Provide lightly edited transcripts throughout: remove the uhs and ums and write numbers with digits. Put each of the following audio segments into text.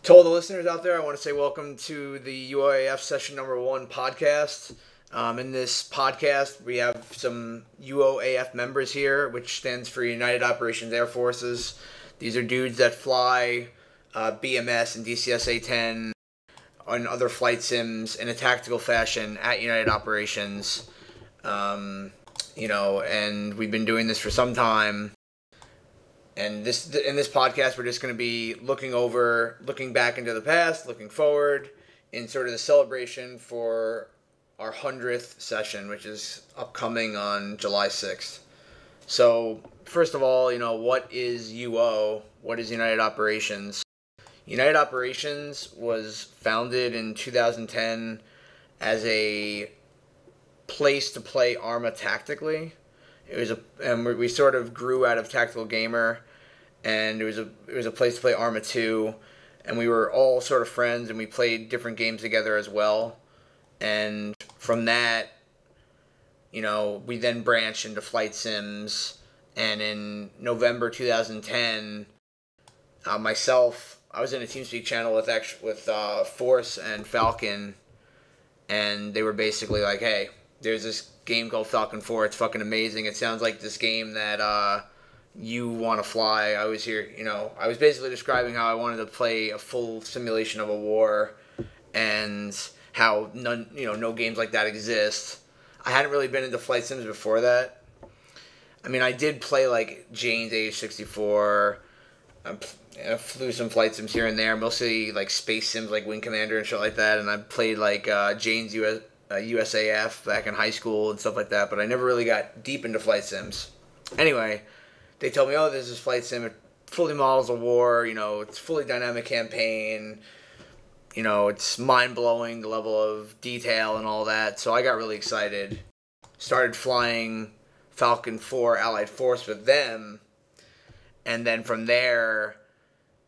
To all the listeners out there, I want to say welcome to the UOAF session number 1 podcast. In this podcast, we have some UOAF members here, which stands for United Operations Air Forces. These are dudes that fly BMS and DCS-A-10 and other flight sims in a tactical fashion at United Operations. And we've been doing this for some time. And in this podcast, we're just going to be looking back into the past, looking forward, in sort of the celebration for our 100th session, which is upcoming on July 6th. So, first of all, what is UO? What is United Operations? United Operations was founded in 2010 as a place to play ARMA tactically. We sort of grew out of Tactical Gamer, and it was a place to play ARMA 2, and we were all sort of friends, and we played different games together as well. And from that, we then branched into flight sims, and in November 2010, I was in a TeamSpeak channel with Force and Falcon, and they were basically like, hey, there's this game called Falcon 4. It's fucking amazing. It sounds like this game that you want to fly. I was basically describing how I wanted to play a full simulation of a war and how no games like that exist. I hadn't really been into flight sims before that. I mean, I did play like Jane's AH-64. I flew some flight sims here and there, mostly like space sims like Wing Commander and shit like that. And I played like Jane's USAF back in high school and stuff like that, but I never really got deep into flight sims. Anyway, they told me, oh, this is flight sim. It fully models a war. It's fully dynamic campaign. It's mind-blowing, the level of detail and all that. So I got really excited. Started flying Falcon 4 Allied Force with them. And then from there,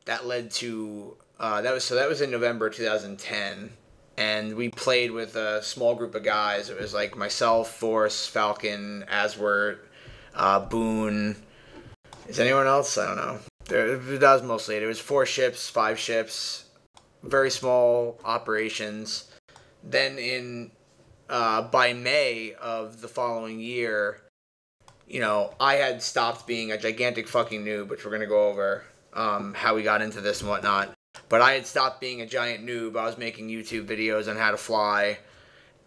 that led to... that was in November 2010. And we played with a small group of guys. It was like myself, Force, Falcon, Aswert, Boon. Is anyone else? I don't know. That was mostly it. It was 4 ships, 5 ships, very small operations. Then by May of the following year, I had stopped being a gigantic fucking noob, which we're going to go over how we got into this and whatnot. But I had stopped being a giant noob. I was making YouTube videos on how to fly.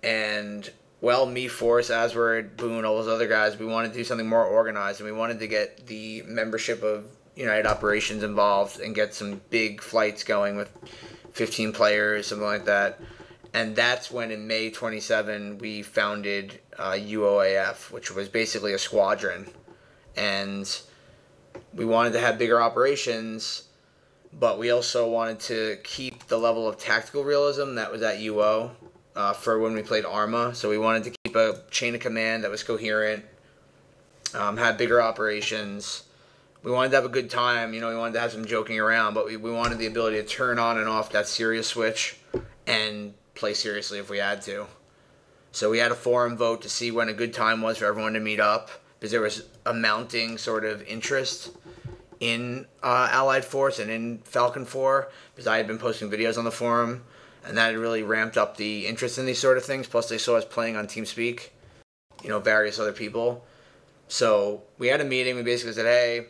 And, well, me, Force, Aswert, Boon, all those other guys, we wanted to do something more organized. And we wanted to get the membership of United Operations involved and get some big flights going with 15 players, something like that. And that's when, in May 27, we founded UOAF, which was basically a squadron. And we wanted to have bigger operations, but we also wanted to keep the level of tactical realism that was at UO for when we played ARMA. So we wanted to keep a chain of command that was coherent, have bigger operations. We wanted to have a good time. We wanted to have some joking around, but we wanted the ability to turn on and off that serious switch and play seriously if we had to. So we had a forum vote to see when a good time was for everyone to meet up, because there was a mounting sort of interest in Allied Force and in Falcon 4, because I had been posting videos on the forum, and that had really ramped up the interest in these sort of things. Plus they saw us playing on TeamSpeak, various other people. So we had a meeting. We basically said, hey,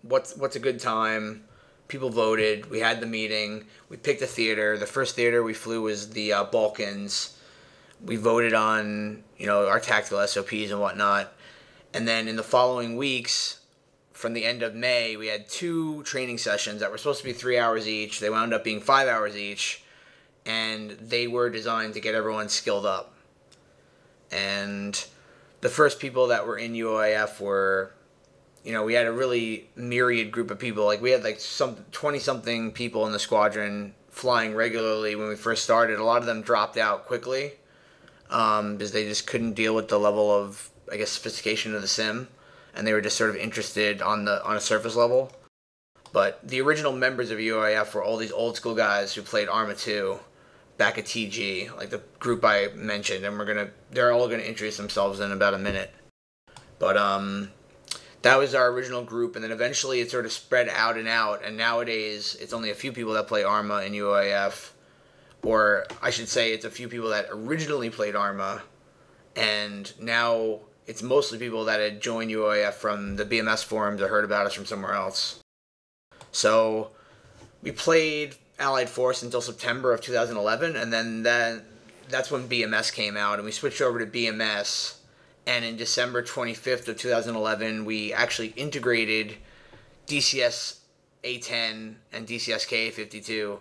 what's a good time? People voted. We had the meeting. We picked a theater. The first theater we flew was the Balkans. We voted on, our tactical SOPs and whatnot. And then in the following weeks, from the end of May, we had 2 training sessions that were supposed to be 3 hours each. They wound up being 5 hours each. And they were designed to get everyone skilled up. And the first people that were in UOAF were... we had a really myriad group of people. Like, we had like some 20-something people in the squadron flying regularly when we first started. A lot of them dropped out quickly because they just couldn't deal with the level of, sophistication of the sim, and they were just sort of interested on a surface level. But the original members of UOAF were all these old school guys who played ARMA 2 back at TG, like the group I mentioned, and they're all gonna introduce themselves in about a minute. But That was our original group, and then eventually it sort of spread out and out, and nowadays it's only a few people that play ARMA in UOAF, or I should say it's a few people that originally played ARMA, and now it's mostly people that had joined UOAF from the BMS forums or heard about us from somewhere else. So we played Allied Force until September of 2011, and then that's when BMS came out, and we switched over to BMS. And in December 25th of 2011, we actually integrated DCS A10 and DCS KA52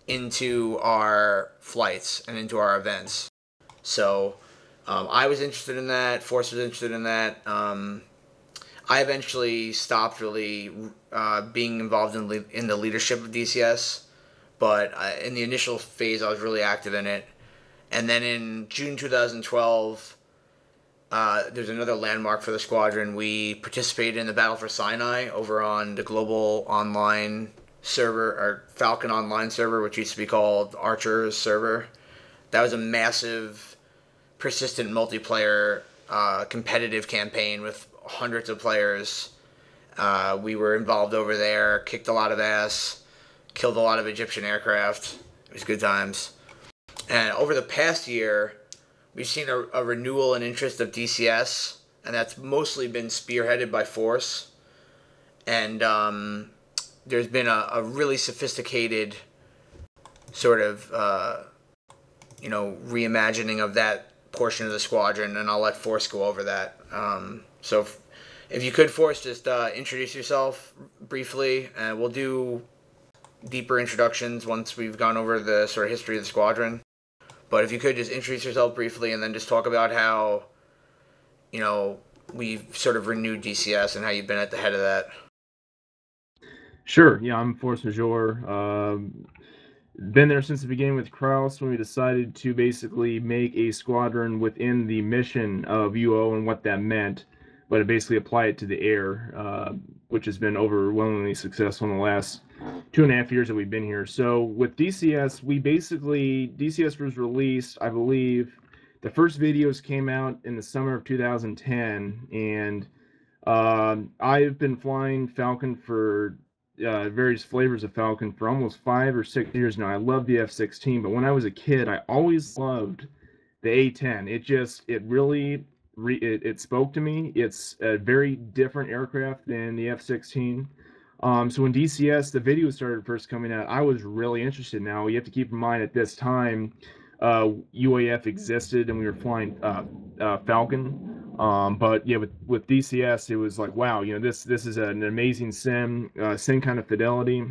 into our flights and into our events. So I was interested in that. Force was interested in that. I eventually stopped really being involved in the leadership of DCS, but in the initial phase, I was really active in it. And then in June 2012, there's another landmark for the squadron. We participated in the Battle for Sinai over on the global online server, or Falcon online server, which used to be called Archer's server. That was a massive, persistent multiplayer competitive campaign with hundreds of players. We were involved over there, kicked a lot of ass, killed a lot of Egyptian aircraft. It was good times. And over the past year, we've seen a renewal in interest of DCS, and that's mostly been spearheaded by Force. And there's been a really sophisticated sort of, reimagining of that portion of the squadron, and I'll let Force go over that. So if you could, Force, just introduce yourself briefly, and we'll do deeper introductions once we've gone over the sort of history of the squadron. But if you could just introduce yourself briefly and then just talk about how, we've sort of renewed DCS and how you've been at the head of that. Sure. Yeah, I'm Force Majeure. Been there since the beginning with Krause when we decided to basically make a squadron within the mission of UO and what that meant, but to basically apply it to the air, which has been overwhelmingly successful in the last 2.5 years that we've been here. So with DCS, DCS was released, I believe, the first videos came out in the summer of 2010, and I've been flying Falcon for various flavors of Falcon for almost 5 or 6 years now. I love the F-16, but when I was a kid, I always loved the A-10. It really spoke to me. It's a very different aircraft than the F-16. So when DCS, the videos started first coming out, I was really interested. Now, you have to keep in mind at this time, UAF existed and we were flying Falcon. But yeah, with DCS, it was like, wow, this is an amazing sim kind of fidelity.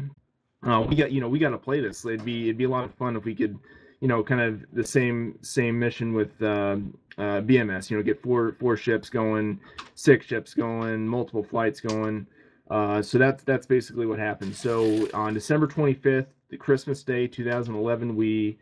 We got to play this. It'd be a lot of fun if we could, kind of the same mission with BMS. Get four ships going, 6 ships going, multiple flights going. So that's basically what happened. So on December 25th, the Christmas Day 2011, we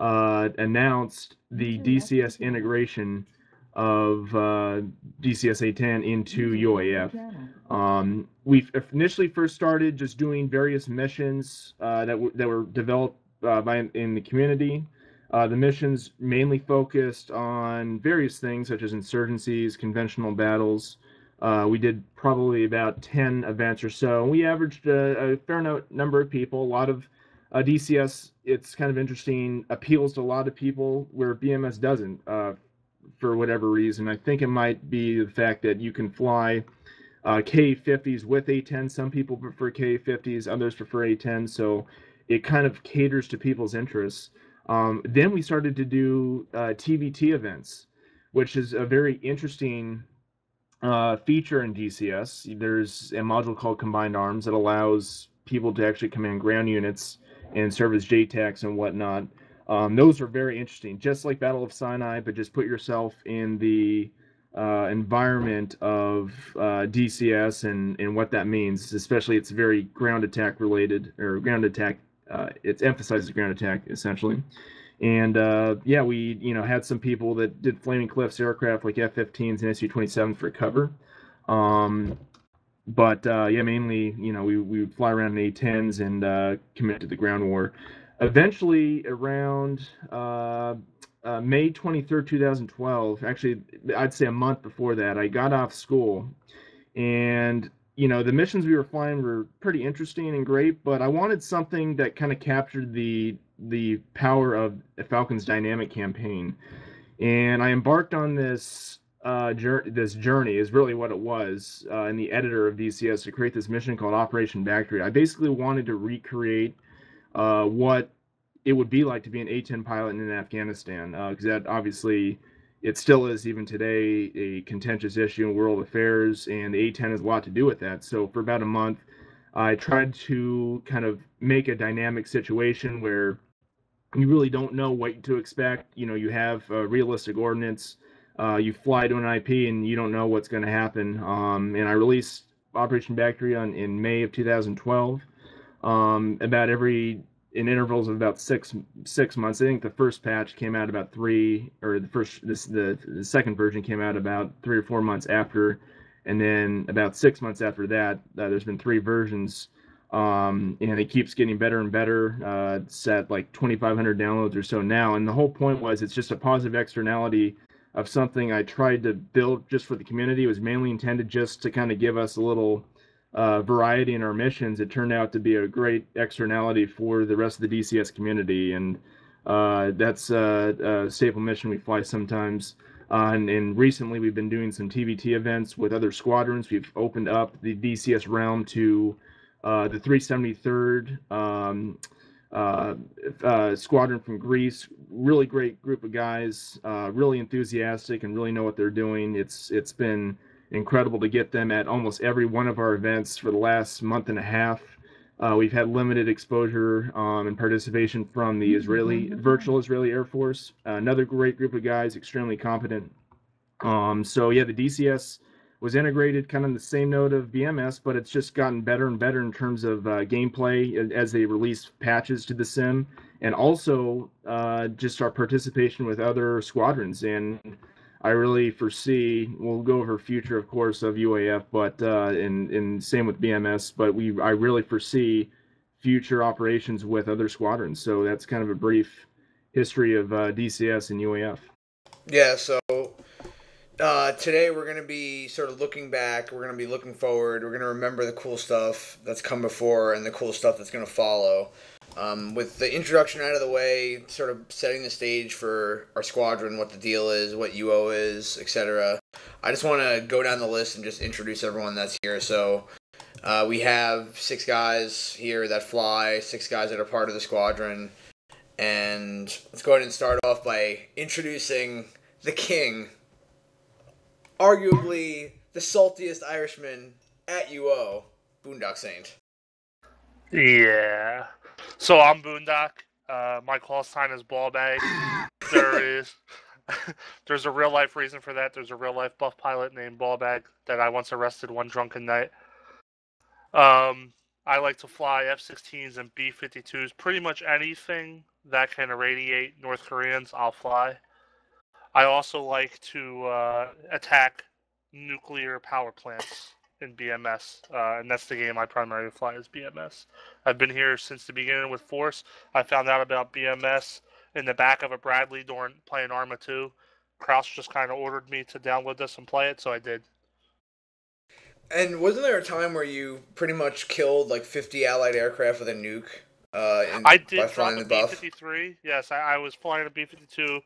announced the DCS integration of DCS A10 into UAF. We initially first started just doing various missions that were developed in the community. The missions mainly focused on various things such as insurgencies, conventional battles. We did probably about 10 events or so. We averaged a fair number of people. A lot of DCS, it's kind of interesting, appeals to a lot of people where BMS doesn't, for whatever reason. I think it might be the fact that you can fly K-50s with A10. Some people prefer K-50s, others prefer A10, so it kind of caters to people's interests. Then we started to do TVT events, which is a very interesting feature in DCS. There's a module called Combined Arms that allows people to actually command ground units and serve as JTACs and whatnot. Those are very interesting, just like Battle of Sinai, but just put yourself in the environment of DCS and what that means. Especially, it's very ground attack related, or ground attack. It emphasizes ground attack essentially. And yeah, we had some people that did Flaming Cliffs aircraft like F-15s and Su-27 for cover. But yeah, mainly we would fly around in A-10s and commit to the ground war. Eventually, around May 23rd, 2012, actually I'd say a month before that, I got off school And the missions we were flying were pretty interesting and great, but I wanted something that kind of captured the power of Falcon's dynamic campaign. And I embarked on this journey is really what it was, in the editor of DCS, to create this mission called Operation Bactria. I basically wanted to recreate what it would be like to be an A-10 pilot in Afghanistan, because that obviously it still is, even today, a contentious issue in world affairs, and the A-10 has a lot to do with that. So for about a month, I tried to kind of make a dynamic situation where you really don't know what to expect. You have realistic ordnance. You fly to an IP, and you don't know what's going to happen. And I released Operation Bactria in May of 2012. In intervals of about six months. I think the first patch came out about the second version came out about 3 or 4 months after, and then about 6 months after that, there's been 3 versions, and it keeps getting better and better. It's at like 2,500 downloads or so now, and the whole point was it's just a positive externality of something I tried to build just for the community. It was mainly intended just to kind of give us a little variety in our missions. It turned out to be a great externality for the rest of the DCS community, and that's a staple mission we fly sometimes. And recently we've been doing some TVT events with other squadrons. We've opened up the DCS realm to the 373rd squadron from Greece. Really great group of guys, really enthusiastic and really know what they're doing. It's been incredible to get them at almost every one of our events for the last month and a half. We've had limited exposure and participation from the virtual Israeli Air Force. Another great group of guys, extremely competent. So yeah, the DCS was integrated kind of in the same note of BMS, but it's just gotten better and better in terms of gameplay as they release patches to the sim, and also just our participation with other squadrons. And I really foresee, we'll go over future, of course, of UAF, but and same with BMS, but I really foresee future operations with other squadrons. So that's kind of a brief history of DCS and UAF. Yeah, so today we're going to be sort of looking back, we're going to be looking forward, we're going to remember the cool stuff that's come before and the cool stuff that's going to follow. With the introduction out of the way, sort of setting the stage for our squadron, what the deal is, what UO is, etc. I just want to go down the list and just introduce everyone that's here. So we have 6 guys here that fly, 6 guys that are part of the squadron. And let's go ahead and start off by introducing the king, arguably the saltiest Irishman at UO, Boondock Saint. Yeah. So I'm Boondock. My call sign is Ballbag. There's a real life reason for that. There's a real life buff pilot named Ballbag that I once arrested one drunken night. I like to fly F-16s and B-52s. Pretty much anything that can irradiate North Koreans, I'll fly. I also like to attack nuclear power plants in BMS, and that's the game I primarily fly is BMS. I've been here since the beginning with Force. I found out about BMS in the back of a Bradley during playing ARMA 2. Krause just kind of ordered me to download this and play it, so I did. And wasn't there a time where you pretty much killed like 50 Allied aircraft with a nuke? I did drop a B-53. Yes, I was flying a B-52.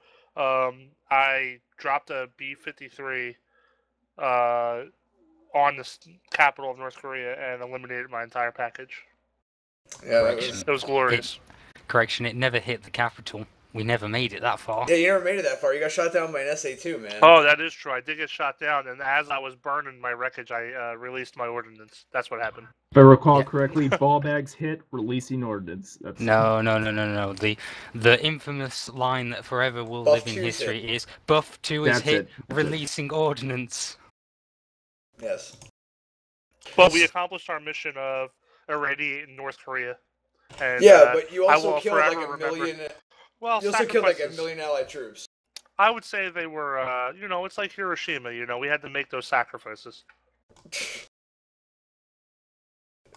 I dropped a B-53 on the capital of North Korea and eliminated my entire package. Yeah, it was glorious. It never hit the capital. We never made it that far. Yeah, you never made it that far. You got shot down by an SA-2, man. Oh, that is true. I did get shot down, and as I was burning my wreckage, I released my ordnance. That's what happened. If I recall correctly, Ballbags hit releasing ordnance. No. The infamous line that forever will live in history is Buff 2 is hit, releasing ordnance. Yes. But we accomplished our mission of irradiating North Korea. And, but you also killed like a million... Well, you also killed like a million Allied troops. I would say they were, it's like Hiroshima, we had to make those sacrifices.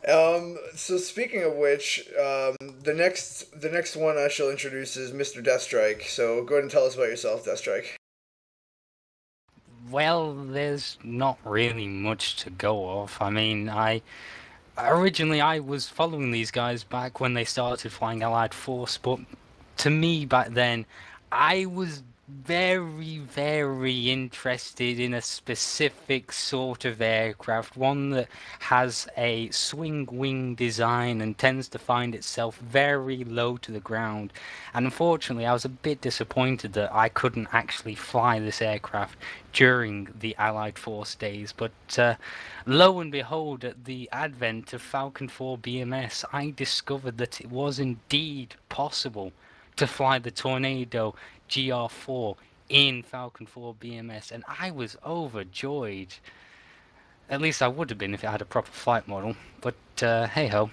So speaking of which, the next one I shall introduce is Mr. Deathstrike. So go ahead and tell us about yourself, Deathstrike. Well, there's not really much to go off. I mean, originally I was following these guys back when they started flying Allied Force, but to me back then, I was very, very interested in a specific sort of aircraft, one that has a swing wing design and tends to find itself very low to the ground. And unfortunately, I was a bit disappointed that I couldn't actually fly this aircraft during the Allied Force days, but lo and behold, at the advent of Falcon 4 BMS, I discovered that it was indeed possible to fly the Tornado GR4 in Falcon 4 BMS, and I was overjoyed. At least I would have been if it had a proper flight model, but hey ho.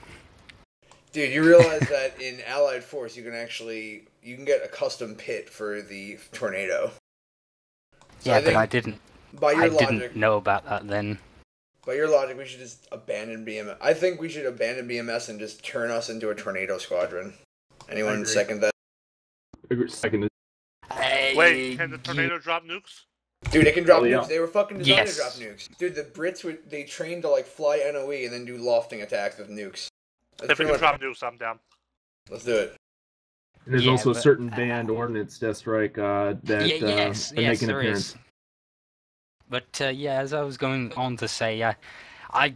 Dude, you realize that in Allied Force you can get a custom pit for the Tornado. So yeah, but I didn't know about that then. By your logic, we should just abandon BMS. I think we should abandon BMS and just turn us into a Tornado squadron. Anyone second that? Second. Wait, can the Tornado drop nukes? Dude, it can drop nukes. They were fucking designed to drop nukes. Dude, the Brits they trained to like fly NOE and then do lofting attacks with nukes. If it can drop nukes, I'm down. Let's do it. And there's also a certain banned ordnance Deathstrike that make an appearance. But as I was going on to say, I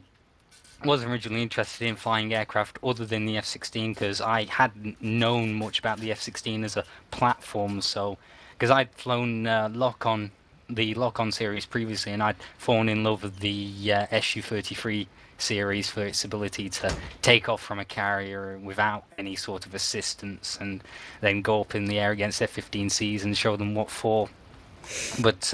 wasn't originally interested in flying aircraft other than the F-16 because I hadn't known much about the F-16 as a platform. So, because I'd flown the Lock-On series previously, and I'd fallen in love with the Su-33 series for its ability to take off from a carrier without any sort of assistance, and then go up in the air against F-15Cs and show them what for. But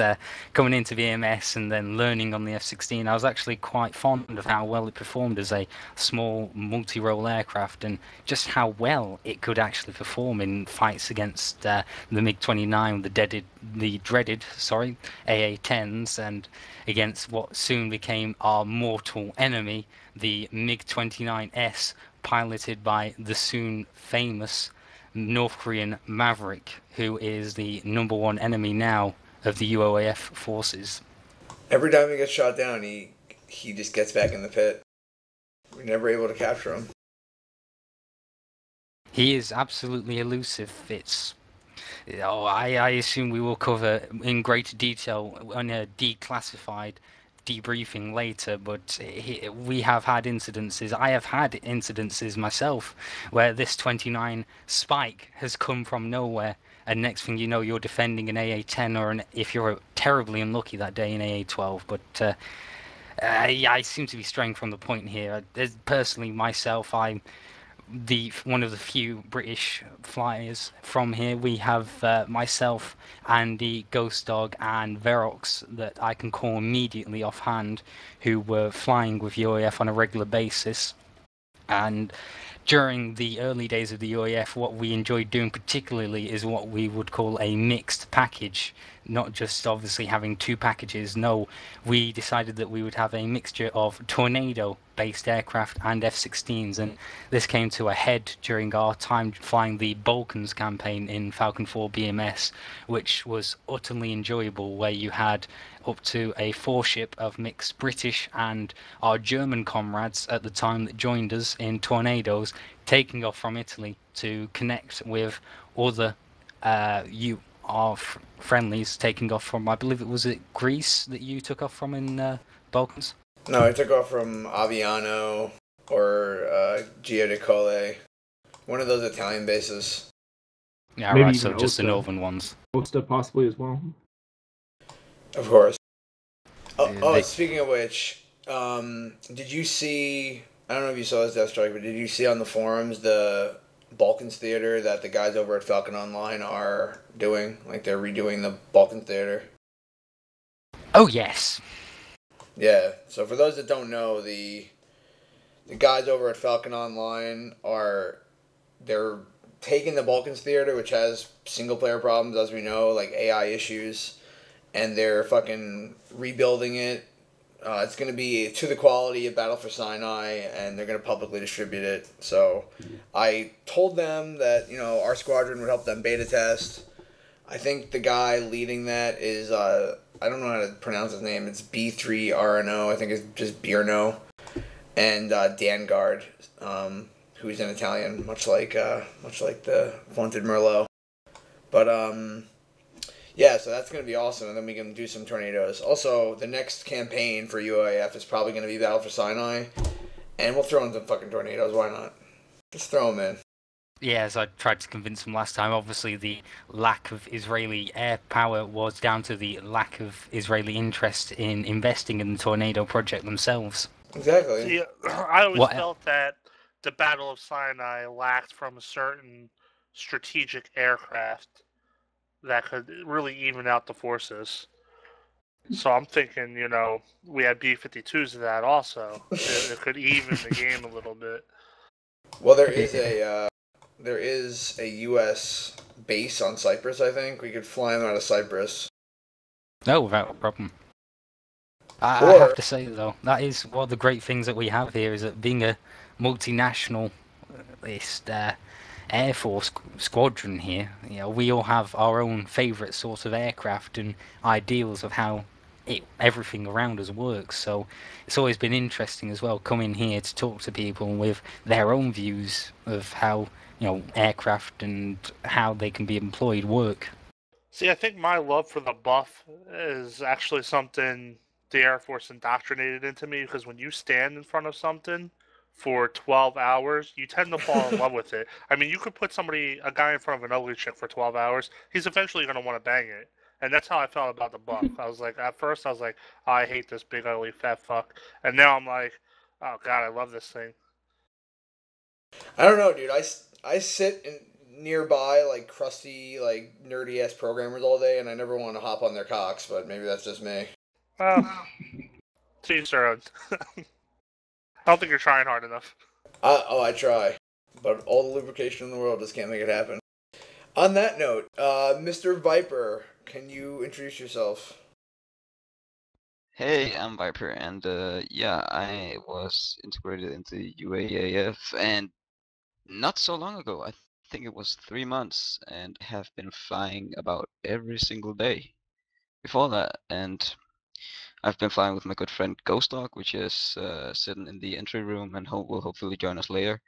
coming into VMS and then learning on the F-16, I was actually quite fond of how well it performed as a small multi-role aircraft, and just how well it could actually perform in fights against the MiG-29, the dreaded AA-10s, and against what soon became our mortal enemy, the MiG-29S, piloted by the soon famous North Korean Maverick, who is the #1 enemy now of the UOAF forces. Every time he gets shot down, he just gets back in the pit. We're never able to capture him. He is absolutely elusive. I assume we will cover in greater detail on a declassified debriefing later, but we have had incidences. I have had incidences myself where this 29 Spike has come from nowhere, and next thing you know, you're defending an AA-10 or if you're terribly unlucky that day, an AA-12. But I seem to be straying from the point here. Personally, myself, I'm one of the few British flyers from here. We have myself, Andy, Ghostdog, and Verox that I can call immediately offhand, who were flying with UAF on a regular basis. And during the early days of the UAF, what we enjoyed doing particularly is what we would call a mixed package. Not just obviously having two packages, no, we decided that we would have a mixture of Tornado-based aircraft and F-16s, and this came to a head during our time flying the Balkans campaign in Falcon 4 BMS, which was utterly enjoyable, where you had up to a 4-ship of mixed British and our German comrades at the time that joined us in Tornadoes, taking off from Italy to connect with other our friendlies, taking off from, I believe it was Greece that you took off from in Balkans? No, I took off from Aviano or Gio de Colle, one of those Italian bases. Yeah, maybe right, so just the northern ones. Osta possibly as well. Of course. Speaking of which, did you see, I don't know if you saw this Deathstrike, but did you see on the forums the Balkans Theater that the guys over at Falcon Online are doing? Like, they're redoing the Balkans Theater. Oh, yes. Yeah, so for those that don't know, the guys over at Falcon Online they're taking the Balkans Theater, which has single-player problems, as we know, like AI issues, and they're fucking rebuilding it. It's going to be to the quality of Battle for Sinai, and they're going to publicly distribute it. So I told them that, our squadron would help them beta test. I think the guy leading that is, I don't know how to pronounce his name. It's B3RNO. I think it's just Birno. And Dangard, who's in Italian, much like the vaunted Merlo. But yeah, so that's gonna be awesome, and then we can do some tornadoes. Also, the next campaign for UAF is probably gonna be Battle for Sinai, and we'll throw in some fucking tornadoes. Why not? Just throw them in. Yeah, as I tried to convince them last time, obviously the lack of Israeli air power was down to the lack of Israeli interest in investing in the tornado project themselves. Exactly. See, I always felt that the Battle of Sinai lacked from a certain strategic aircraft that could really even out the forces. So I'm thinking, we had B-52s of that also. It could even the game a little bit. Well, there is a U.S. base on Cyprus, I think. We could fly them out of Cyprus. No, without a problem. I have to say, though, that is one of the great things that we have here, is that being a multinational Air Force squadron here, we all have our own favourite sort of aircraft and ideals of how everything around us works. So it's always been interesting as well, coming here to talk to people with their own views of how aircraft and how they can be employed work. See, I think my love for the buff is actually something the Air Force indoctrinated into me, because when you stand in front of something for 12 hours, you tend to fall in love with it. I mean, you could put a guy in front of an ugly chick for 12 hours, he's eventually going to want to bang it. And that's how I felt about the buff. I was like, at first I was like, oh, I hate this big ugly fat fuck. And now I'm like, oh god, I love this thing. I don't know, dude. I sit nearby like crusty, like nerdy ass programmers all day, and I never want to hop on their cocks. But maybe that's just me. Well, to each their own. I don't think you're trying hard enough. I try, but all the lubrication in the world just can't make it happen. On that note, Mr. Viper, can you introduce yourself? Hey, I'm Viper, and yeah, I was integrated into UAAF, and not so long ago. I think it was 3 months, and have been flying about every single day before that. And I've been flying with my good friend Ghostdog, which is sitting in the entry room and will hopefully join us later,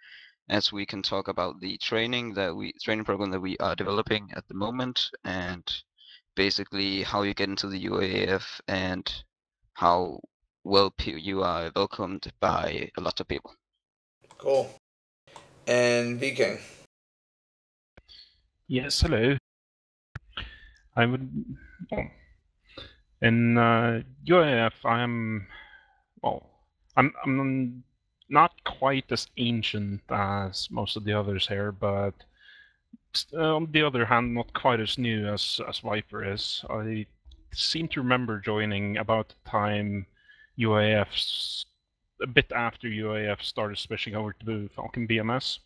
as we can talk about the training program that we are developing at the moment, and basically how you get into the UAAF and how well you are welcomed by a lot of people. Cool. And vking. Yes, hello. I would. Oh. In UAF, I'm not quite as ancient as most of the others here, but on the other hand, not quite as new as Viper is. I seem to remember joining about the time UAF, a bit after UAF started switching over to Falcon BMS,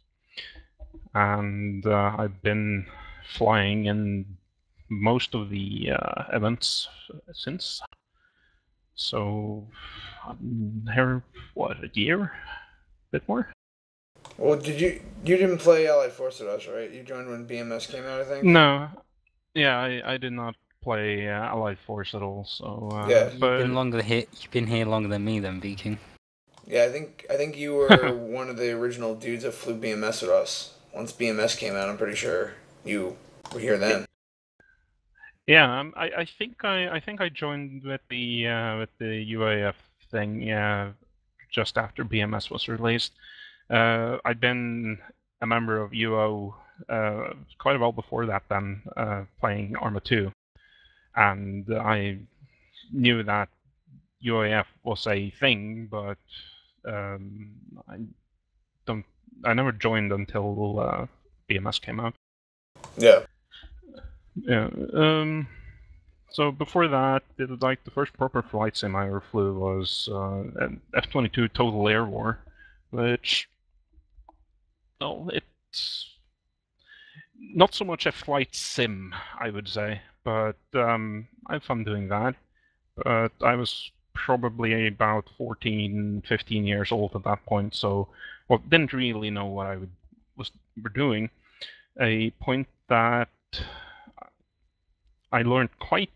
and I've been flying in most of the events since. So here, what, a year? A bit more? Well, you didn't play Allied Force with us, right? You joined when BMS came out, I think? No. Yeah, I did not play Allied Force at all, so... yeah. You've been here longer than me then, Viking. Yeah, I think you were one of the original dudes that flew BMS with us. Once BMS came out, I'm pretty sure you were here then. Yeah, I think I joined with the UAF thing just after BMS was released. I'd been a member of UO quite a while before that, then playing ARMA 2, and I knew that UAF was a thing, but I never joined until BMS came out. Yeah. Yeah. So before that, the first proper flight sim I ever flew was an F-22 Total Air War, which, well, it's not so much a flight sim, I would say, but I had fun doing that. But I was probably about 14, 15 years old at that point, so didn't really know what I was doing. A point that I learned quite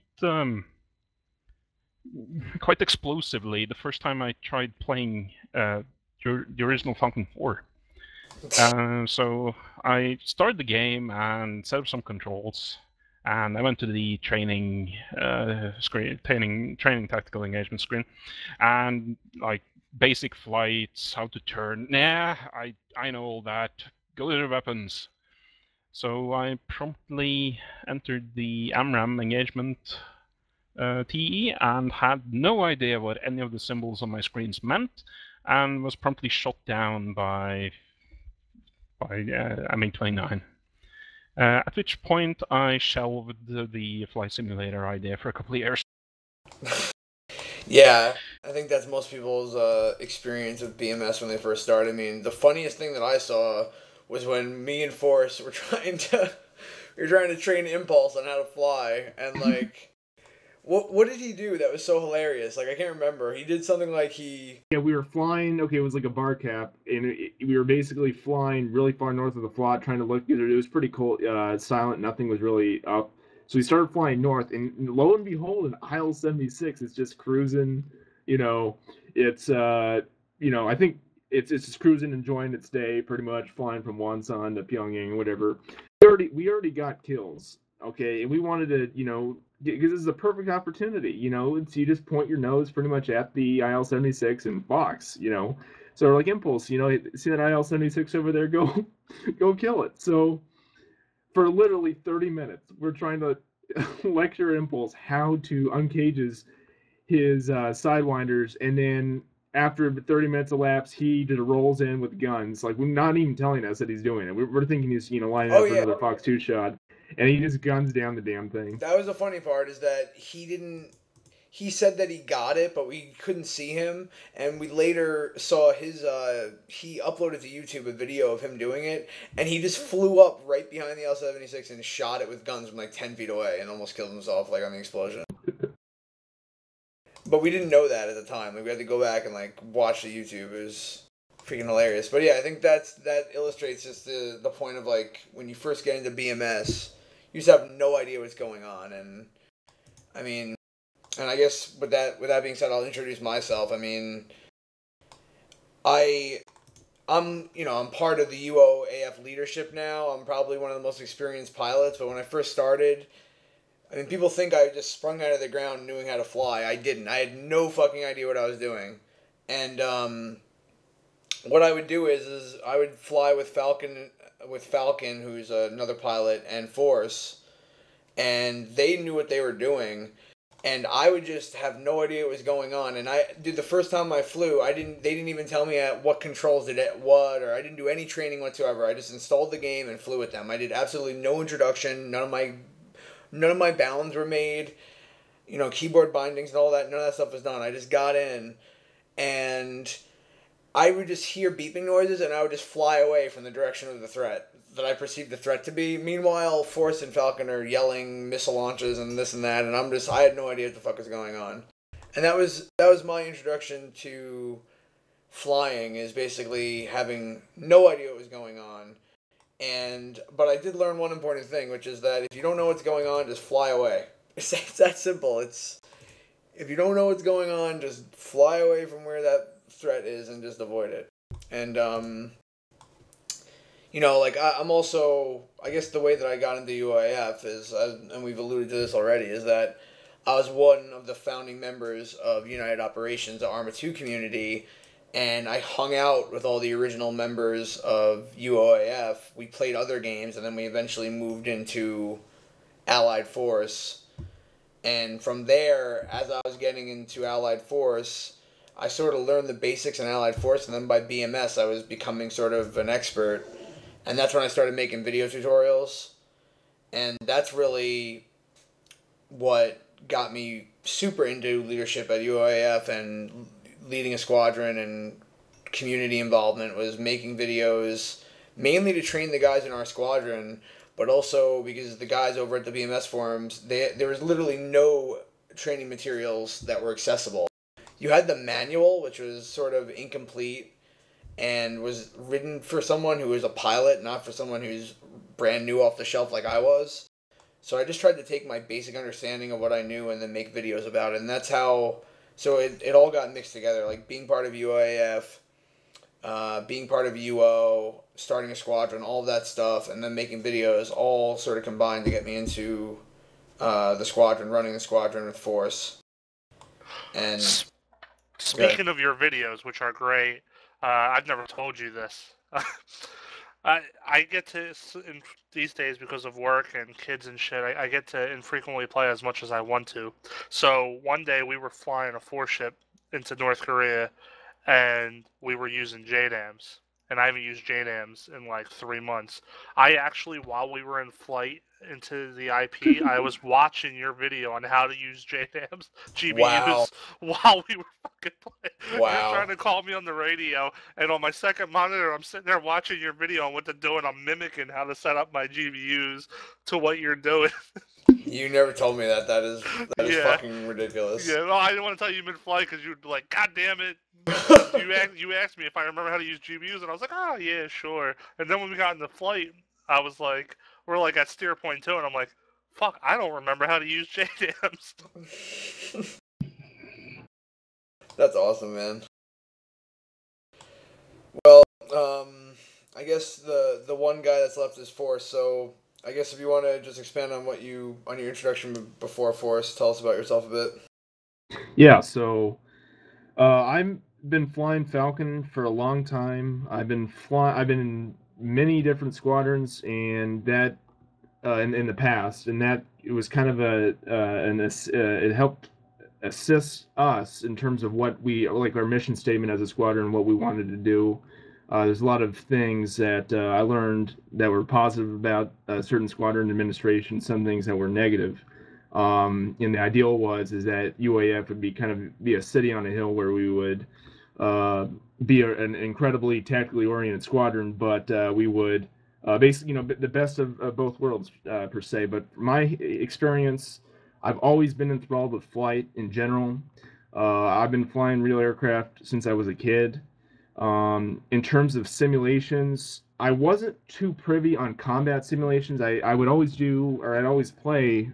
quite explosively the first time I tried playing the original Falcon 4. So I started the game and set up some controls, and I went to the training screen, training tactical engagement screen, and like basic flights, how to turn. Nah, I know all that. Go to the weapons. So I promptly entered the AMRAM engagement TE and had no idea what any of the symbols on my screens meant, and was promptly shot down by MiG-29. At which point I shelved the flight simulator idea for a couple of years. Yeah, I think that's most people's experience with BMS when they first started. I mean, the funniest thing that I saw was when me and Forrest were trying to train Impulse on how to fly, and like, what did he do that was so hilarious? Like, I can't remember. He did something like Yeah, we were flying. Okay, it was like a bar cap, and we were basically flying really far north of the flot, trying to look. It was pretty cold, silent. Nothing was really up. So we started flying north, and lo and behold, an IL-76 is just cruising. It's I think it's just cruising, enjoying its day, pretty much flying from Wonsan to Pyongyang, whatever. We already got kills, okay, and we wanted to, because this is a perfect opportunity, it's, you just point your nose pretty much at the IL-76 and box, So we're like, Impulse, see that IL-76 over there? Go kill it. So for literally 30 minutes, we're trying to lecture Impulse how to uncage his sidewinders, and then after 30 minutes elapsed, he just rolls in with guns, like not even telling us that he's doing it. We're thinking he's lining up for another Fox 2 shot, and he just guns down the damn thing. That was the funny part, is that he said that he got it, but we couldn't see him, and we later saw his he uploaded to YouTube a video of him doing it, and he just flew up right behind the L-76 and shot it with guns from like 10 feet away and almost killed himself like on the explosion. But we didn't know that at the time. Like, we had to go back and like watch the YouTube. It was freaking hilarious. But yeah, I think that illustrates just the point of like, when you first get into BMS, you just have no idea what's going on. And I mean, and I guess with that being said, I'll introduce myself. I mean, I'm part of the UOAF leadership now. I'm probably one of the most experienced pilots. But when I first started, I mean, people think I just sprung out of the ground knowing how to fly. I didn't. I had no fucking idea what I was doing. And what I would do is I would fly with Falcon, who's another pilot, and Force, and they knew what they were doing, and I would just have no idea what was going on. And the first time I flew, they didn't even tell me what controls did it what, or I didn't do any training whatsoever. I just installed the game and flew with them. I did absolutely no introduction. None of my bounds were made, keyboard bindings and all that. None of that stuff was done. I just got in, and I would just hear beeping noises, and I would just fly away from the direction of the threat that I perceived the threat to be. Meanwhile, Force and Falcon are yelling missile launches and this and that, and I had no idea what the fuck was going on. And that was my introduction to flying, is basically having no idea what was going on. But I did learn one important thing, which is that if you don't know what's going on, just fly away. It's that simple. If you don't know what's going on, just fly away from where that threat is and just avoid it. And I'm also, I guess the way that I got into UAF is, and we've alluded to this already, is that I was one of the founding members of United Operations, the ARMA 2 community. And I hung out with all the original members of UOAF. We played other games, and then we eventually moved into Allied Force. And from there, as I was getting into Allied Force, I sort of learned the basics in Allied Force, and then by BMS, I was becoming sort of an expert. And that's when I started making video tutorials. And that's really what got me super into leadership at UOAF and leading a squadron, and community involvement, was making videos mainly to train the guys in our squadron, but also because the guys over at the BMS forums, there was literally no training materials that were accessible. You had the manual, which was sort of incomplete and was written for someone who was a pilot, not for someone who's brand new off the shelf like I was. So I just tried to take my basic understanding of what I knew and then make videos about it. And that's how, so it all got mixed together. Like being part of UAF, being part of UO, starting a squadron, all of that stuff, and then making videos all sort of combined to get me into the squadron, running the squadron with Force. And speaking of your videos, which are great, I've never told you this. I get to, in these days because of work and kids and shit, I get to infrequently play as much as I want to. So one day we were flying a 4-ship into North Korea, and we were using JDAMs. And I haven't used JDAMs in like 3 months. I actually, while we were in flight into the IP, I was watching your video on how to use JDAMs, GBUs, while we were fucking playing. Wow. You're trying to call me on the radio, and on my second monitor, I'm sitting there watching your video on what to do, and I'm mimicking how to set up my GBUs to what you're doing. You never told me that. That is fucking ridiculous. Yeah, well, I didn't want to tell you mid-flight because you'd be like, God damn it. You asked me if I remember how to use GBUs, and I was like, oh, yeah, sure. And then when we got in the flight, I was like, we're like at steer point 2, and I'm like, fuck, I don't remember how to use JDAMs. That's awesome, man. Well, I guess the one guy that's left is Force, so I guess if you want to just expand on your introduction before Force, tell us about yourself a bit. Yeah, so I've been flying Falcon for a long time. I've been in many different squadrons, and that in the past, and that it was kind of it helped assist us in terms of what we like our mission statement as a squadron, what we wanted to do. There's a lot of things that I learned that were positive about certain squadron administration, some things that were negative. And the ideal is that UAF would be a city on a hill where we would be an incredibly tactically oriented squadron, but we would basically, the best of both worlds per se. But from my experience, I've always been enthralled with flight in general. I've been flying real aircraft since I was a kid. In terms of simulations, I wasn't too privy on combat simulations. I would always I'd always play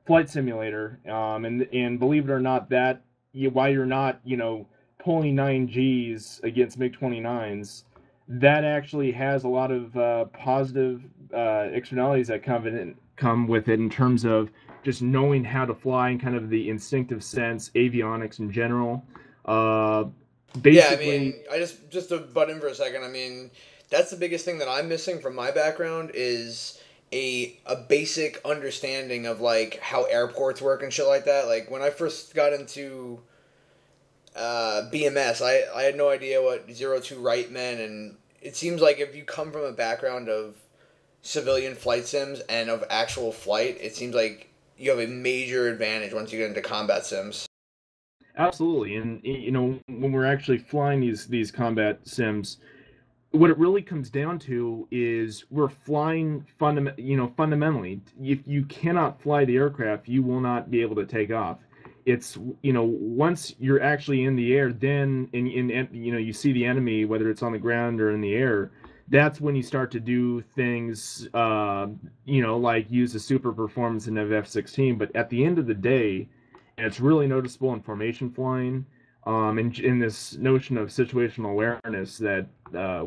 Flight Simulator, and believe it or not, while you're not, pulling 9Gs against MiG-29s, that actually has a lot of positive externalities that come with it in terms of just knowing how to fly and kind of the instinctive sense, avionics in general. Basically, yeah, I mean, just to butt in for a second, I mean, that's the biggest thing that I'm missing from my background is a basic understanding of, like, how airports work and shit like that. Like, when I first got into BMS, I had no idea what 02 right meant, and it seems like if you come from a background of civilian flight sims and of actual flight, it seems like you have a major advantage once you get into combat sims. Absolutely, and when we're actually flying these combat sims, what it really comes down to is we're flying fundamentally. If you cannot fly the aircraft, you will not be able to take off. It's once you're actually in the air, then you see the enemy, whether it's on the ground or in the air. That's when you start to do things, like use the super performance in F-16. But at the end of the day, and it's really noticeable in formation flying, and in this notion of situational awareness that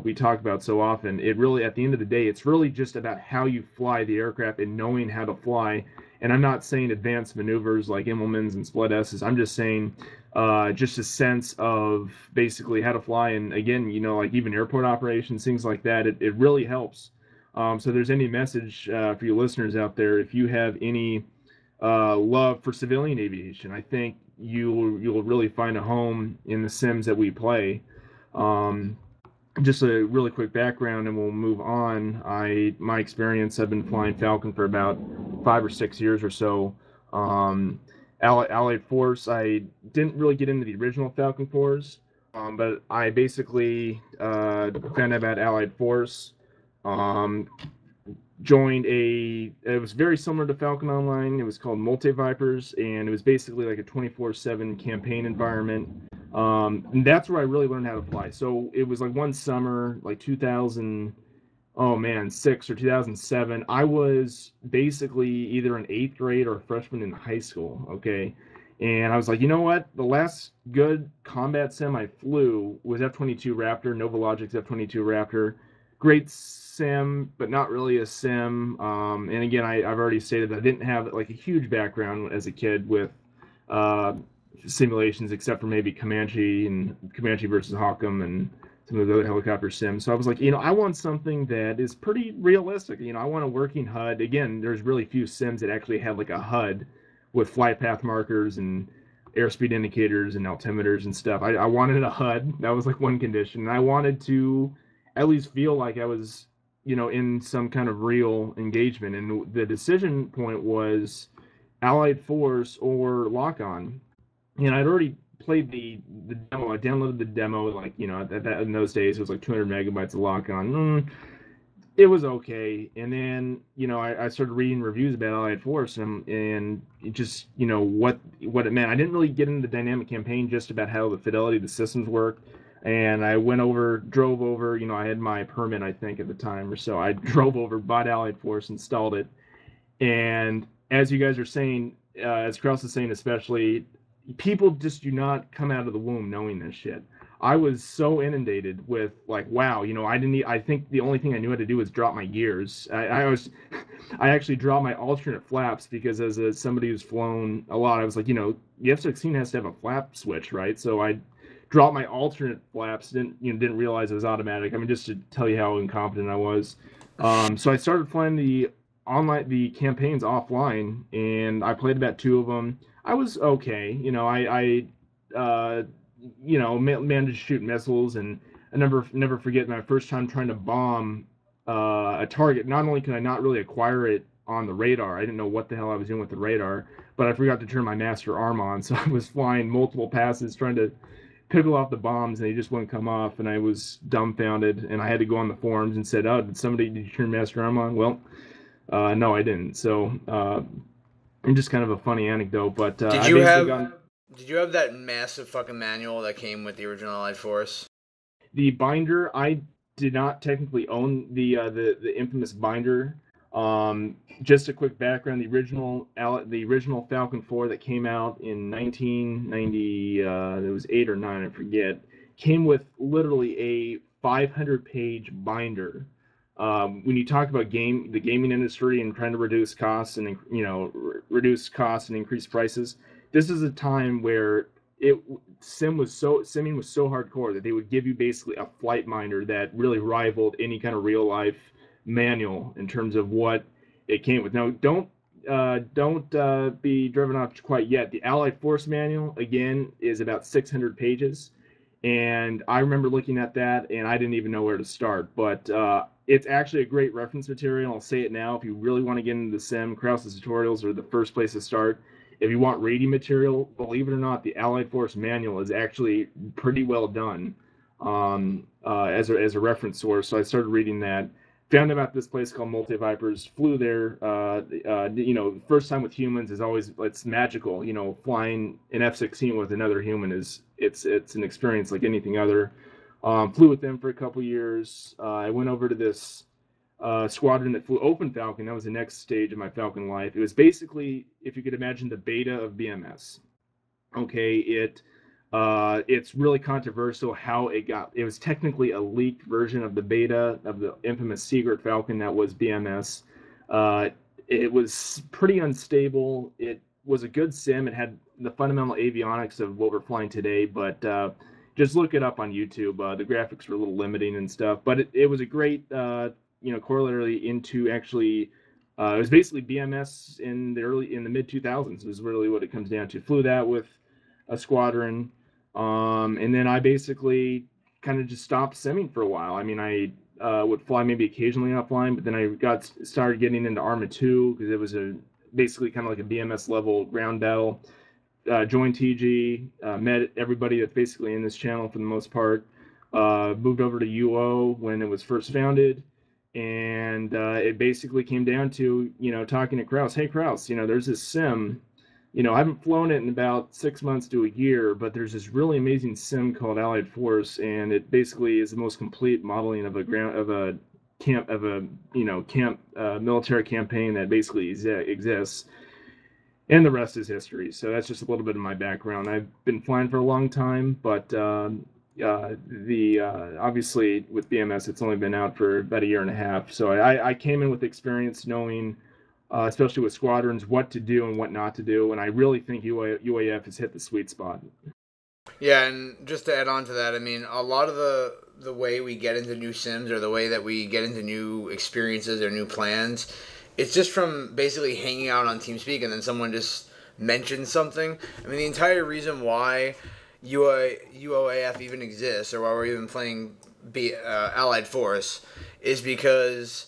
we talk about so often. It really, at the end of the day, it's really just about how you fly the aircraft and knowing how to fly. And I'm not saying advanced maneuvers like Immelmans and split S's. I'm just saying just a sense of basically how to fly. And again, like even airport operations, things like that, it really helps. So there's any message for you listeners out there, if you have any love for civilian aviation, I think you'll really find a home in the sims that we play. Just a really quick background, and we'll move on. My experience, I've been flying Falcon for about 5 or 6 years or so. Allied Force, I didn't really get into the original Falcon 4s, but I basically found out about Allied Force. Joined it was very similar to Falcon Online. It was called Multi Vipers, and it was basically like a 24/7 campaign environment. And that's where I really learned how to fly. So it was like one summer, like 2000, oh man, 6 or 2007. I was basically either in 8th grade or a freshman in high school, okay? And I was like, you know what? The last good combat sim I flew was F-22 Raptor, Novologic's F-22 Raptor. Great sim, but not really a sim. And again, I've already stated that I didn't have like a huge background as a kid with simulations, except for maybe Comanche and Comanche versus Hawkem and some of the other helicopter sims. So I was like, I want something that is pretty realistic. I want a working HUD. Again, there's really few sims that actually have like a HUD with flight path markers and airspeed indicators and altimeters and stuff. I wanted a HUD. That was like one condition. And I wanted to at least feel like I was, in some kind of real engagement. And the decision point was Allied Force or Lock-On. And I'd already played the demo. I downloaded the demo, like, in those days, it was like 200 megabytes of Lock-On. It was okay. And then, I started reading reviews about Allied Force and it just, what it meant. I didn't really get into the dynamic campaign, just about how the fidelity of the systems worked. And I drove over, I had my permit, I think, at the time or so. I drove over, bought Allied Force, installed it. And as you guys are saying, as Krause is saying especially, people just do not come out of the womb knowing this shit. I was so inundated with like, wow, I think the only thing I knew how to do was drop my gears. I actually dropped my alternate flaps because as somebody who's flown a lot, I was like, the F-16 has to have a flap switch, right? So I dropped my alternate flaps, didn't realize it was automatic. I mean, just to tell you how incompetent I was. So I started flying the campaigns offline, and I played about 2 of them. I was okay. I managed to shoot missiles, and I never forget my first time trying to bomb a target. Not only could I not really acquire it on the radar, I didn't know what the hell I was doing with the radar, but I forgot to turn my master arm on, so I was flying multiple passes trying to pickle off the bombs, and they just wouldn't come off, and I was dumbfounded, and I had to go on the forums and said, oh, did you turn master arm on? Well, no, I didn't. So, just kind of a funny anecdote, but did you have that massive fucking manual that came with the original Allied Force? The binder, I did not technically own the infamous binder. Just a quick background: the original Falcon 4 that came out in 1990, it was 8 or 9, I forget, came with literally a 500-page binder. When you talk about the gaming industry and trying to reduce costs and increase prices, this is a time where simming was so hardcore that they would give you basically a flight binder that really rivaled any kind of real life manual in terms of what it came with. Now, don't be driven off quite yet. The Allied Force manual, again, is about 600 pages, and I remember looking at that and I didn't even know where to start, but it's actually a great reference material. I'll say it now: if you really want to get into the sim, Krause's tutorials are the first place to start. If you want reading material, believe it or not, the Allied Force manual is actually pretty well done as a reference source. So I started reading that. Found about this place called Multi Vipers. Flew there. First time with humans is always, it's magical. Flying an F-16 with another human it's an experience like anything other. Flew with them for a couple years. I went over to this squadron that flew Open Falcon. That was the next stage of my Falcon life. It was basically, if you could imagine, the beta of BMS. Okay, it's really controversial how it was technically a leaked version of the beta of the infamous secret Falcon that was BMS. It was pretty unstable. It was a good sim. It had the fundamental avionics of what we're flying today, but just look it up on YouTube. The graphics were a little limiting and stuff, but it was a great corollary into actually it was basically BMS in the mid 2000s is really what it comes down to. Flew that with a squadron, and then I basically kind of just stopped simming for a while. I mean, I would fly maybe occasionally offline, but then I started getting into ARMA 2 because it was basically kind of like a BMS level ground battle. Joined TG, met everybody that's basically in this channel for the most part. Moved over to UO when it was first founded, and it basically came down to talking to Krause. Hey Krause, there's this sim. I haven't flown it in about 6 months to a year, but there's this really amazing sim called Allied Force, and it basically is the most complete modeling of a military campaign that basically exists. And the rest is history. So that's just a little bit of my background. I've been flying for a long time, but obviously with BMS, it's only been out for about a year and a half. So I came in with experience knowing, especially with squadrons, what to do and what not to do. And I really think UAF has hit the sweet spot. Yeah, and just to add on to that, I mean, a lot of the way we get into new sims or the way that we get into new experiences or new plans, it's just from basically hanging out on TeamSpeak and then someone just mentions something. I mean, the entire reason why UOAF even exists or why we're even playing Allied Force is because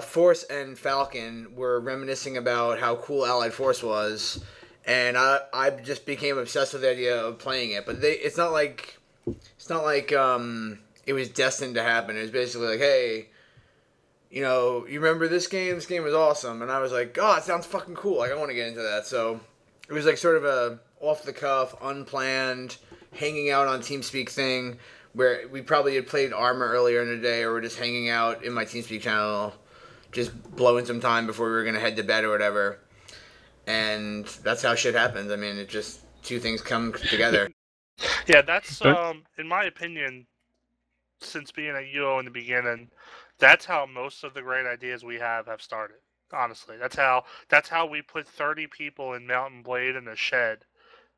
Force and Falcon were reminiscing about how cool Allied Force was, and I just became obsessed with the idea of playing it. But it's not like it was destined to happen. It was basically like, hey, you remember this game? This game was awesome. And I was like, oh, it sounds fucking cool. Like, I want to get into that. So it was like sort of a off-the-cuff, unplanned, hanging out on TeamSpeak thing where we probably had played ARMA earlier in the day or we're just hanging out in my TeamSpeak channel, just blowing some time before we were going to head to bed or whatever. And that's how shit happens. I mean, it just, two things come together. Yeah, that's, in my opinion, since being at UO in the beginning, that's how most of the great ideas we have started. Honestly, that's how we put 30 people in Mountain Blade in a shed.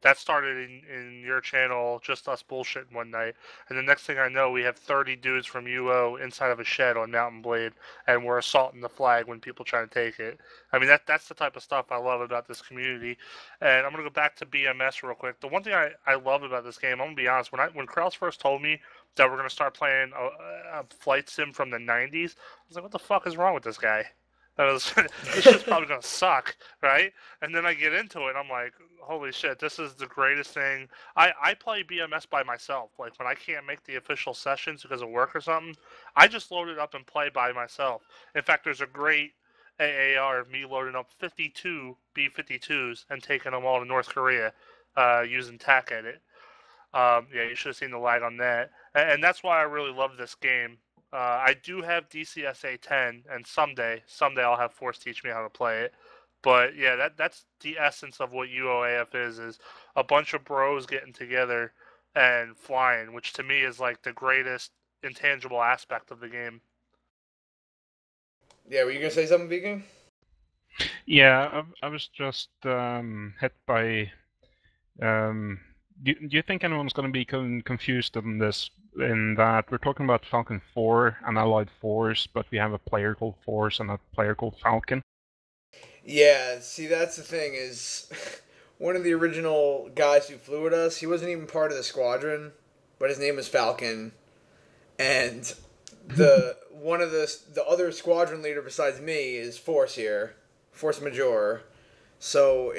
That started in your channel, just us bullshitting one night, and the next thing I know, we have 30 dudes from UO inside of a shed on Mountain Blade, and we're assaulting the flag when people try to take it. I mean, that's the type of stuff I love about this community. And I'm gonna go back to BMS real quick. The one thing I love about this game, I'm gonna be honest, when Krause first told me that we're gonna start playing a flight sim from the 90s, I was like, what the fuck is wrong with this guy? This shit's probably gonna suck, right? And then I get into it, and I'm like, holy shit, this is the greatest thing. I play BMS by myself. Like, when I can't make the official sessions because of work or something, I just load it up and play by myself. In fact, there's a great AAR of me loading up 52 B-52s and taking them all to North Korea using TAC edit. Yeah, you should have seen the lag on that. And that's why I really love this game. I do have DCSA 10, and someday I'll have Force teach me how to play it. But yeah, that's the essence of what UOAF is a bunch of bros getting together and flying, which to me is like the greatest intangible aspect of the game. Yeah, were you gonna say something, Viking? Yeah, I was just hit by. Do you think anyone's going to be confused on this? In that we're talking about Falcon 4 and Allied Force, but we have a player called Force and a player called Falcon. Yeah, see, that's the thing is, one of the original guys who flew with us, he wasn't even part of the squadron, but his name was Falcon, and one of the other squadron leader besides me is Force here, Force Major, so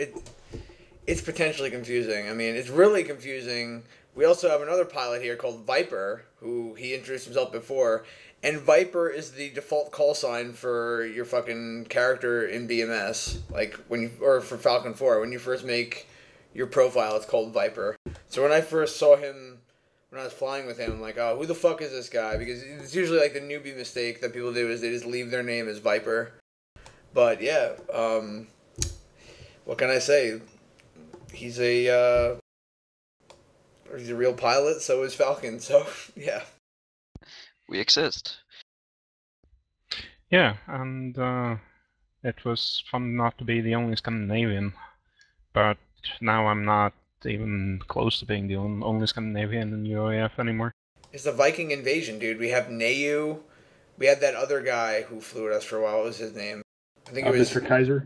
it's potentially confusing. I mean, it's really confusing. We also have another pilot here called Viper, who he introduced himself before, and Viper is the default call sign for your fucking character in BMS. Like, or for Falcon 4, when you first make your profile, it's called Viper. So when I first saw him, when I was flying with him, I'm like, oh, who the fuck is this guy? Because it's usually like the newbie mistake that people do is they just leave their name as Viper. But yeah, what can I say? He's a real pilot, so is Falcon, so yeah. We exist. Yeah, and it was fun not to be the only Scandinavian, but now I'm not even close to being the only Scandinavian in UAF anymore. It's the Viking invasion, dude. We have Nayu. We had that other guy who flew with us for a while. What was his name? I think it was Mr. Kaiser.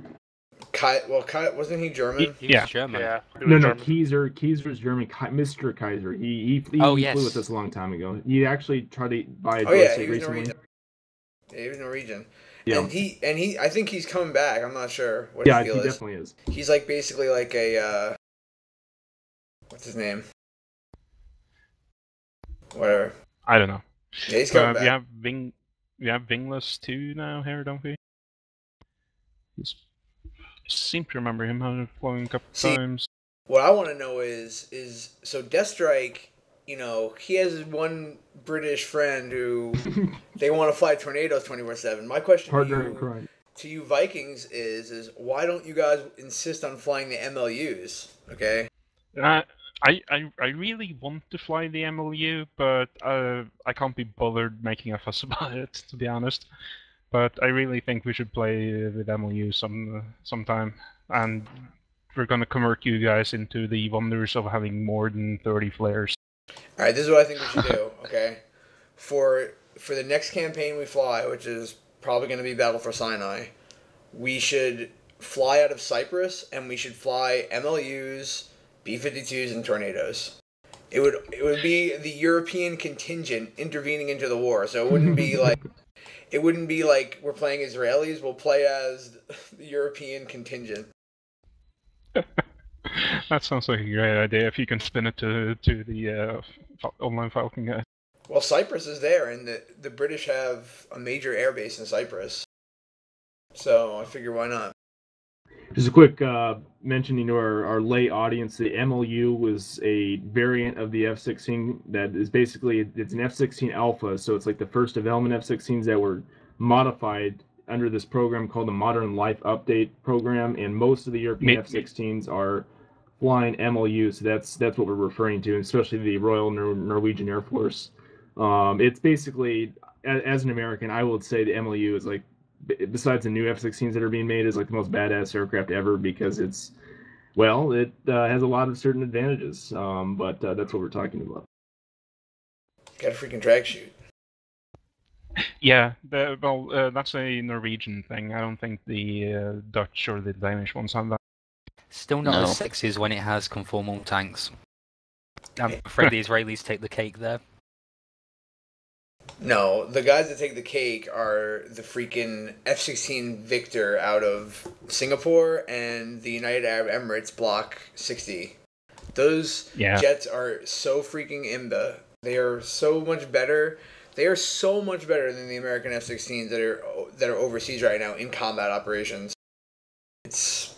Wasn't he German? He was German. Yeah. No, Kaiser's German. Mr. Kaiser. He flew with us a long time ago. He actually tried to buy a joystick recently. Norwegian. Yeah, he was Norwegian. Yeah. And he I think he's coming back. I'm not sure what his deal is. Yeah, he definitely is. He's like basically like a what's his name? Whatever. I don't know. Yeah, he's coming back. We have Wingless too now here, don't we? I seem to remember him having flown a couple times. What I want to know is so Deathstrike, you know, he has one British friend who they want to fly Tornadoes 24/7. My question Partner in crime. to you Vikings is why don't you guys insist on flying the MLUs? Okay. I really want to fly the MLU, but I can't be bothered making a fuss about it, to be honest. But I really think we should play with MLU sometime, and we're gonna convert you guys into the wonders of having more than 30 flares. All right, this is what I think we should do. Okay, for the next campaign we fly, which is probably going to be Battle for Sinai, we should fly out of Cyprus and we should fly MLUs, B-52s, and Tornadoes. It would be the European contingent intervening into the war, so it wouldn't be like we're playing Israelis. We'll play as the European contingent. That sounds like a great idea. If you can spin it to the online Falcon guy. Well, Cyprus is there, and the British have a major airbase in Cyprus. So I figure why not? Just a quick mentioning to our lay audience, the MLU was a variant of the F-16 that is basically, it's an F-16 Alpha, so it's like the first development F-16s that were modified under this program called the Modern Life Update Program, and most of the European F-16s are flying MLU, so that's what we're referring to, especially the Royal Norwegian Air Force. It's basically, as an American, I would say the MLU is like, besides the new F-16s that are being made, is like the most badass aircraft ever because it's, well, it has a lot of certain advantages, but that's what we're talking about. Got a freaking drag chute. Yeah, that's a Norwegian thing. I don't think the Dutch or the Danish ones have that. Still not as sexy as when it has conformal tanks. I'm afraid the Israelis take the cake there. No, the guys that take the cake are the freaking F-16 Victor out of Singapore and the United Arab Emirates Block 60. Those jets are so freaking imba. They are so much better. They are so much better than the American F-16s that are overseas right now in combat operations. It's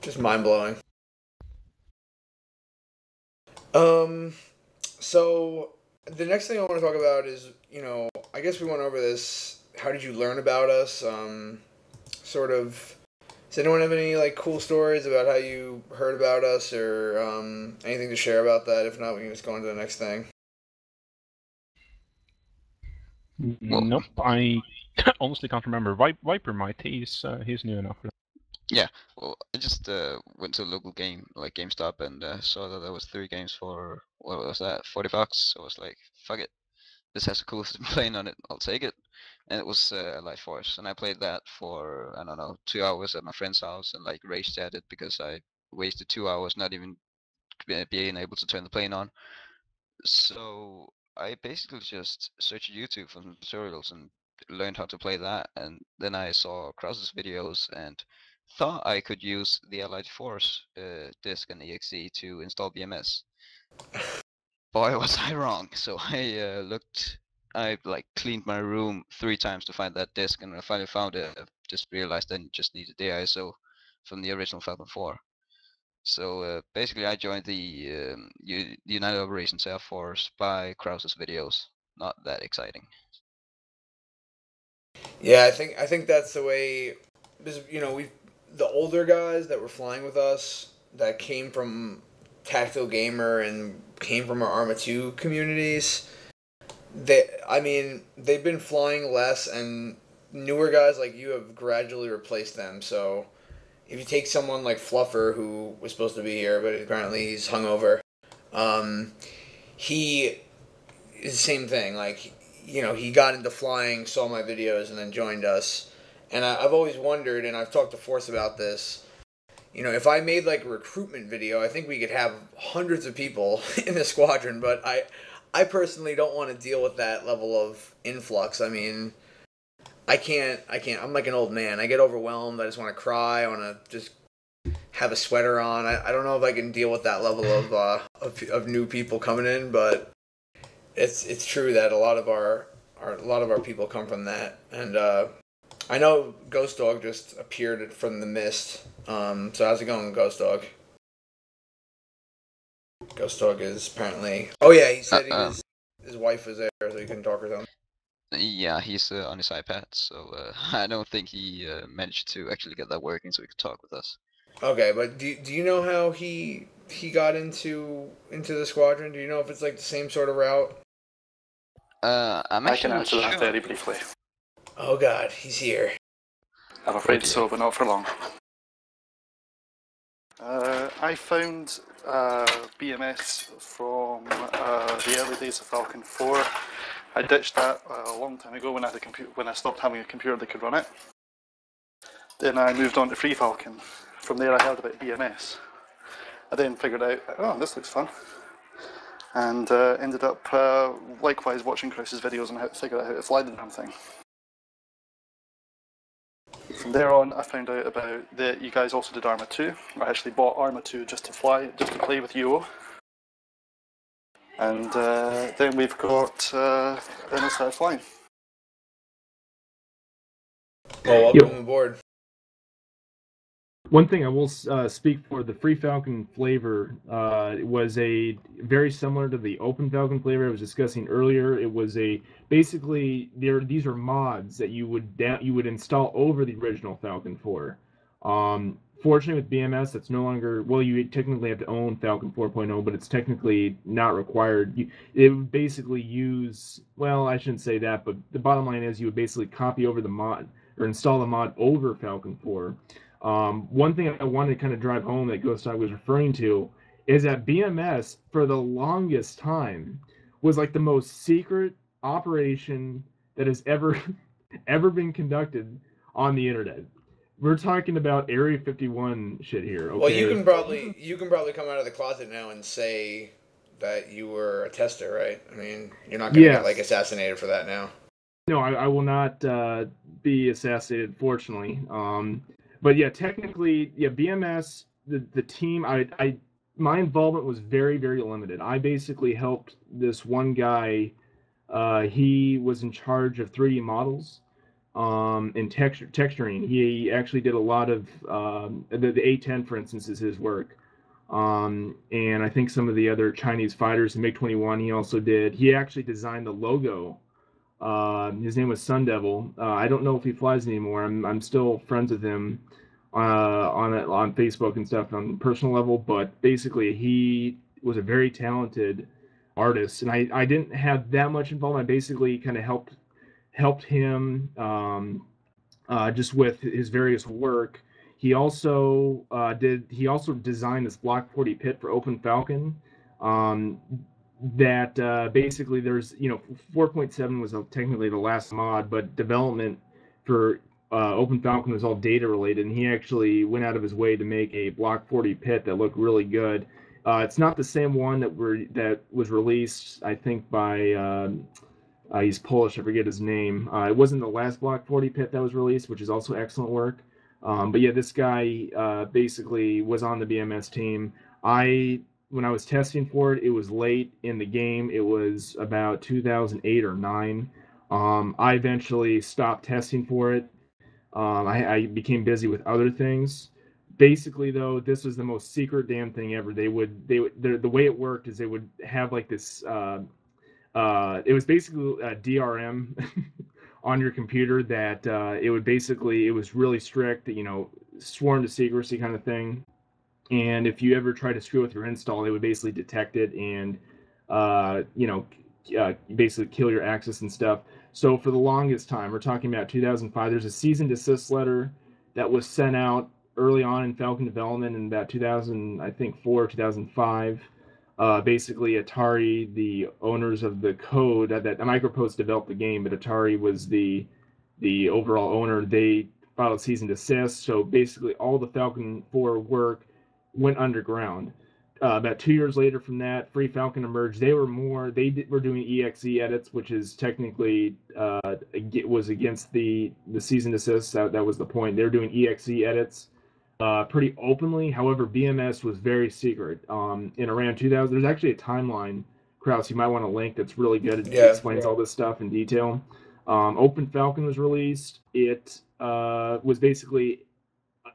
just mind-blowing. So the next thing I want to talk about is, you know, I guess we went over this. How did you learn about us? Sort of. Does anyone have any like cool stories about how you heard about us, or anything to share about that? If not, we can just go on to the next thing. Nope, I honestly can't remember. Viper might. He's new enough. Yeah, well, I just went to a local game, like GameStop, and saw that there was 3 games for, what was that, $40. So I was like, fuck it, this has a cool plane on it, I'll take it. And it was Light Force, and I played that for, I don't know, 2 hours at my friend's house, and like raged at it because I wasted 2 hours not even being able to turn the plane on. So I basically just searched YouTube for some tutorials and learned how to play that, and then I saw Krause's videos and thought I could use the Allied Force disk and exe to install BMS. Boy, was I wrong. So I like cleaned my room 3 times to find that disk, and when I finally found it, I just realized I just needed the ISO from the original Falcon 4. So basically, I joined the United Operations Air Force by Krause's videos. Not that exciting. Yeah, I think that's the way. You know, the older guys that were flying with us that came from Tactical Gamer and came from our ARMA 2 communities. They've been flying less, and newer guys like you have gradually replaced them. So if you take someone like Fluffer, who was supposed to be here, but apparently he's hungover, he is the same thing. Like, you know, he got into flying, saw my videos, and then joined us. And I've always wondered, and I've talked to Force about this, you know, if I made like a recruitment video, I think we could have hundreds of people in the squadron, but I personally don't want to deal with that level of influx. I mean, I can't. I'm like an old man. I get overwhelmed. I just want to cry. I want to just have a sweater on. I don't know if I can deal with that level of new people coming in, but it's true that a lot of our people come from that. And I know Ghostdog just appeared from the mist. So how's it going, Ghostdog? Ghostdog is apparently. Oh yeah, he said his wife was there, so he couldn't talk or something. Yeah, he's on his iPad, so I don't think he managed to actually get that working so he could talk with us. Okay, but do you know how he got into the squadron? Do you know if it's like the same sort of route? I'm I can actually answer not that sure. very briefly. Oh God, he's here. I'm afraid Okay. so, but not for long. I found BMS from the early days of Falcon 4. I ditched that a long time ago when I stopped having a computer that could run it. Then I moved on to Free Falcon. From there I heard about BMS. I then figured out, oh, this looks fun. And ended up likewise watching Krause's videos on how to figure out how to fly the damn thing. From there on, I found out about that you guys also did ARMA 2. I actually bought ARMA 2 just to play with UO. And then we've got, then I started flying. Well, welcome aboard. One thing I will speak for, the Free Falcon flavor was a very similar to the Open Falcon flavor I was discussing earlier. It was basically these are mods that you would install over the original Falcon 4. Fortunately with BMS, that's no longer, well, you technically have to own Falcon 4.0, but it's technically not required. It would basically use, well, I shouldn't say that, but the bottom line is you would basically copy over the mod or install the mod over Falcon 4. One thing I wanted to kind of drive home that ghostdog was referring to is that BMS, for the longest time, was like the most secret operation that has ever been conducted on the internet. We're talking about Area 51 shit here, okay? Well, you can probably come out of the closet now and say that you were a tester, right? I mean, you're not going to get like assassinated for that now. No, I will not be assassinated, fortunately. But yeah, technically, yeah, BMS, the team, my involvement was very, very limited. I basically helped this one guy. He was in charge of 3D models and texturing. He actually did a lot of the A-10, for instance, is his work. And I think some of the other Chinese fighters, the MiG-21, he also did. He actually designed the logo. His name was Sun Devil. I don't know if he flies anymore. I'm still friends with him on Facebook and stuff on a personal level, but basically he was a very talented artist, and I didn't have that much involvement. I basically kind of helped him just with his various work. He also designed this Block 40 pit for Open Falcon. That basically there's 4.7 was technically the last mod, but development for Open Falcon was all data related, and he actually went out of his way to make a Block 40 pit that looked really good. It's not the same one that was released, I think, by he's Polish, I forget his name. It wasn't the last Block 40 pit that was released, which is also excellent work. But yeah, this guy basically was on the BMS team. When I was testing for it, it was late in the game. It was about 2008 or 9. I eventually stopped testing for it. I became busy with other things. Basically, though, this was the most secret damn thing ever. The way it worked is they would have like this. It was basically a DRM on your computer that it was really strict. Sworn to secrecy kind of thing. And if you ever try to screw with your install, they would basically detect it and, basically kill your access and stuff. So for the longest time, we're talking about 2005, there's a cease and desist letter that was sent out early on in Falcon development in about 2004, 2005. Basically, Atari, the owners of the code, that Micropost developed the game, but Atari was the overall owner. They filed a cease and desist. So basically, all the Falcon 4 work went underground. About 2 years later from that, Free Falcon emerged. They were doing EXE edits, which is technically was against the cease and desist. That was the point. They were doing EXE edits pretty openly. However, BMS was very secret. In around 2000, there's actually a timeline, Krause, you might want to link, that's really good. It explains all this stuff in detail. Open Falcon was released. It was basically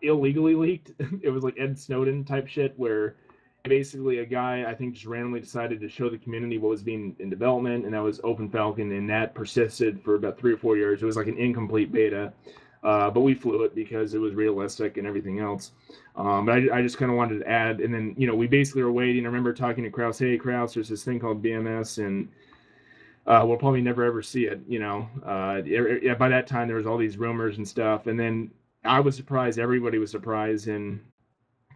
illegally leaked. It was like Ed Snowden type shit where basically a guy, I think, just randomly decided to show the community what was being in development, and that was Open Falcon, and that persisted for about 3 or 4 years. It was like an incomplete beta, but we flew it because it was realistic and everything else. But I just kind of wanted to add, and then, we basically were waiting. I remember talking to Krause, hey, Krause, there's this thing called BMS, and we'll probably never ever see it, by that time, there was all these rumors and stuff, and then I was surprised, everybody was surprised, and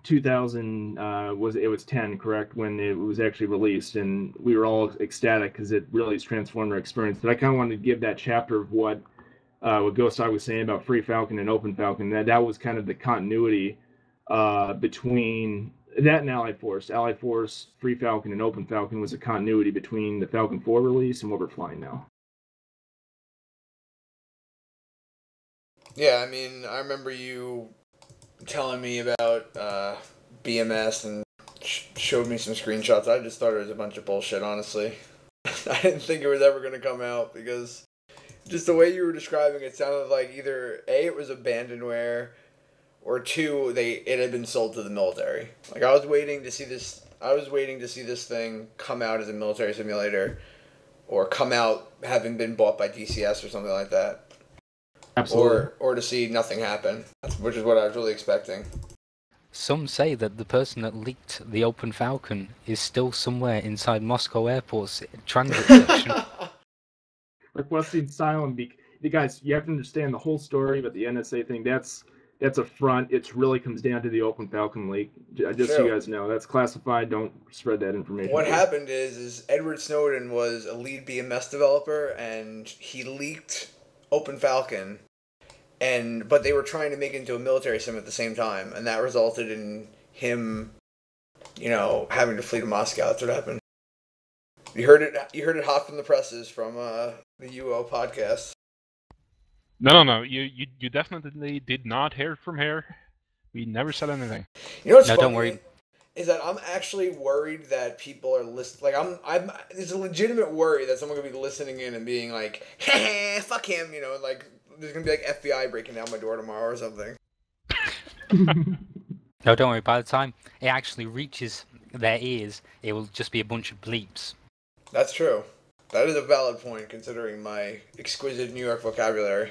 2000 was 10, correct, when it was actually released, and we were all ecstatic because it really has transformed our experience. But I kind of wanted to give that chapter of what ghostdog was saying about Free Falcon and Open Falcon. That was kind of the continuity between that and Allied Force. Allied Force, Free Falcon, and Open Falcon was a continuity between the Falcon 4 release and what we're flying now. Yeah, I mean, I remember you telling me about BMS and showed me some screenshots. I just thought it was a bunch of bullshit, honestly. I didn't think it was ever going to come out because just the way you were describing it sounded like either A, it was abandonware, or 2, it had been sold to the military. Like, I was waiting to see this thing come out as a military simulator, or come out having been bought by DCS or something like that. Absolutely. Or to see nothing happen, which is what I was really expecting. Some say that the person that leaked the Open Falcon is still somewhere inside Moscow Airport's transit section. Requesting asylum. Guys, you have to understand the whole story about the NSA thing. That's a front. It really comes down to the Open Falcon leak. Just so you guys know, that's classified. Don't spread that information. What happened is Edward Snowden was a lead BMS developer, and he leaked Open Falcon, but they were trying to make it into a military sim at the same time, and that resulted in him, having to flee to Moscow. That's what happened. You heard it hot from the presses from the UO podcast. No. You definitely did not hear it from here. We never said anything. You know what's No, funny? don't worry. Is that I'm actually worried that people are listening. Like, I'm. There's a legitimate worry that someone could be listening in and being like, "Hey, fuck him," like there's gonna be like FBI breaking down my door tomorrow or something. No, don't worry. By the time it actually reaches their ears, it will just be a bunch of bleeps. That's true. That is a valid point, considering my exquisite New York vocabulary.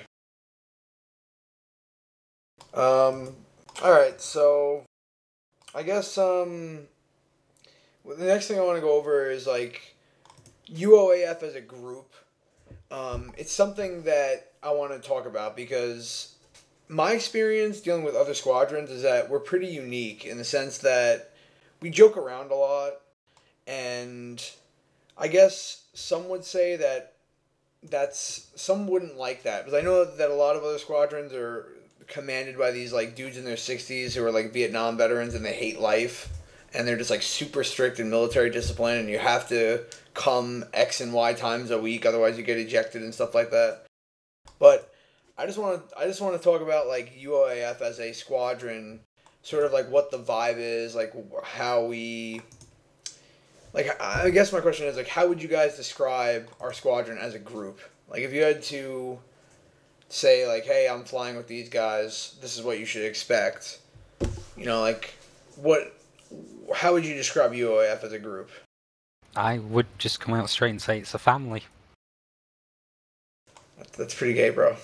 All right, so I guess the next thing I want to go over is like UOAF as a group. It's something that I want to talk about because my experience dealing with other squadrons is that we're pretty unique in the sense that we joke around a lot, and I guess some would say that some wouldn't like that, because I know that a lot of other squadrons are commanded by these like dudes in their 60s who are like Vietnam veterans, and they hate life, and they're just like super strict in military discipline, and you have to come X and Y times a week, otherwise you get ejected and stuff like that. But I just want to talk about like UOAF as a squadron, sort of like what the vibe is, like how we. Like, I guess my question is, like, how would you guys describe our squadron as a group? Like, if you had to say, like, hey, I'm flying with these guys, this is what you should expect. Like, how would you describe UOAF as a group? I would just come out straight and say it's a family. That's pretty gay, bro.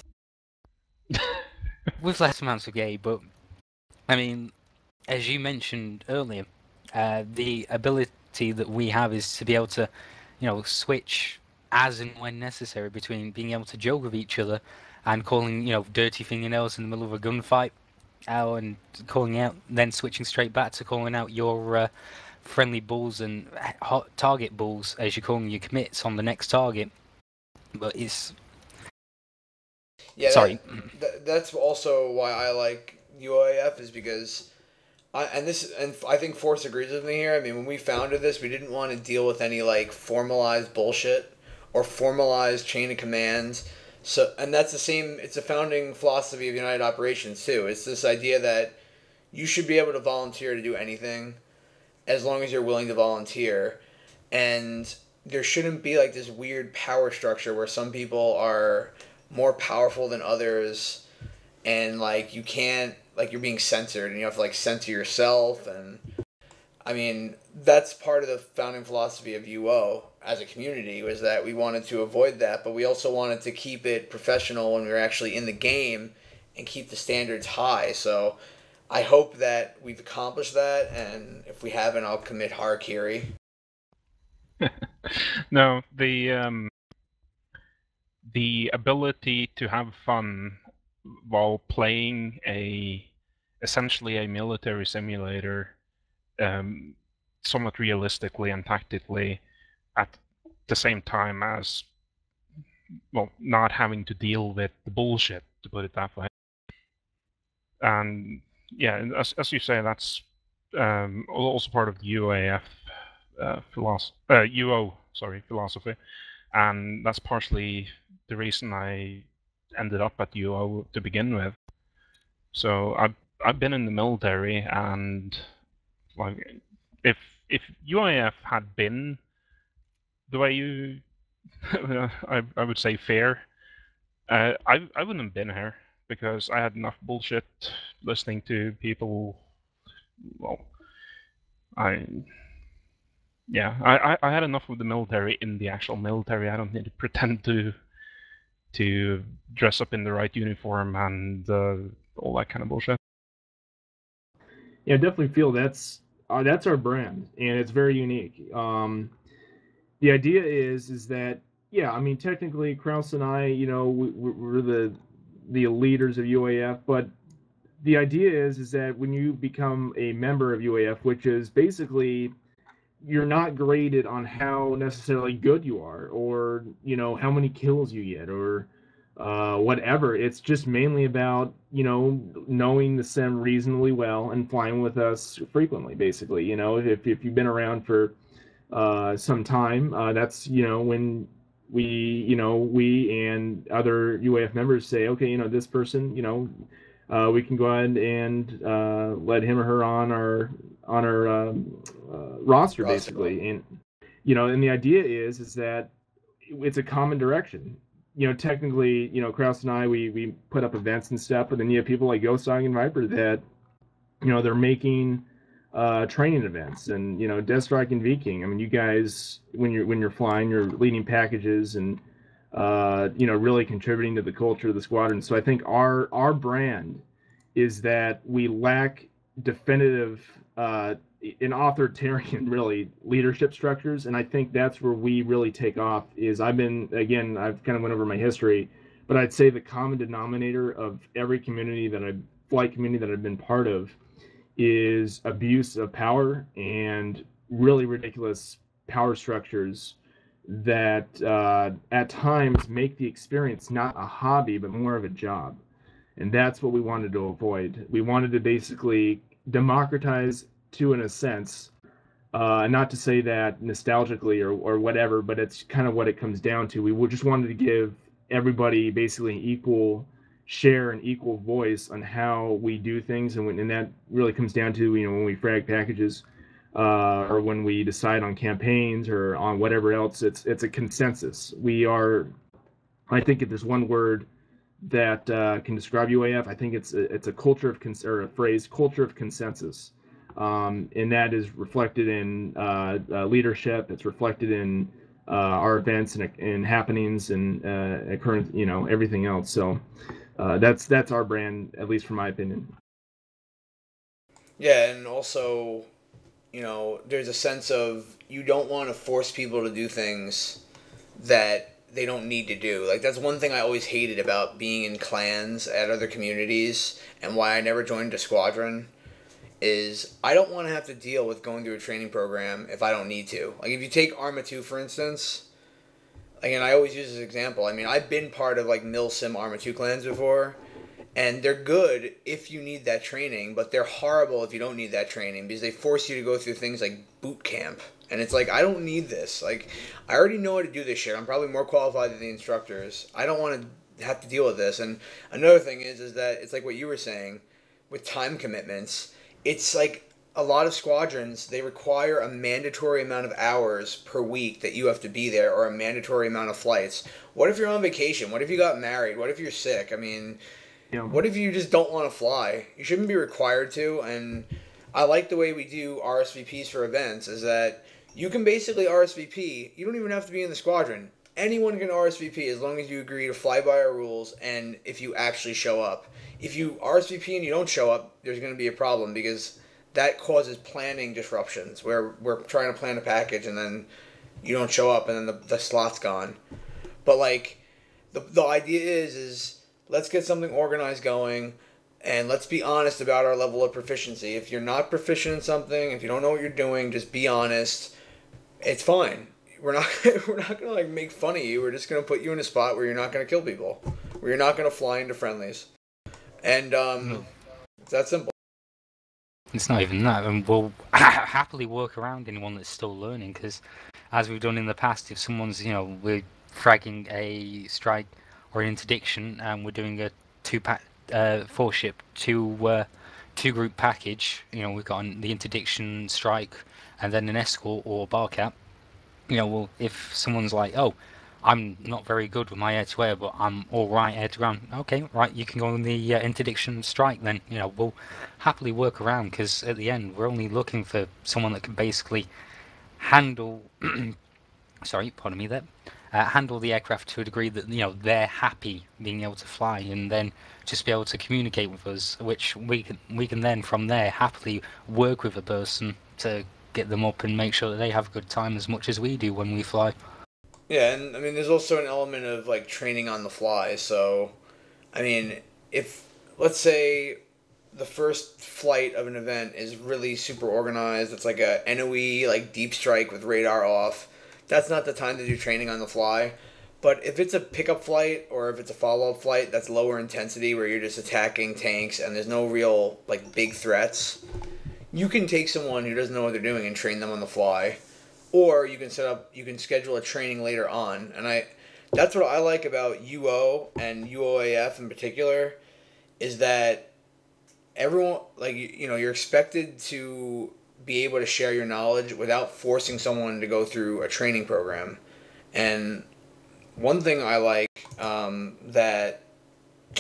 With less amounts of gay, but, I mean, as you mentioned earlier, the ability that we have is to be able to, switch as and when necessary between being able to joke with each other and calling, dirty fingernails in the middle of a gunfight, and calling out, then switching straight back to calling out your friendly bulls and hot target bulls as you're calling your commits on the next target. But it's... Yeah, sorry. That's also why I like UOAF, is because I think Force agrees with me here. I mean, when we founded this, we didn't want to deal with any like formalized bullshit or formalized chain of commands. So, and that's the same. It's a founding philosophy of United Operations too. It's this idea that you should be able to volunteer to do anything, as long as you're willing to volunteer, and there shouldn't be like this weird power structure where some people are more powerful than others, and like you can't. Like, you're being censored, and you have to like censor yourself, and I mean, that's part of the founding philosophy of UO as a community, was that we wanted to avoid that, but we also wanted to keep it professional when we were actually in the game and keep the standards high. So I hope that we've accomplished that, and if we haven't, I'll commit harakiri. No, the ability to have fun while playing essentially a military simulator, somewhat realistically and tactically, at the same time as, well, not having to deal with the bullshit, to put it that way. And yeah, as you say, that's also part of the UAF philosophy, and that's partially the reason I ended up at UO to begin with. So I've been in the military, and like if UAF had been the way you I would say fair, I wouldn't have been here, because I had enough bullshit listening to people. Well, I had enough of the military in the actual military. I don't need to pretend to dress up in the right uniform and all that kind of bullshit. Yeah, I definitely feel that's our brand, and it's very unique. The idea is that, yeah, I mean, technically Krause and I, we're the leaders of UAF, but the idea is that when you become a member of UAF, which is basically, you're not graded on how necessarily good you are, or how many kills you get, or whatever. It's just mainly about knowing the sim reasonably well and flying with us frequently. Basically, if you've been around for some time, that's when we and other UAF members say, okay, this person, we can go ahead and let him or her on our roster, basically. And and the idea is that it's a common direction. Technically, Krause and I, we put up events and stuff, but then you have people like ghostdog and Viper that they're making training events, and Deathstrike and vking. I mean, you guys, when you're flying, you're leading packages and really contributing to the culture of the squadron. So I think our brand is that we lack definitive and authoritarian, really, leadership structures, and I think that's where we really take off. I've kind of went over my history, but I'd say the common denominator of every flight community that I've been part of is abuse of power and really ridiculous power structures that at times make the experience not a hobby but more of a job. And that's what we wanted to avoid. We wanted to basically democratize, to in a sense, not to say that nostalgically or whatever, but it's kind of what it comes down to. We just wanted to give everybody basically an equal share and equal voice on how we do things, and that really comes down to when we frag packages, or when we decide on campaigns or on whatever else. It's a consensus. I think if there's one word that can describe UAF, I think it's a culture of or a phrase, culture of consensus, and that is reflected in leadership. It's reflected in our events and happenings and current, everything else. So that's our brand, at least from my opinion. Yeah, and also, there's a sense of, you don't want to force people to do things that they don't need to do. Like, that's one thing I always hated about being in clans at other communities, and why I never joined a squadron, is I don't want to have to deal with going through a training program if I don't need to. Like, if you take ARMA 2, for instance, again, I always use this example. I mean, I've been part of, like, milsim ARMA 2 clans before, and they're good if you need that training, but they're horrible if you don't need that training, because they force you to go through things like boot camp. And it's like, I don't need this. Like, I already know how to do this shit. I'm probably more qualified than the instructors. I don't want to have to deal with this. And another thing is that it's like what you were saying with time commitments. It's like a lot of squadrons, they require a mandatory amount of hours per week that you have to be there, or a mandatory amount of flights. What if you're on vacation? What if you got married? What if you're sick? I mean, what if you just don't want to fly? You shouldn't be required to. And I like the way we do RSVPs for events is that you can basically RSVP. You don't even have to be in the squadron. Anyone can RSVP as long as you agree to fly by our rules and if you actually show up. If you RSVP and you don't show up, there's going to be a problem because that causes planning disruptions where we're trying to plan a package and then you don't show up and then the slot's gone. But like the idea is let's get something organized going. And let's be honest about our level of proficiency. If you're not proficient in something, if you don't know what you're doing, just be honest. It's fine. We're not gonna like make fun of you. We're just gonna put you in a spot where you're not gonna kill people, where you're not gonna fly into friendlies, and it's that simple. It's not even that, and we'll happily work around anyone that's still learning. Because, as we've done in the past, if someone's we're fragging a strike or an interdiction, and we're doing a 4-ship, two group package. We've got the interdiction, strike, and then an escort or bar cap. Well, if someone's like, oh, I'm not very good with my air-to-air, but I'm all right air-to-ground. Okay, right, you can go on the interdiction strike then. We'll happily work around because at the end, we're only looking for someone that can basically handle. Sorry, pardon me there. Handle the aircraft to a degree that they're happy being able to fly, and then just be able to communicate with us, which we can then from there happily work with a person to get them up and make sure that they have a good time as much as we do when we fly. Yeah, and I mean, there's also an element of like training on the fly. So, I mean, if let's say the first flight of an event is really super organized, it's like a NOE like deep strike with radar off. That's not the time to do training on the fly. But if it's a pickup flight or if it's a follow-up flight that's lower intensity where you're just attacking tanks and there's no real like big threats, you can take someone who doesn't know what they're doing and train them on the fly. Or you can schedule a training later on. And that's what I like about UO and UOAF in particular is that everyone, like, you're expected to be able to share your knowledge without forcing someone to go through a training program. And one thing I like that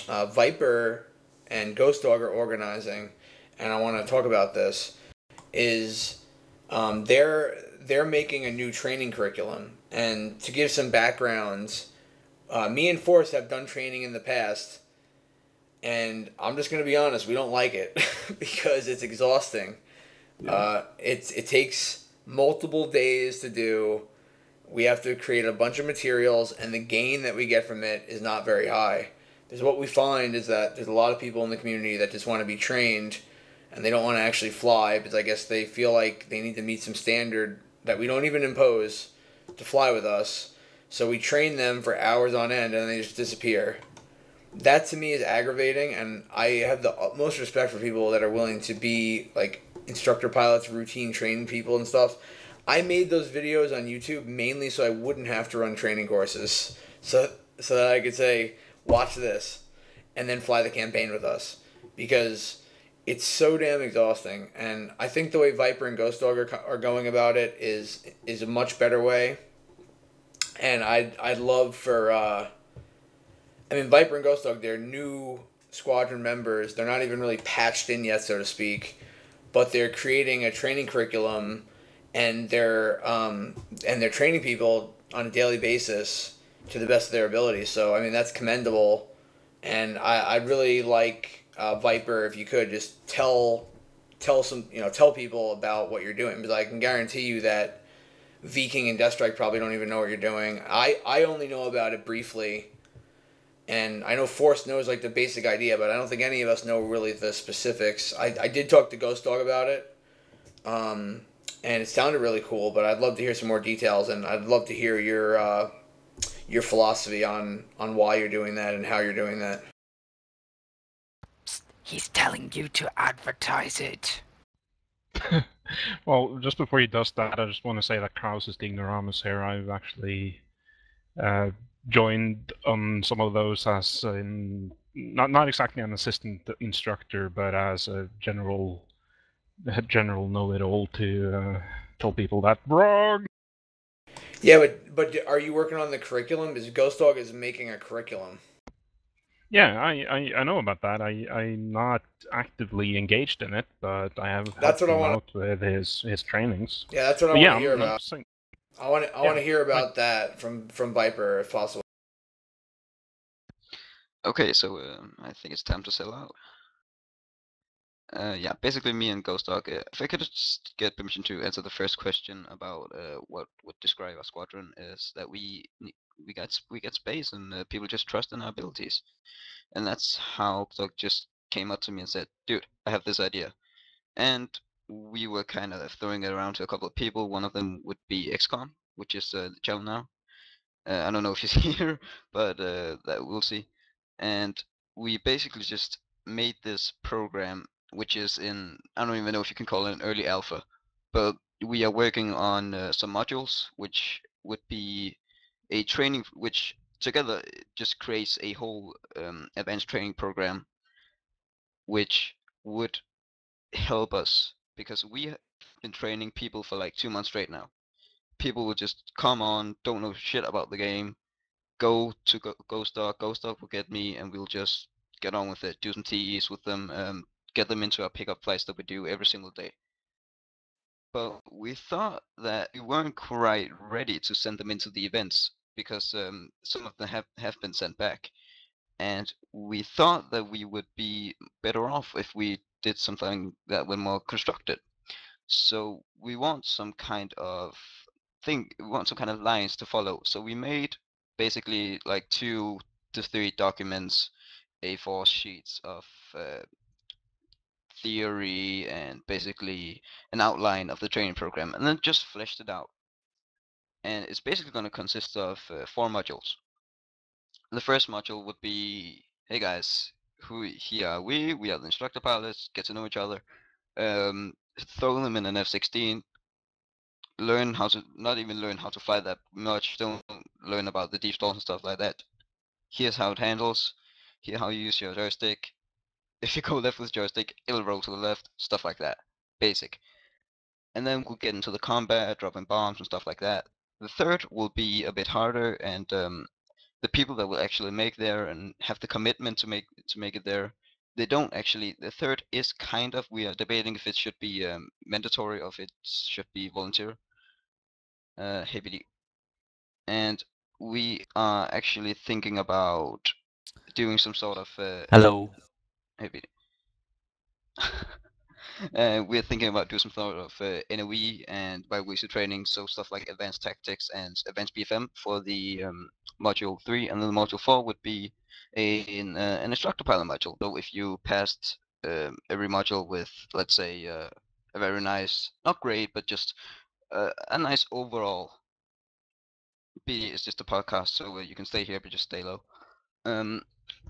Viper and Ghostdog are organizing, and I want to talk about this, is they're making a new training curriculum. And to give some background, me and Forrest have done training in the past, and I'm just going to be honest, we don't like it because it's exhausting. Yeah. It takes multiple days to do. We have to create a bunch of materials, and the gain that we get from it is not very high. Because what we find is that there's a lot of people in the community that just want to be trained, and they don't want to actually fly because I guess they feel like they need to meet some standard that we don't even impose to fly with us. So we train them for hours on end, and they just disappear. That to me is aggravating, and I have the utmost respect for people that are willing to be like instructor pilots, routine training people and stuff. I made those videos on YouTube mainly so I wouldn't have to run training courses, so that I could say, watch this, and then fly the campaign with us, because it's so damn exhausting. And I think the way Viper and Ghostdog are going about it is a much better way. And I'd love for, Viper and Ghostdog, they're new squadron members. They're not even really patched in yet, so to speak, but they're creating a training curriculum, and they're training people on a daily basis to the best of their ability. So that's commendable, and I'd really like Viper, if you could just tell people about what you're doing, because I can guarantee you that vking and Deathstrike probably don't even know what you're doing. I only know about it briefly, and I know Force knows like the basic idea, but I don't think any of us know really the specifics. I did talk to Ghostdog about it, and it sounded really cool, but I'd love to hear some more details, and I'd love to hear your philosophy on why you're doing that and how you're doing that. He's telling you to advertise it. Well, just before he does that, I just want to say that Krause is the ignoramus here. I've actually joined on some of those as not exactly an assistant instructor, but as a general know-it-all to tell people that wrong. Yeah, but are you working on the curriculum? Because Ghostdog is making a curriculum. Yeah, I know about that. I'm not actively engaged in it, but I have That's helped what I him want. out with his trainings. Yeah, that's what I But want yeah, to hear I'm about. saying, I want yeah, to hear like, about that from Viper if possible. Okay, so I think it's time to sell out. Yeah, basically me and ghostdog. If I could just get permission to answer the first question about what would describe our squadron is that we get space and people just trust in our abilities, and that's how ghostdog just came up to me and said, "Dude, I have this idea," and we were kind of throwing it around to a couple of people. One of them would be XCOM, which is the channel now. I don't know if he's here, but that we'll see. And we basically just made this program, which is in, I don't even know if you can call it an early alpha, but we are working on some modules, which would be a training, which together just creates a whole advanced training program, which would help us because we have been training people for like 2 months straight now. People will just come on, don't know shit about the game, go to ghostdog. Ghostdog will get me, and we'll just get on with it. Do some TEs with them. Get them into our pickup flights that we do every single day. But we thought that we weren't quite ready to send them into the events because some of them have been sent back, and we thought that we would be better off if we did something that were more constructed. So we want some kind of we want some kind of lines to follow. So we made basically like 2 to 3 documents, A4 sheets of theory and basically an outline of the training program, and then just fleshed it out. And it's basically going to consist of 4 modules. The first module would be, hey guys, here are we? We are the instructor pilots. Get to know each other. Throw them in an F-16. Learn how to not even learn how to fly that much. Don't learn about the deep stalls and stuff like that. Here's how it handles. Here how you use your joystick. If you go left with joystick, it'll roll to the left. Stuff like that. Basic. And then we'll get into the combat, dropping bombs and stuff like that. The third will be a bit harder, and the people that will actually make there and have the commitment to make it there, they don't actually. The third is kind of, we are debating if it should be mandatory or if it should be volunteer. Heavily. And we are actually thinking about doing some sort of Hello. heavy. We're thinking about doing some sort of NOE and bi-weekly training, so stuff like advanced tactics and advanced BFM for the module 3, and then module 4 would be an instructor pilot module. So if you passed every module with, let's say, a very nice, not great, but just a nice overall. B is just a podcast, so you can stay here but just stay low. And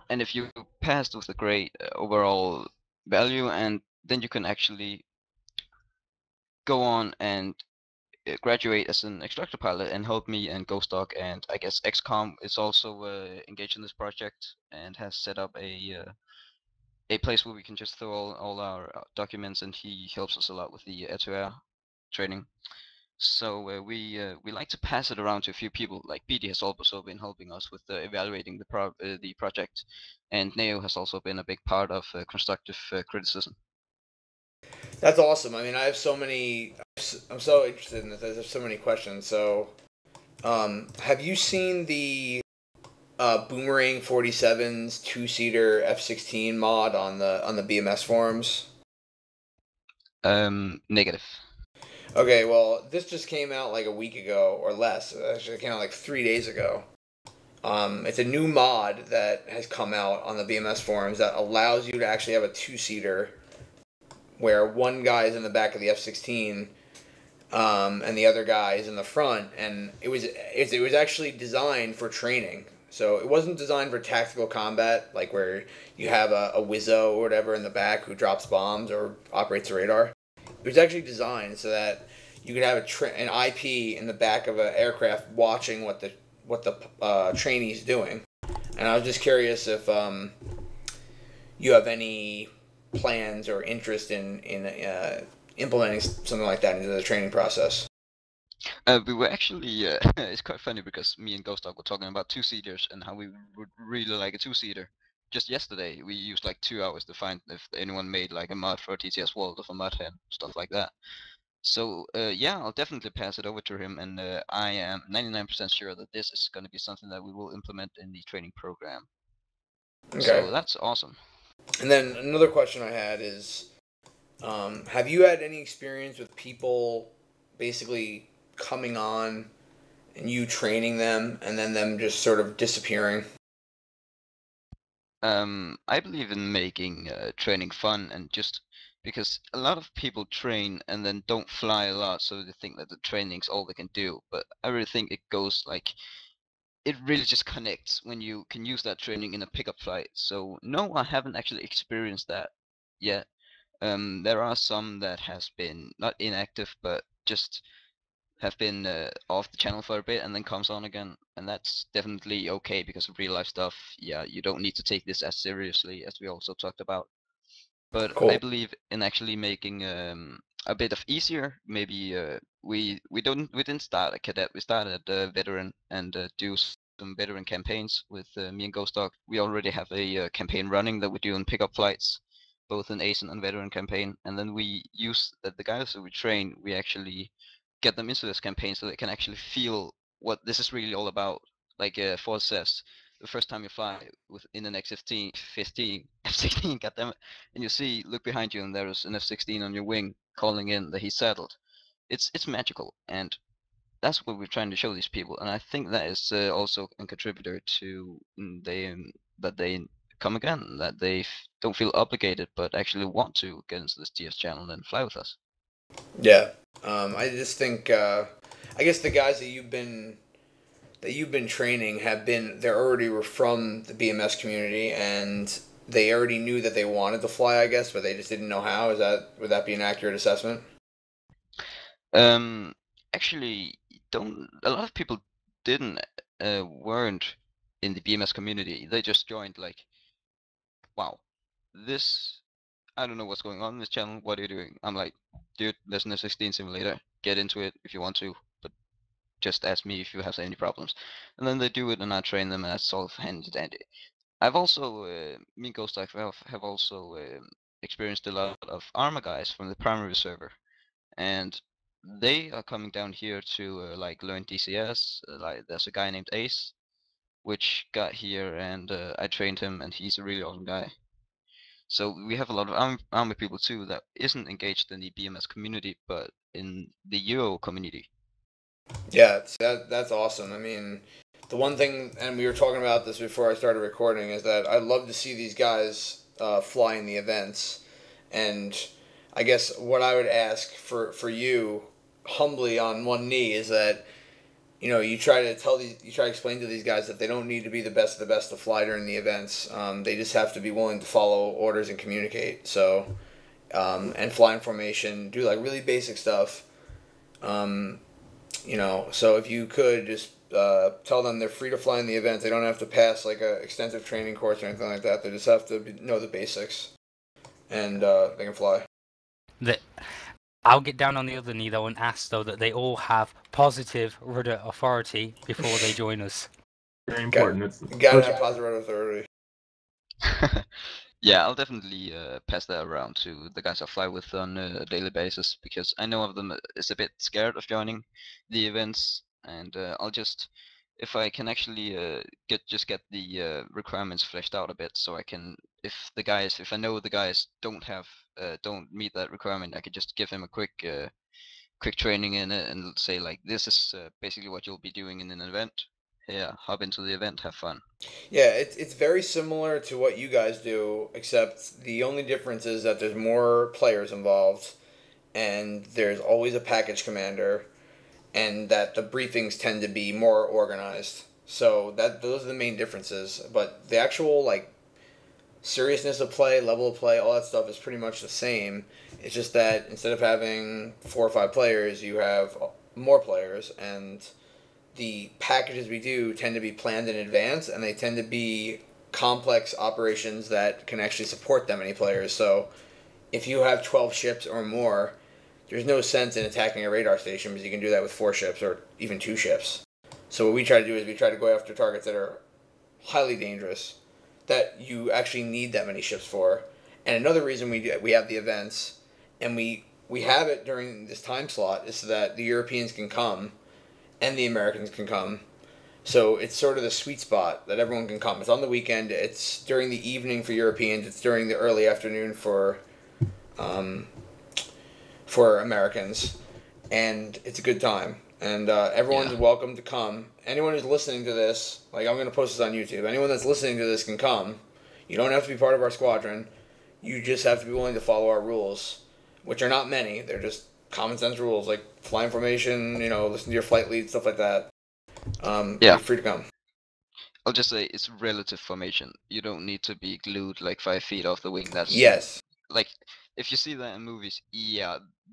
if you passed with a great overall value, and then you can actually go on and graduate as an instructor pilot and help me and ghostdog, and I guess XCOM is also engaged in this project and has set up a place where we can just throw all our documents, and he helps us a lot with the air-to-air training. So we like to pass it around to a few people. Like BD has also been helping us with evaluating the project, and Neo has also been a big part of constructive criticism. That's awesome. I mean, I have so many. I'm so interested in this. I have so many questions. So, have you seen the Boomerang 47's 2-seater F-16 mod on the BMS forums? Negative. Okay, well, this just came out like a week ago or less. Actually, it came out like 3 days ago. It's a new mod that has come out on the BMS forums that allows you to actually have a 2-seater where one guy is in the back of the F-16 and the other guy is in the front. And it was actually designed for training. So it wasn't designed for tactical combat, like where you have a Wizzo or whatever in the back who drops bombs or operates the radar. It was actually designed so that you could have an IP in the back of an aircraft watching what the trainee's doing. And I was just curious if you have any plans or interest in implementing something like that into the training process. We were actually, it's quite funny because me and ghostdog were talking about 2-seaters and how we would really like a 2-seater. just yesterday we used like 2 hours to find if anyone made like a mod for TTS World of a mod head, stuff like that. So yeah, I'll definitely pass it over to him, and I am 99% sure that this is going to be something that we will implement in the training program. Okay. So that's awesome. And then another question I had is, have you had any experience with people basically coming on and you training them and then them just sort of disappearing? I believe in making training fun, and just because a lot of people train and then don't fly a lot, so they think that the training's all they can do. But I really think it goes like, it really just connects when you can use that training in a pickup flight. So no, I haven't actually experienced that yet. There are some that has been not inactive, but just have been off the channel for a bit and then comes on again, and that's definitely okay because of real life stuff. Yeah, you don't need to take this as seriously as we also talked about. But I Cool. believe in actually making a bit of easier. Maybe we didn't start a cadet. We started a veteran and do some veteran campaigns with me and ghostdog. We already have a campaign running that we do on pickup flights, both an ASIN and veteran campaign. And then we use the guys that we train. We actually get them into this campaign so they can actually feel what this is really all about. Like Ford says, the first time you fly in an X-15, F-16, goddamn it, and you see, look behind you, and there's an F-16 on your wing calling in that he's settled. It's magical, and that's what we're trying to show these people. And I think that is also a contributor to that they come again, that they don't feel obligated, but actually want to get into this TS channel and fly with us. Yeah. I just think, I guess the guys that you've been training they're already were from the BMS community, and they already knew that they wanted to fly, I guess, but they just didn't know how. Would that be an accurate assessment? Actually, don't a lot of people didn't weren't in the BMS community. They just joined like, wow, this I don't know what's going on in this channel. What are you doing? I'm like, dude, there's an F-16 simulator. Get into it if you want to, but just ask me if you have any problems. And then they do it, and I train them, and that's all handy dandy. I've also, me and ghostdog have also experienced a lot of ARMA guys from the primary server, and they are coming down here to like learn DCS. Like there's a guy named Ace, which got here, and I trained him, and he's a really awesome guy. So we have a lot of army people too that isn't engaged in the BMS community, but in the UO community. Yeah, that's awesome. I mean, the one thing, and we were talking about this before I started recording, is that I'd love to see these guys fly in the events. And I guess what I would ask for you, humbly on one knee, is that you try to explain to these guys that they don't need to be the best of the best to fly during the events. They just have to be willing to follow orders and communicate. So, and fly in formation, do like really basic stuff. So if you could just tell them they're free to fly in the event. They don't have to pass like a extensive training course or anything like that. They just have to know the basics, and they can fly. I'll get down on the other knee though and ask though that they all have positive rudder authority before they join us. Very important. Gotta have positive rudder authority. Yeah, I'll definitely pass that around to the guys I fly with on a daily basis, because I know of them is a bit scared of joining the events, and I'll just, if I can actually get the requirements fleshed out a bit, so I can, if I know the guys don't meet that requirement, I could just give him a quick training in it and say like, this is basically what you'll be doing in an event. Yeah, hop into the event, have fun. Yeah, it's very similar to what you guys do, except the only difference is that there's more players involved, and there's always a package commander, and that the briefings tend to be more organized. So those are the main differences. But the actual like seriousness of play, level of play, all that stuff is pretty much the same. It's just that instead of having 4 or 5 players, you have more players, and the packages we do tend to be planned in advance, and they tend to be complex operations that can actually support that many players. So if you have 12 ships or more, there's no sense in attacking a radar station, because you can do that with 4 ships or even 2 ships. So what we try to do is we try to go after targets that are highly dangerous, that you actually need that many ships for. And another reason we have the events, and we have it during this time slot, is so that the Europeans can come and the Americans can come. So it's sort of the sweet spot that everyone can come. It's on the weekend. It's during the evening for Europeans. It's during the early afternoon for Americans, and it's a good time. And everyone's welcome to come. Anyone who's listening to this, like I'm going to post this on YouTube. Anyone that's listening to this can come. You don't have to be part of our squadron. You just have to be willing to follow our rules, which are not many. They're just common sense rules, like flying formation. Listen to your flight lead, stuff like that. You're free to come. I'll just say it's relative formation. You don't need to be glued like 5 feet off the wing. That's yes. Like, if you see that in movies,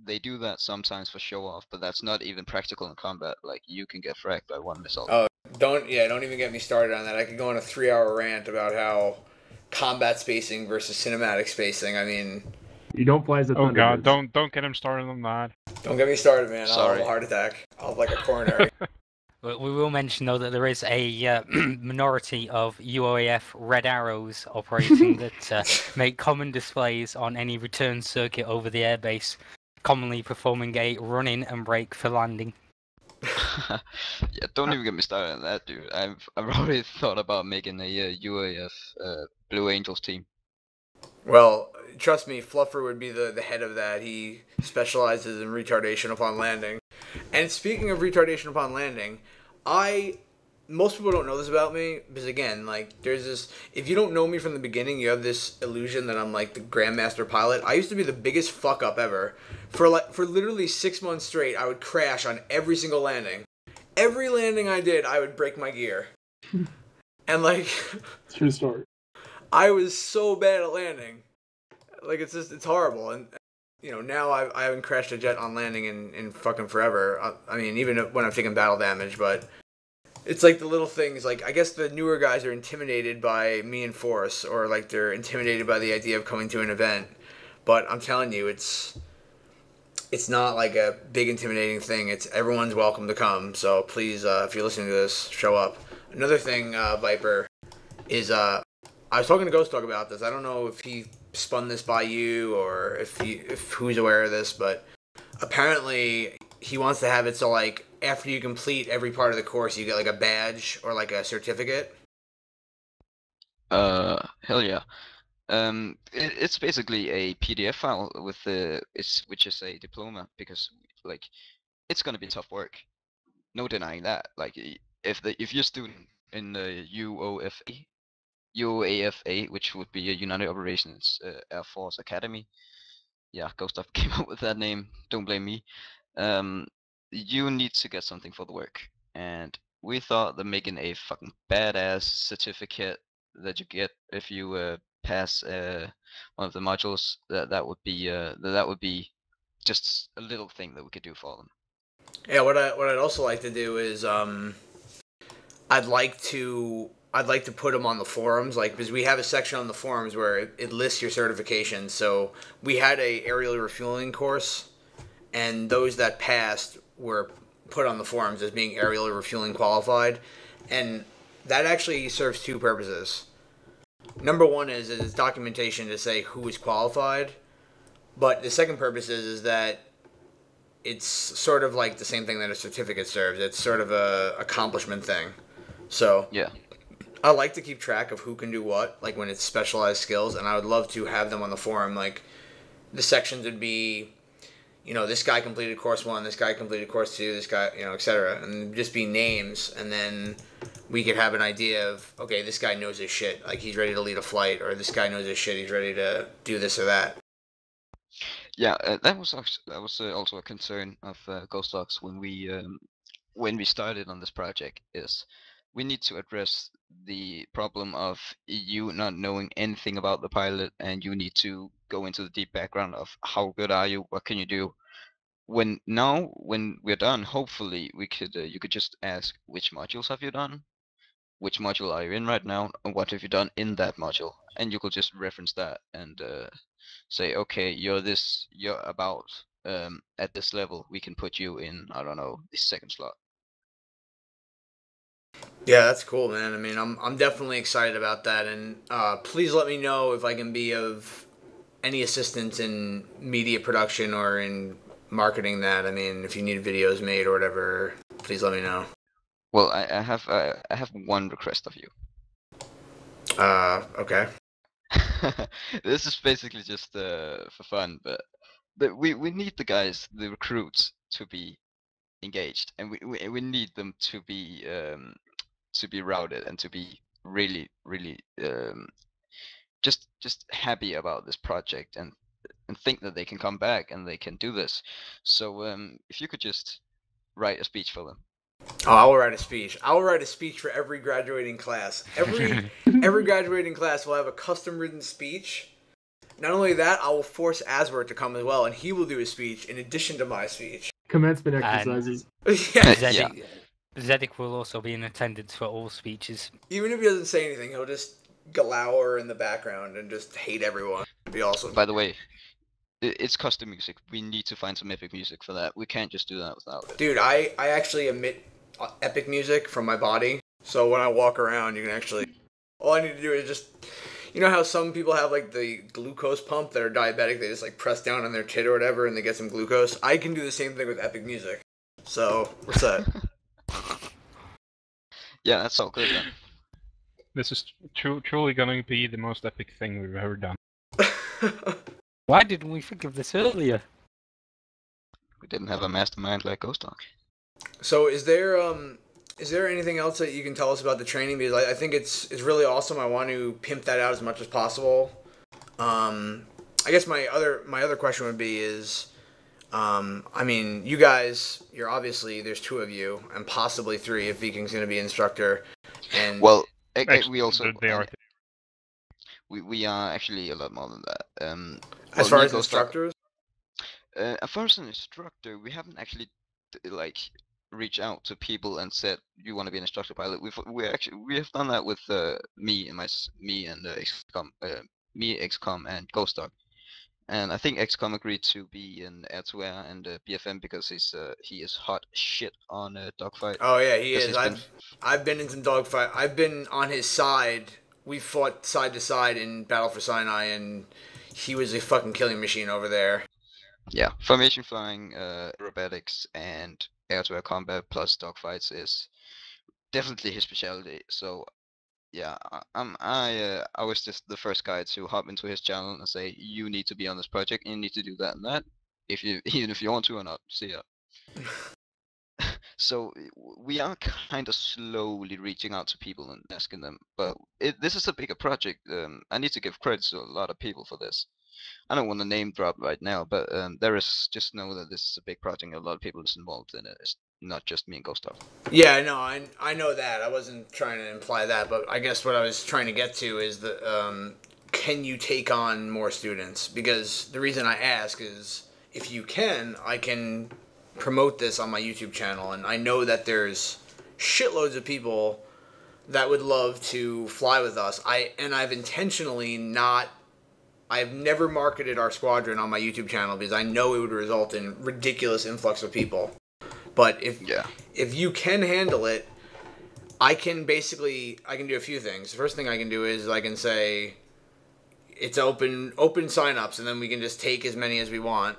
they do that sometimes for show off, but that's not even practical in combat. Like, you can get fracked by one missile. Oh, don't even get me started on that. I could go on a 3-hour rant about how combat spacing versus cinematic spacing. I mean, you don't fly as a Thunderbird. Oh god, don't get him started on that. Don't get me started, man. Sorry. I'll have a heart attack. I'll have like a coronary. We will mention, though, that there is a minority of UOAF Red Arrows operating that make common displays on any return circuit over the airbase, commonly performing a run-in and brake for landing. Yeah, don't even get me started on that, dude. I've already thought about making a UAF Blue Angels team. Well, trust me, Fluffer would be the head of that. He specializes in retardation upon landing. And speaking of retardation upon landing, most people don't know this about me, because again, like, there's this, if you don't know me from the beginning, you have this illusion that I'm like the grandmaster pilot. I used to be the biggest fuck up ever. For literally 6 months straight, I would crash on every single landing. Every landing I did, I would break my gear. And like, True story. I was so bad at landing. Like, it's horrible. And now I haven't crashed a jet on landing in fucking forever. I mean, even when I'm taking battle damage, but it's like the little things. Like, I guess the newer guys are intimidated by me in force, or like they're intimidated by the idea of coming to an event. But I'm telling you, it's not like a big intimidating thing. It's everyone's welcome to come. So please, if you're listening to this, show up. Another thing, Viper, is I was talking to Ghostdog about this. I don't know if he spun this by you or if who's aware of this, but apparently he wants to have it so like after you complete every part of the course, you get like a badge or like a certificate. Hell yeah. It's basically a PDF file with which is a diploma, because like it's gonna be tough work. No denying that. Like, if you're a student in the UOAFA, which would be a United Operations Air Force Academy. Yeah, ghostdog came up with that name. Don't blame me. You need to get something for the work, and we thought that making a fucking badass certificate that you get if you pass one of the modules, that would be just a little thing that we could do for them. Yeah, what I'd also like to do is I'd like to put them on the forums, like, because we have a section on the forums where it lists your certifications. So we had a aerial refueling course, and those that passed were put on the forums as being aerial refueling qualified, and that actually serves two purposes. Number one is it's documentation to say who is qualified, but the second purpose is that it's sort of like the same thing that a certificate serves. It's sort of a accomplishment thing. So yeah, I like to keep track of who can do what, like when it's specialized skills, and I would love to have them on the forum. Like, the sections would be, this guy completed course 1, this guy completed course 2, this guy, etc. And just be names, and then we could have an idea of, okay, this guy knows his shit, like he's ready to lead a flight, or this guy knows his shit, he's ready to do this or that. Yeah, that was also a concern of ghostdogs when we started on this project. Is we need to address the problem of you not knowing anything about the pilot, and you need to go into the deep background of how good are you, what can you do. When we're done, hopefully you could just ask, which modules have you done, which module are you in right now, and what have you done in that module, and you could just reference that and say, okay, you're about at this level, we can put you in, I don't know, the second slot. Yeah, that's cool, man. I mean, I'm definitely excited about that, and please let me know if I can be of any assistance in media production or in marketing that. I mean, if you need videos made or whatever, please let me know. Well, I have one request of you. Okay. This is basically just for fun, but we need the guys, the recruits, to be engaged, and we need them to be routed and to be really just happy about this project and think that they can come back and they can do this. So if you could just write a speech for them. Oh, I will write a speech. I will write a speech for every graduating class. Every graduating class will have a custom written speech. Not only that, I will force Asworth to come as well, and he will do a speech in addition to my speech. Commencement exercises. Yeah. Yeah. Zedek will also be in attendance for all speeches. Even if he doesn't say anything, he'll just glower in the background and just hate everyone. It'd be awesome. By the way, it's custom music. We need to find some epic music for that. We can't just do that without it. Dude, I actually emit epic music from my body, so when I walk around, you can actually... All I need to do is just... You know how some people have like the glucose pump that are diabetic? They just like press down on their tit or whatever and they get some glucose. I can do the same thing with epic music. So, what's that? Yeah, that's all good then. This is truly going to be the most epic thing we've ever done. Why didn't we think of this earlier? We didn't have a mastermind like ghostdog. So, is there anything else that you can tell us about the training? Because I think it's really awesome. I want to pimp that out as much as possible. I guess my other question would be is, I mean, you guys, you're obviously, there's two of you and possibly three if Viking's going to be instructor. And well, Actually, we also they are. We are actually a lot more than that. As far as instructors, as far as an instructor, we haven't actually like reached out to people and said you want to be an instructor pilot. We have done that with me and XCOM, and ghostdog. And I think XCOM agreed to be in air-to-air and BFM because he is hot shit on dogfight. Oh yeah, he is. Been... I've been in some dogfight. I've been on his side. We fought side to side in Battle for Sinai, and he was a fucking killing machine over there. Yeah, formation flying, aerobatics, and air-to-air combat plus dogfights is definitely his specialty. So yeah, I was just the first guy to hop into his channel and say, you need to be on this project, and you need to do that and that, even if you want to or not. See ya. So we are kind of slowly reaching out to people and asking them, but this is a bigger project. I need to give credit to a lot of people for this. I don't want to name drop right now, but there is, just know that this is a big project. A lot of people is involved in it. It's not just me and ghostdog. Yeah, no, I know that. I wasn't trying to imply that, but I guess what I was trying to get to is that can you take on more students? Because the reason I ask is if you can, I can promote this on my YouTube channel, and I know that there's shitloads of people that would love to fly with us. I've intentionally not... I've never marketed our squadron on my YouTube channel because I know it would result in ridiculous influx of people. But if you can handle it, I can do a few things. The first thing I can do is I can say it's open signups, and then we can just take as many as we want.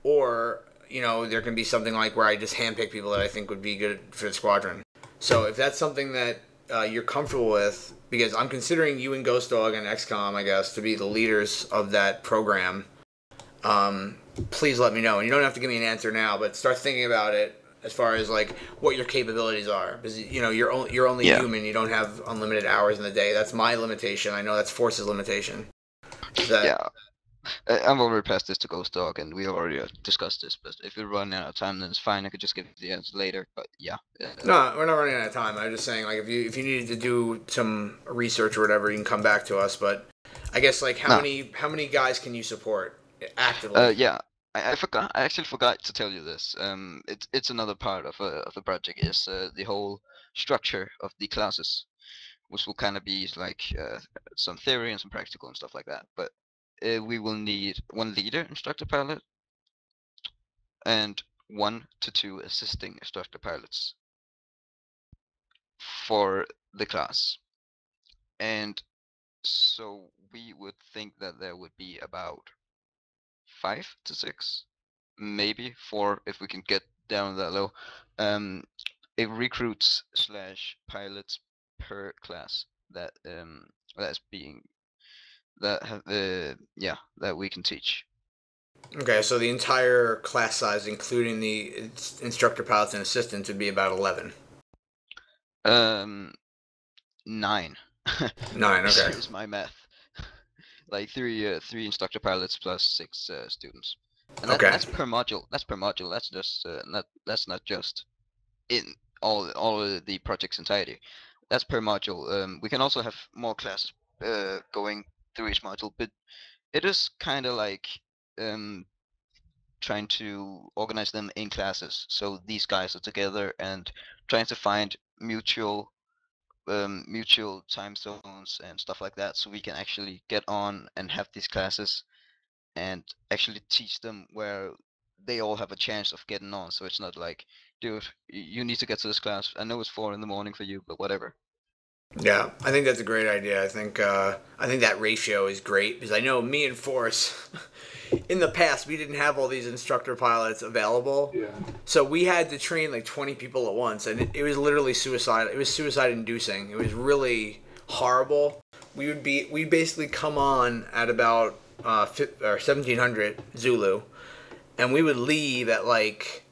Or, you know, there can be something like where I just handpick people that I think would be good for the squadron. So if that's something that you're comfortable with, because I'm considering you and ghostdog and XCOM, I guess, to be the leaders of that program, please let me know. And you don't have to give me an answer now, but start thinking about it as far as like what your capabilities are, because you know you're only human. You don't have unlimited hours in the day. That's my limitation. I know that's Force's limitation. Yeah, I'm already passed this to ghostdog, and we already discussed this. But if we're running out of time, then it's fine. I could just give the answer later. But yeah. No, we're not running out of time. I'm just saying, like, if you needed to do some research or whatever, you can come back to us. But I guess like how many guys can you support actively? Yeah. I forgot. I actually forgot to tell you this. It's another part of the project is the whole structure of the classes, which will kind of be like some theory and some practical and stuff like that. But we will need one leader instructor pilot and 1 to 2 assisting instructor pilots. for the class. And so we would think that there would be about 5 to 6, maybe 4 if we can get down that low, a recruits slash pilots per class that that's being that have that we can teach. Okay, so the entire class size, including the instructor, pilots, and assistants, would be about 11. 9. 9. Okay. Is my math. Like three instructor pilots plus 6 students, and that's per module. That's per module. That's just that's not just in all of the project's entirety. That's per module. We can also have more classes going through each module, but it is kind of like trying to organize them in classes, so these guys are together and trying to find mutual time zones and stuff like that, so we can actually get on and have these classes and actually teach them where they all have a chance of getting on. So it's not like, dude, you need to get to this class. I know it's 4 in the morning for you, but whatever. Yeah, I think that's a great idea. I think that ratio is great because I know me and Force, in the past we didn't have all these instructor pilots available. Yeah. So we had to train like 20 people at once, and it was literally suicide. It was suicide inducing. It was really horrible. We'd basically come on at about 1700 Zulu, and we would leave at like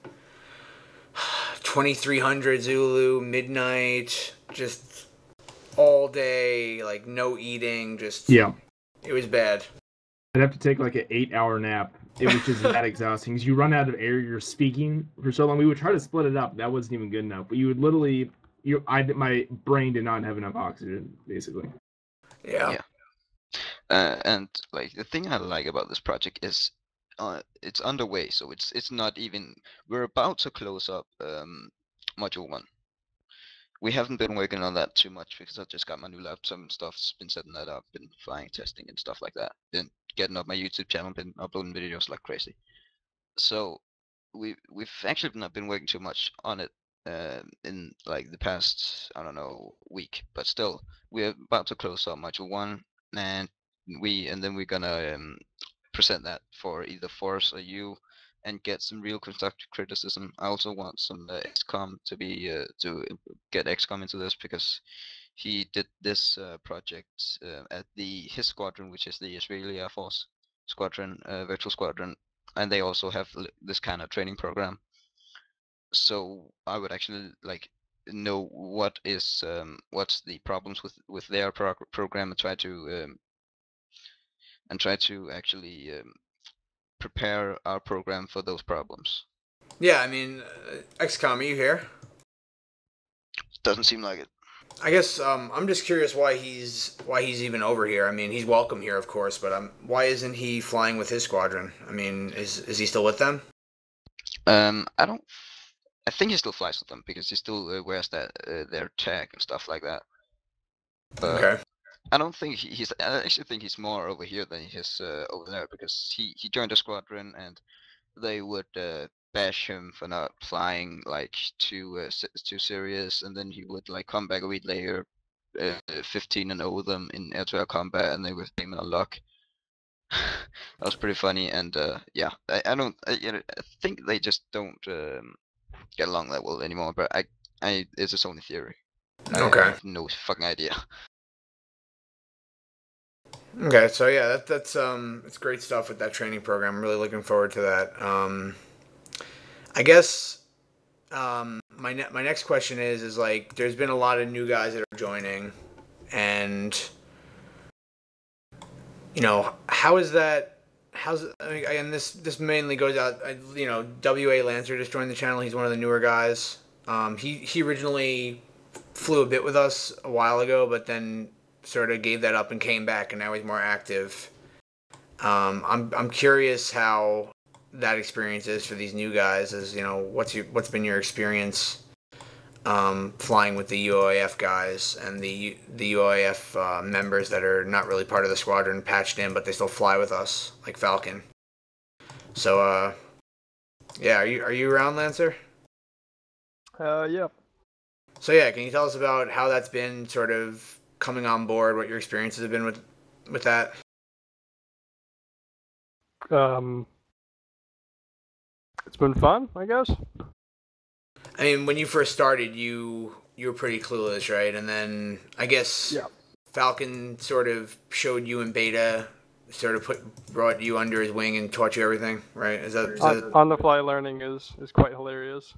2300 Zulu, midnight, just all day, like no eating, just Yeah. It was bad. I'd have to take like an 8-hour nap. It was just that exhausting because you run out of air. You're speaking for so long. We would try to split it up. That wasn't even good enough. But you would literally, my brain did not have enough oxygen, basically. Yeah. And like the thing I like about this project is, it's underway. So it's not even. We're about to close up module 1. We haven't been working on that too much because I just got my new laptop and stuff's been setting that up, been flying testing and stuff like that. Been getting up my YouTube channel, been uploading videos like crazy. So we've actually not been working too much on it in like the past, I don't know, week, but still we're about to close up module 1, and then we're gonna present that for either Force or you and get some real constructive criticism. I also want some XCOM to be to get XCOM into this because he did this project at his squadron, which is the Israeli Air Force squadron, virtual squadron, and they also have this kind of training program. So I would actually like know what is what's the problems with their program and try to actually prepare our program for those problems. Yeah, I mean, XCOM, are you here? Doesn't seem like it. I guess I'm just curious why he's even over here. I mean, he's welcome here, of course, but why isn't he flying with his squadron? I mean, is he still with them? I think he still flies with them because he still wears that their tag and stuff like that. But Okay. I don't think I actually think he's more over here than he is over there because he joined the squadron and they would bash him for not flying like too serious, and then he would like come back a week later, 15-0 them in air-to-air combat, and they were aiming on luck. That was pretty funny, and yeah, I think they just don't get along that well anymore. But it's just only theory. Okay. I have no fucking idea. Okay, so yeah, that's it's great stuff with that training program. I'm really looking forward to that. I guess my next question is like there's been a lot of new guys that are joining, and you know how's I mean, and this mainly goes out. WA Lancer just joined the channel. He's one of the newer guys. He originally flew a bit with us a while ago, but then sort of gave that up and came back, and now he's more active. I'm curious how that experience is for these new guys. What's been your experience flying with the UOAF guys and the UOAF members that are not really part of the squadron, patched in, but they still fly with us, like Falcon. So, yeah, are you around, Lancer? Yeah. So yeah, can you tell us about how that's been, sort of coming on board, what your experiences have been with that? It's been fun, I guess. I mean, when you first started, you were pretty clueless, right? And then I guess Yeah. Falcon sort of showed you in beta, sort of brought you under his wing and taught you everything, right? Is that On the fly learning is quite hilarious.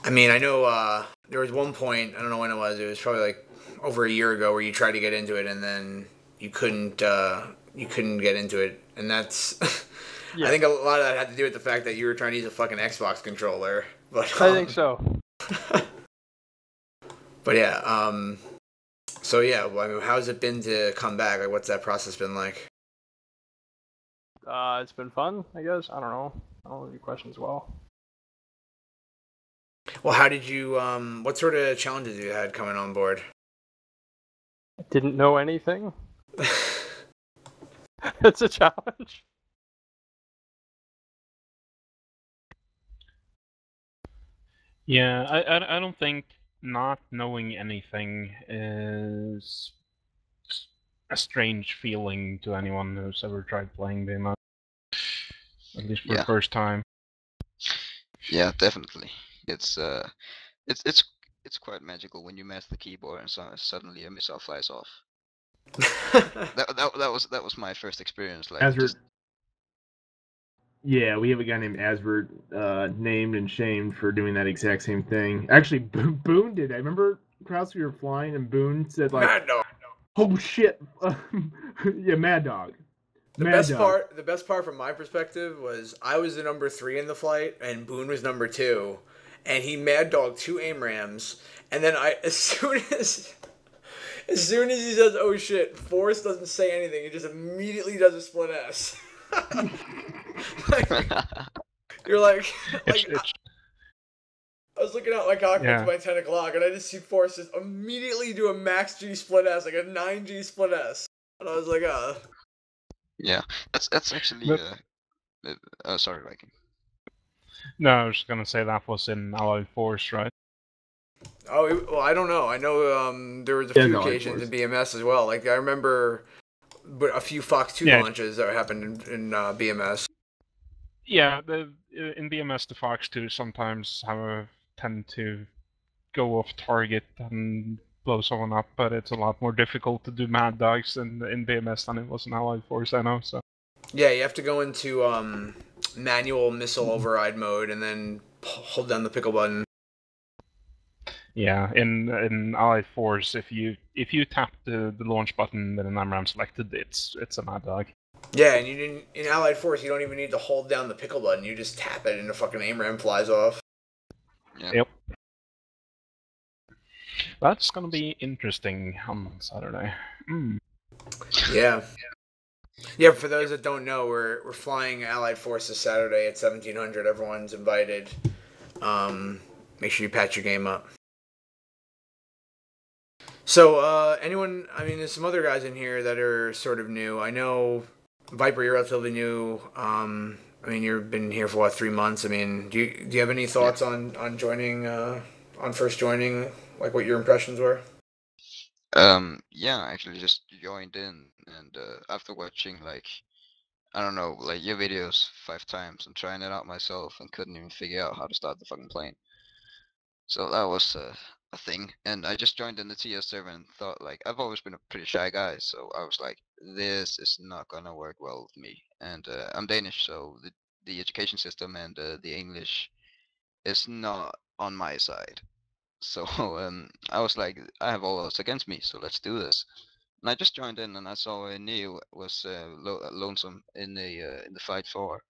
I mean, I know there was one point, I don't know when it was probably like over a year ago, where you tried to get into it and then you couldn't get into it, and that's Yeah. I think a lot of that had to do with the fact that you were trying to use a fucking Xbox controller. But I think so. But yeah, so yeah, well, I mean, how's it been to come back? Like, what's that process been like? It's been fun, I guess. I don't know. I don't know your questions well. Well, how did you what sort of challenges you had coming on board? Didn't know anything. It's a challenge. Yeah, I don't think not knowing anything is a strange feeling to anyone who's ever tried playing BMS. At least for the first time. Yeah, definitely. It's quite magical when you mess the keyboard and suddenly a missile flies off. that was my first experience. Like, Asbert. Yeah, we have a guy named Asbert, named and shamed for doing that exact same thing. Actually, Boon did. I remember, Krause, we were flying, and Boon said, like, Mad Dog. "Oh shit!" Yeah, Mad Dog. The best part from my perspective was I was the number 3 in the flight, and Boon was number 2, and he Mad Dogged 2 AIM-rams, and then as soon as he says, "Oh shit," Forrest doesn't say anything. He just immediately does a split S. You're like I was looking out my cockpit by 10 o'clock, and I just see Forrest just immediately do a max G split S, like a 9G split S, and I was like, Yeah, that's actually sorry, Viking. No, I was gonna say that was in Allied Force, right? Oh, well, I don't know. I know there was a few occasions in BMS as well. Like, I remember a few Fox 2 launches that happened in BMS. Yeah, in BMS, the Fox 2 sometimes tend to go off target and blow someone up, but it's a lot more difficult to do Mad Dogs in BMS than it was in Allied Force, I know, so. Yeah, you have to go into manual missile override mode and then hold down the pickle button. Yeah, in Allied Force, if you tap the launch button with an ARMA selected, it's a Mad Dog. Yeah, and in Allied Force, you don't even need to hold down the pickle button. You just tap it, and the fucking AIM-ram flies off. Yep. That's gonna be interesting on Saturday. Yeah. Yeah, for those that don't know, we're flying Allied Forces Saturday at 1700. Everyone's invited. Make sure you patch your game up. So, I mean, there's some other guys in here that are sort of new. I know, Viper, you're relatively new. I mean, you've been here for, 3 months? I mean, do you have any thoughts on joining, on first joining, like what your impressions were? Yeah, I actually just joined in, and after watching, like, I don't know, like your videos 5 times and trying it out myself and couldn't even figure out how to start the fucking plane. So that was a thing, and I just joined in the TS server and thought, like, I've always been a pretty shy guy, so I was like, this is not gonna work well with me. And I'm Danish, so the education system and the English is not on my side. So I was like, I have all odds against me, so let's do this. And I just joined in, and I saw Neo was lonesome in the Fight 4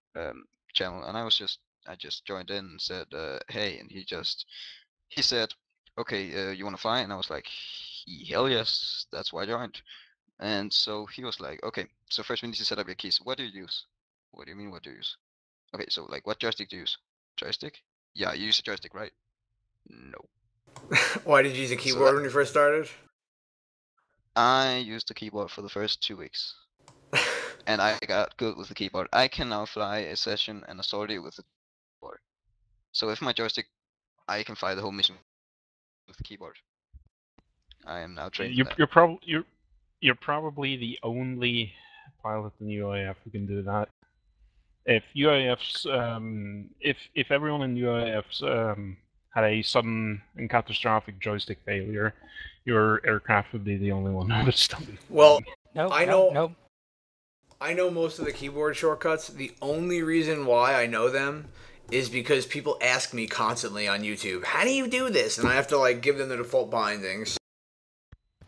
channel, and I just joined in and said, hey, and he said, okay, you want to fight? And I was like, hell yes, that's why I joined. And so he was like, okay, so first we need to set up your keys. What do you use? What do you mean, what do you use? Okay, so like, what joystick do you use? Joystick? Yeah, you use a joystick, right? No. Why did you use a keyboard when you first started? I used the keyboard for the first 2 weeks. And I got good with the keyboard. I can now fly a session and a sortie with the keyboard. So if my joystick I can fly the whole mission with the keyboard. I am now trained. You're probably the only pilot in UAF who can do that. If UAFs, if everyone in UAFs had a sudden and catastrophic joystick failure, your aircraft would be the only one who would still be. Well, No, I no, know. no. I know most of the keyboard shortcuts. The only reason why I know them is because people ask me constantly on YouTube, how do you do this? And I have to like give them the default bindings.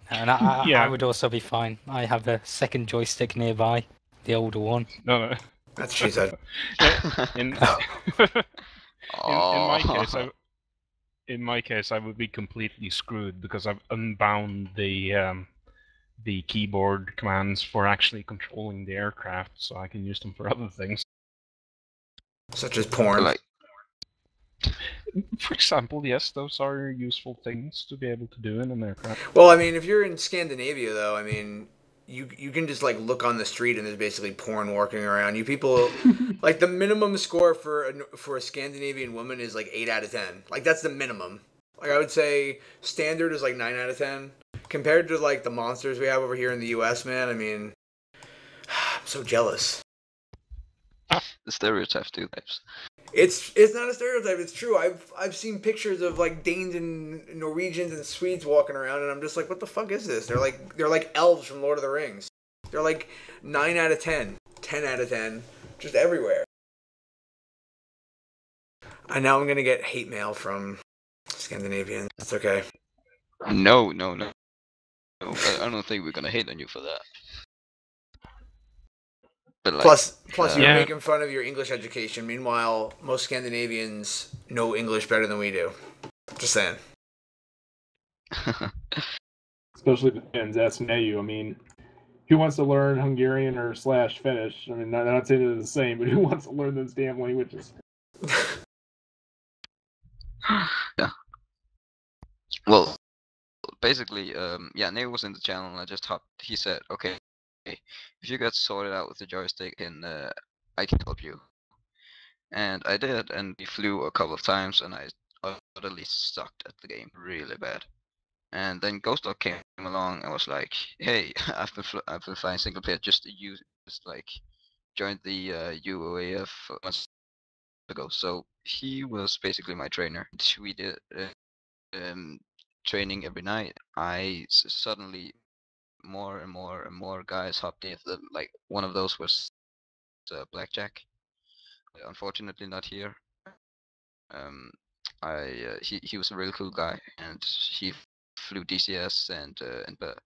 And I Yeah. would also be fine. I have a second joystick nearby, the older one. No. That's she said. In my case, I would be completely screwed because I've unbound the keyboard commands for actually controlling the aircraft, so I can use them for other things. Such as porn. Like, for example, yes, those are useful things to be able to do in an aircraft. Well, I mean, if you're in Scandinavia, though, I mean, you can just like look on the street and there's basically porn walking around. You people, like the minimum score for a Scandinavian woman is like 8 out of 10. Like that's the minimum. Like I would say standard is like 9 out of 10. Compared to like the monsters we have over here in the U.S., man, I mean, I'm so jealous. the stereotypes do types. It's not a stereotype. It's true. I've seen pictures of like Danes and Norwegians and Swedes walking around, and I'm just like, what the fuck is this? They're like elves from Lord of the Rings. They're like 9 out of 10, 10 out of 10, just everywhere. And now I'm gonna get hate mail from Scandinavians. That's okay. No. I don't think we're gonna hate on you for that. But like, plus you're Yeah. making fun of your English education. Meanwhile, most Scandinavians know English better than we do. Just saying. Especially the Finns. Ask Neyu. I mean, who wants to learn Hungarian or /Finnish? I mean, not saying they're the same, but who wants to learn those damn languages? yeah. Well, basically, Nate was in the channel, and I just hopped. He said, "Okay, if you get sorted out with the joystick, and I can help you." And I did, and we flew a couple of times, and I utterly sucked at the game really bad. And then ghostdog came along and was like, "Hey, I've been flying single player just joined the UOAF months ago." So he was basically my trainer. We did training every night. Suddenly more and more guys hopped in. Like one of those was Blackjack. Unfortunately, not here. He was a really cool guy, and he flew DCS, but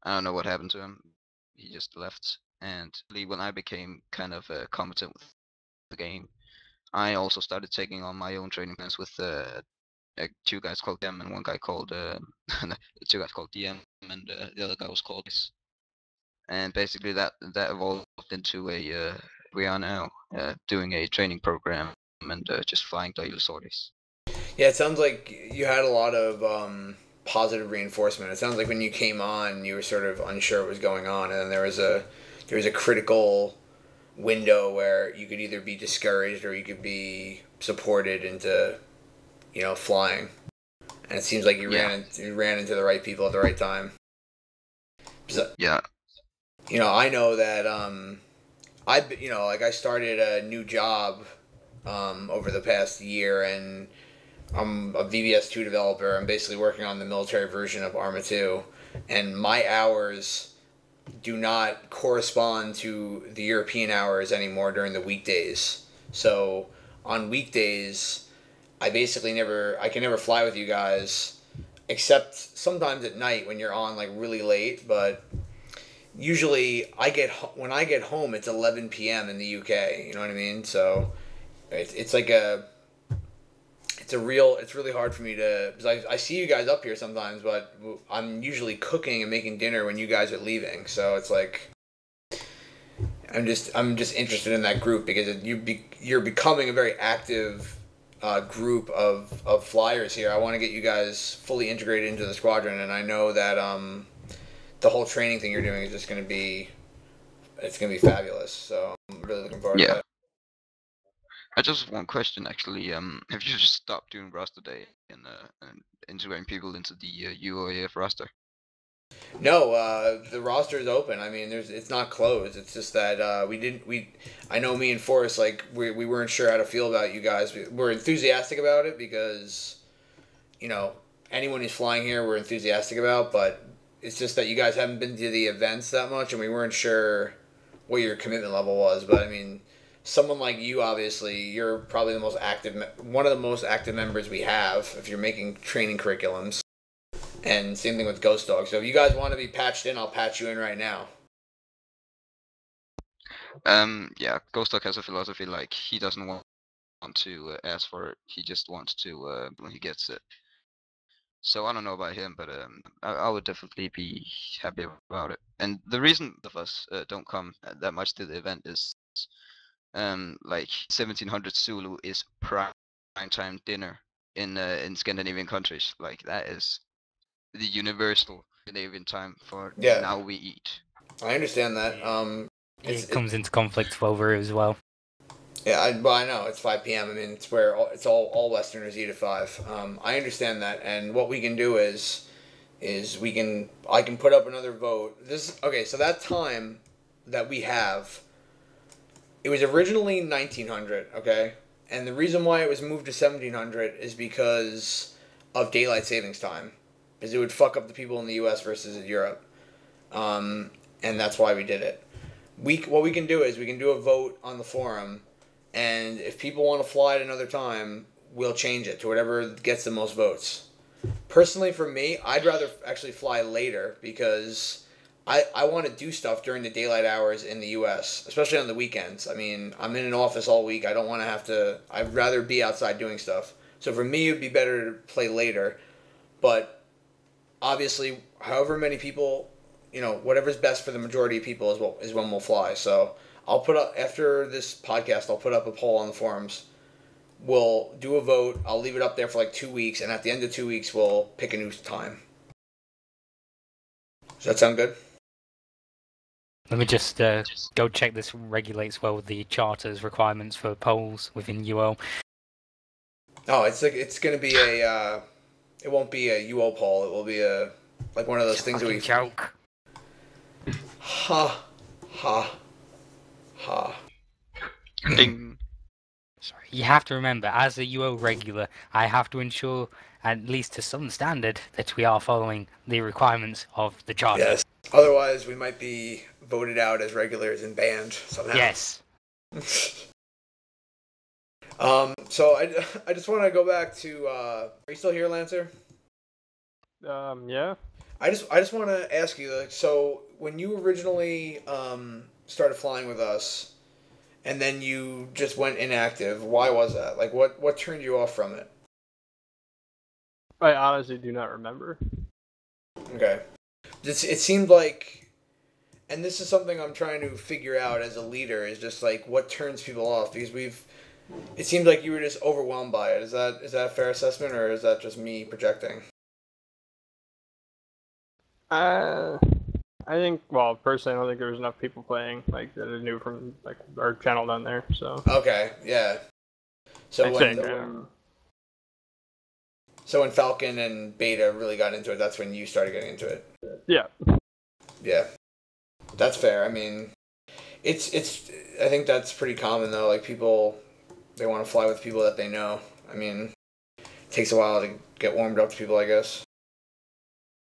I don't know what happened to him. He just left. And when I became kind of competent with the game, I also started taking on my own training plans with two guys called DM and one guy called two guys called DM, and the other guy was called Ice. And basically that evolved into a we are now doing a training program and just flying daily sorties. Yeah, it sounds like you had a lot of positive reinforcement. It sounds like when you came on, you were sort of unsure what was going on, and then there was a critical window where you could either be discouraged or you could be supported into, flying. And it seems like you ran into the right people at the right time. So, yeah. I know that I started a new job over the past year, and I'm a VBS2 developer. I'm basically working on the military version of ARMA 2, and my hours do not correspond to the European hours anymore during the weekdays. So on weekdays, I can never fly with you guys, except sometimes at night when you're on like really late. But usually when I get home, it's 11 p.m. in the UK. You know what I mean? So it's really hard for me to, because I see you guys up here sometimes, but I'm usually cooking and making dinner when you guys are leaving. So it's like I'm just interested in that group because you're becoming a very active group of flyers here. I want to get you guys fully integrated into the squadron, and I know that the whole training thing you're doing is just going to be fabulous. So I'm really looking forward to that. I just have one question actually. Have you just stopped doing roster day and integrating people into the UOAF roster? No, the roster is open. I mean, it's not closed. It's just that I know me and Forrest, like, we weren't sure how to feel about you guys. We're enthusiastic about it because, you know, anyone who's flying here we're enthusiastic about, but it's just that you guys haven't been to the events that much, and we weren't sure what your commitment level was. But I mean, someone like you, obviously, you're probably the most active, one of the most active members we have if you're making training curriculums. And same thing with ghostdog. So if you guys want to be patched in, I'll patch you in right now. Yeah, ghostdog has a philosophy like he doesn't want to ask for it. He just wants to when he gets it. So I don't know about him, but I would definitely be happy about it. And the reason of us don't come that much to the event is like 1700 Zulu is prime time dinner in Scandinavian countries. Like that is the universal Scandinavian time for now we eat. I understand that. It comes into conflict over as well. Yeah, I know it's 5 p.m. I mean, it's where all Westerners eat at 5. I understand that, and what we can do is I can put up another vote. So that time that we have, it was originally 1900, okay, and the reason why it was moved to 1700 is because of daylight savings time, because it would fuck up the people in the U.S. versus in Europe, and that's why we did it. What we can do is we can do a vote on the forum. And if people want to fly at another time, we'll change it to whatever gets the most votes. Personally, for me, I'd rather actually fly later because I want to do stuff during the daylight hours in the U.S., especially on the weekends. I mean, I'm in an office all week. I don't want to have to... I'd rather be outside doing stuff. So for me, it would be better to play later. But obviously, however many people... You know, whatever's best for the majority of people is when we'll fly. So... I'll put up, after this podcast, I'll put up a poll on the forums. We'll do a vote. I'll leave it up there for like 2 weeks, and at the end of 2 weeks, we'll pick a new time. Does that sound good? Let me just go check this regulates well with the charter's requirements for polls within UO. Oh, it's going to be a, it won't be a UO poll. It will be like one of those things that we... joke. Ha. Ding. Sorry, you have to remember, as a UO regular, I have to ensure, at least to some standard, that we are following the requirements of the charter. Yes. Otherwise, we might be voted out as regulars and banned somehow. Yes. So I just want to go back to. Are you still here, Lancer? Yeah. I just want to ask you, like, so when you originally started flying with us, and then you just went inactive, why was that? Like, what turned you off from it? I honestly do not remember. Okay. It seemed like, and this is something I'm trying to figure out as a leader, is just like what turns people off, because it seemed like you were just overwhelmed by it. Is that a fair assessment, or is that just me projecting? I think, well, personally, I don't think there was enough people playing, like, that I knew from, like, our channel down there, so... Okay, yeah. So when Falcon and Beta really got into it, that's when you started getting into it? Yeah. Yeah. That's fair. I mean, it's. I think that's pretty common, though. Like, people, they want to fly with people that they know. I mean, it takes a while to get warmed up to people, I guess.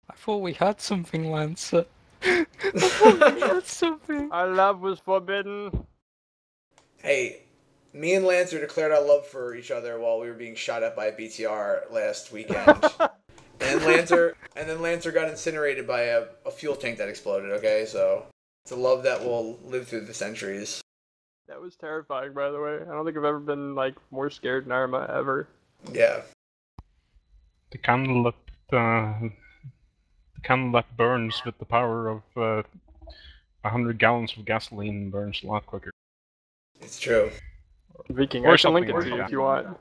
I thought we had something, Lancer. I thought we had something. Our love was forbidden. Hey, me and Lancer declared our love for each other while we were being shot at by a BTR last weekend. and then Lancer got incinerated by a fuel tank that exploded, okay? So it's a love that will live through the centuries. That was terrifying, by the way. I don't think I've ever been, like, more scared in ARMA ever. Yeah. The candle that burns with the power of 100 gallons of gasoline burns a lot quicker. It's true. Viking, Or I can link it something to you like if you want.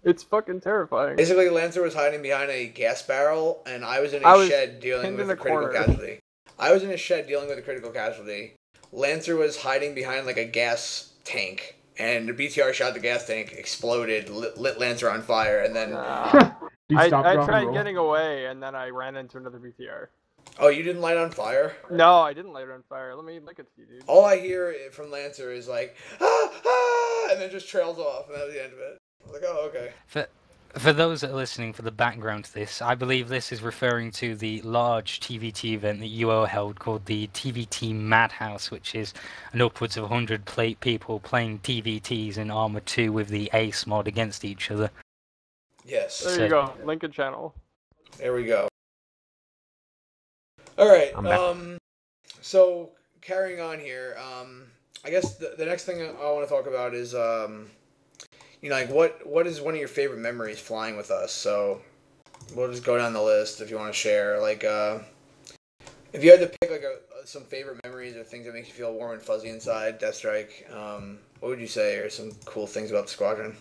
It's fucking terrifying. Basically, Lancer was hiding behind a gas barrel, and I was in a shed dealing with a critical casualty. I was in a shed dealing with a critical casualty. Lancer was hiding behind, like, a gas tank, and the BTR shot the gas tank, exploded, lit Lancer on fire, and then... You I stopped, drop, and tried roll? getting away, and then I ran into another BTR. Oh, you didn't light on fire? No, I didn't light it on fire. Let me look at you, dude. All I hear from Lancer is like, ah, ah, and then just trails off, and that was the end of it. I was like, oh, okay. For those that are listening, for the background to this, I believe this is referring to the large TVT event that UO held called the TVT Madhouse, which is an upwards of 100 people playing TVTs in ARMA 2 with the Ace mod against each other. Yes. There you go. Link a channel. There we go. All right. I'm back. So carrying on here, I guess the next thing I want to talk about is, you know, like what is one of your favorite memories flying with us? So we'll just go down the list if you want to share. Like, if you had to pick like some favorite memories or things that make you feel warm and fuzzy inside, Deathstrike, what would you say are some cool things about the squadron?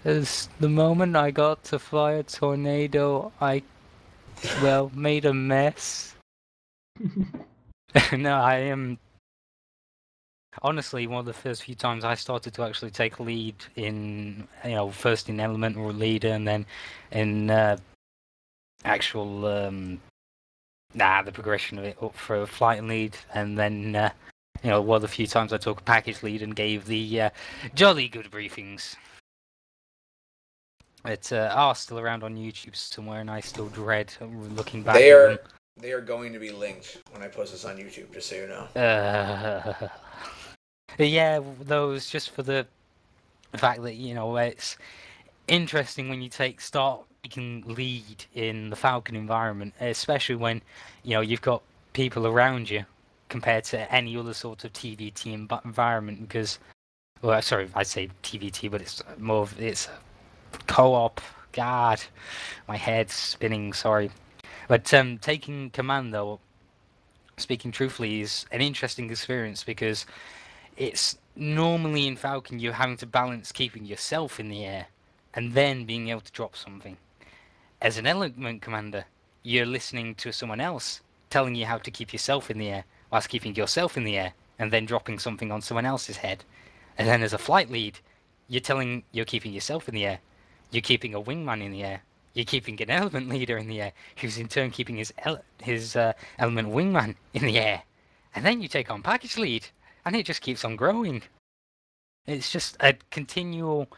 As the moment I got to fly a tornado, I made a mess. No, I am honestly one of the first few times I started to actually take lead in, you know, first in elemental leader and then in actual the progression of it up for flight and lead, and then you know, one of the few times I took a package lead and gave the jolly good briefings. It are still around on YouTube somewhere, and I still dread looking back. They are going to be linked when I post this on YouTube, just so you know. Yeah, those just for the fact that, you know, it's interesting when you you can lead in the Falcon environment, especially when, you know, you've got people around you compared to any other sort of TVT environment. Because, well, sorry, I say TVT, but it's more of it's co-op. God, my head's spinning. Sorry, but taking command, though, speaking truthfully, is an interesting experience because it's normally in Falcon you're having to balance keeping yourself in the air and then being able to drop something. As an element commander, you're listening to someone else telling you how to keep yourself in the air whilst keeping yourself in the air and then dropping something on someone else's head. And then as a flight lead, you're keeping yourself in the air. You're keeping a wingman in the air. You're keeping an element leader in the air, who's in turn keeping his element wingman in the air. And then you take on package lead, and it just keeps on growing. It's just a continual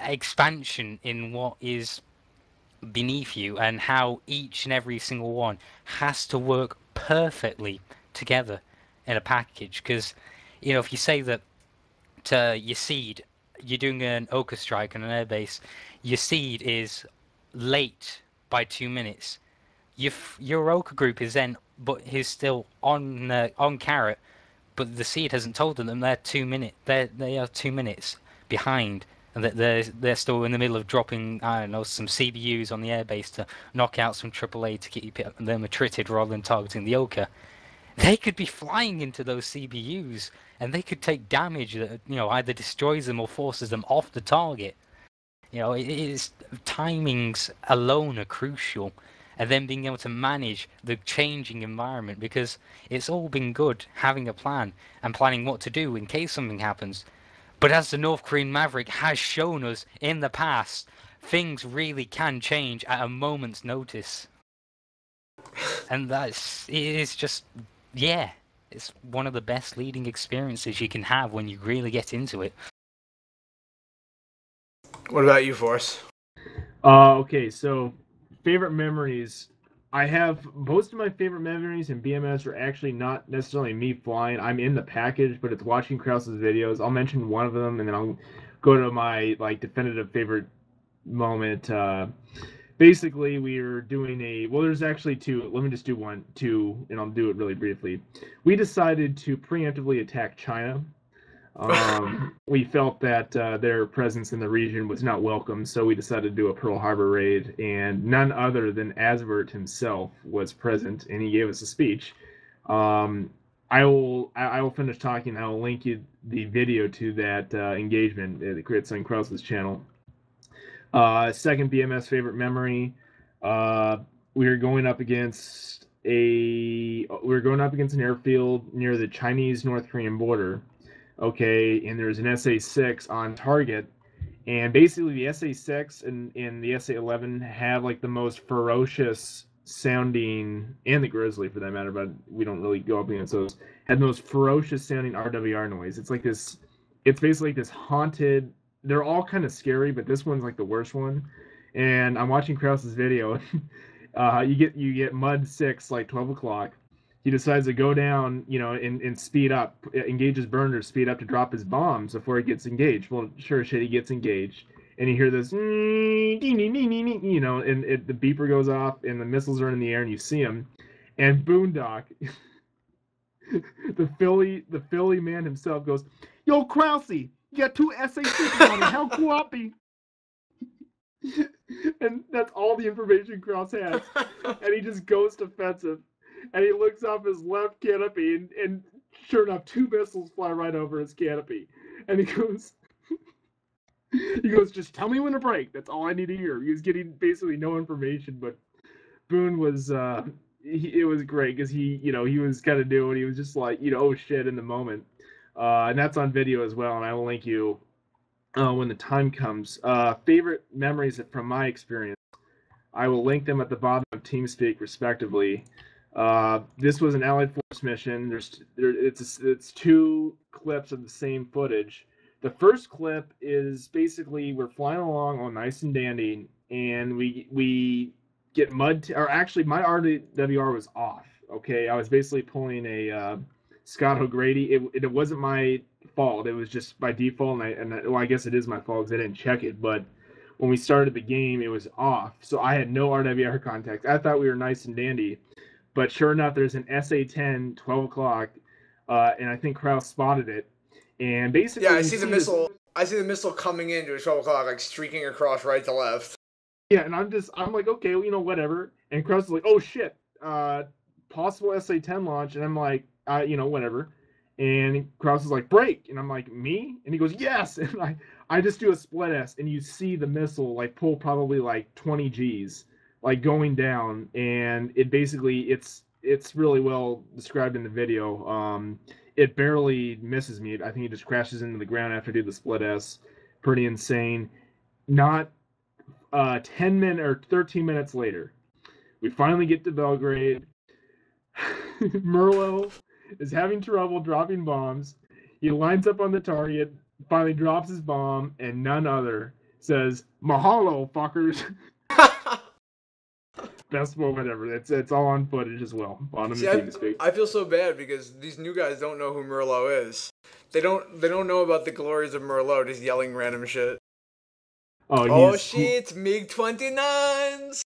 expansion in what is beneath you, and how each and every single one has to work perfectly together in a package. Because, you know, if you say that to your seed, you're doing an Oka strike on an airbase, your seed is late by 2 minutes. Your Oka group is then, but he's still on carrot, but the seed hasn't told them they're 2 minutes. They are 2 minutes behind, and that they're still in the middle of dropping, I don't know, some CBUs on the airbase to knock out some AAA to keep them attrited rather than targeting the Oka. They could be flying into those CBUs, and they could take damage that, you know, either destroys them or forces them off the target. You know, timings alone are crucial, and then being able to manage the changing environment, because it's all been good having a plan and planning what to do in case something happens. But as the North Korean Maverick has shown us in the past, things really can change at a moment's notice. And it's one of the best leading experiences you can have when you really get into it. What about you, Force? Okay, so favorite memories. I have most of my favorite memories in BMS are actually not necessarily me flying. I'm in the package, but it's watching Krause's videos. I'll mention one of them, and then I'll go to my definitive favorite moment. Basically, we were doing there's actually two. Let me just do two, and I'll do it really briefly. We decided to preemptively attack China. We felt that their presence in the region was not welcome, so we decided to do a Pearl Harbor raid, and none other than Asvert himself was present, and he gave us a speech. I will finish talking. I will link you the video to that engagement that creates on Krause's channel. Second BMS favorite memory. We were going up against an airfield near the Chinese-North Korean border. okay, and there's an SA-6 on target, and basically the SA-6 and the SA-11 have like the most ferocious sounding, and the Grizzly for that matter, but we don't really go up against those, had the most ferocious sounding RWR noise. It's like this, it's basically like this haunted, they're all kind of scary, but this one's like the worst one. And I'm watching Krause's video. You get Mud 6 like 12 o'clock. He decides to go down, and speed up, engage his burner, speed up to drop his bombs before he gets engaged. Well, sure as shit, he gets engaged, and you hear this, and the beeper goes off, and the missiles are in the air, and you see him, and Boondock, the Philly man himself goes, "Yo, Krause, you got 2 SA-6s on him. How cool up be?" And that's all the information Krause has, and he just goes defensive. And he looks off his left canopy, and sure enough, 2 missiles fly right over his canopy. And he goes, "Just tell me when to break. That's all I need to hear." He was getting basically no information, but Boon was, it was great because he was kind of new, and he was just like, oh shit, in the moment. And that's on video as well, and I will link you when the time comes. Favorite memories from my experience, I will link them at the bottom of TeamSpeak, respectively. This was an Allied Force mission. It's 2 clips of the same footage. The first clip is basically we're flying along all nice and dandy, and we get actually my RWR was off. Okay, I was basically pulling a Scott O'Grady. It wasn't my fault. It was just by default, well, I guess it is my fault because I didn't check it. But when we started the game, it was off, so I had no RWR contact. I thought we were nice and dandy. But sure enough, there's an SA-10, 12 o'clock, and I think Krause spotted it. And basically, yeah, I see the missile. I see the missile coming in to 12 o'clock, like streaking across right to left. Yeah, and I'm like, okay, whatever. And Krause is like, oh shit, possible SA-10 launch, and I'm like, whatever. And Krause is like, break, and I'm like, me? And he goes, yes. And I just do a split S, and you see the missile like pull probably like 20 Gs. Like going down, and it basically it's really well described in the video. It barely misses me. I think it just crashes into the ground after I do the split S. Pretty insane. Not 10 minutes or 13 minutes later, we finally get to Belgrade. Merlo is having trouble dropping bombs. He lines up on the target, finally drops his bomb, and none other says, "Mahalo, fuckers." Best moment ever. It's all on footage as well. I feel so bad because these new guys don't know who Merlo is. They don't know about the glories of Merlo, just yelling random shit. Oh shit, MiG-29s!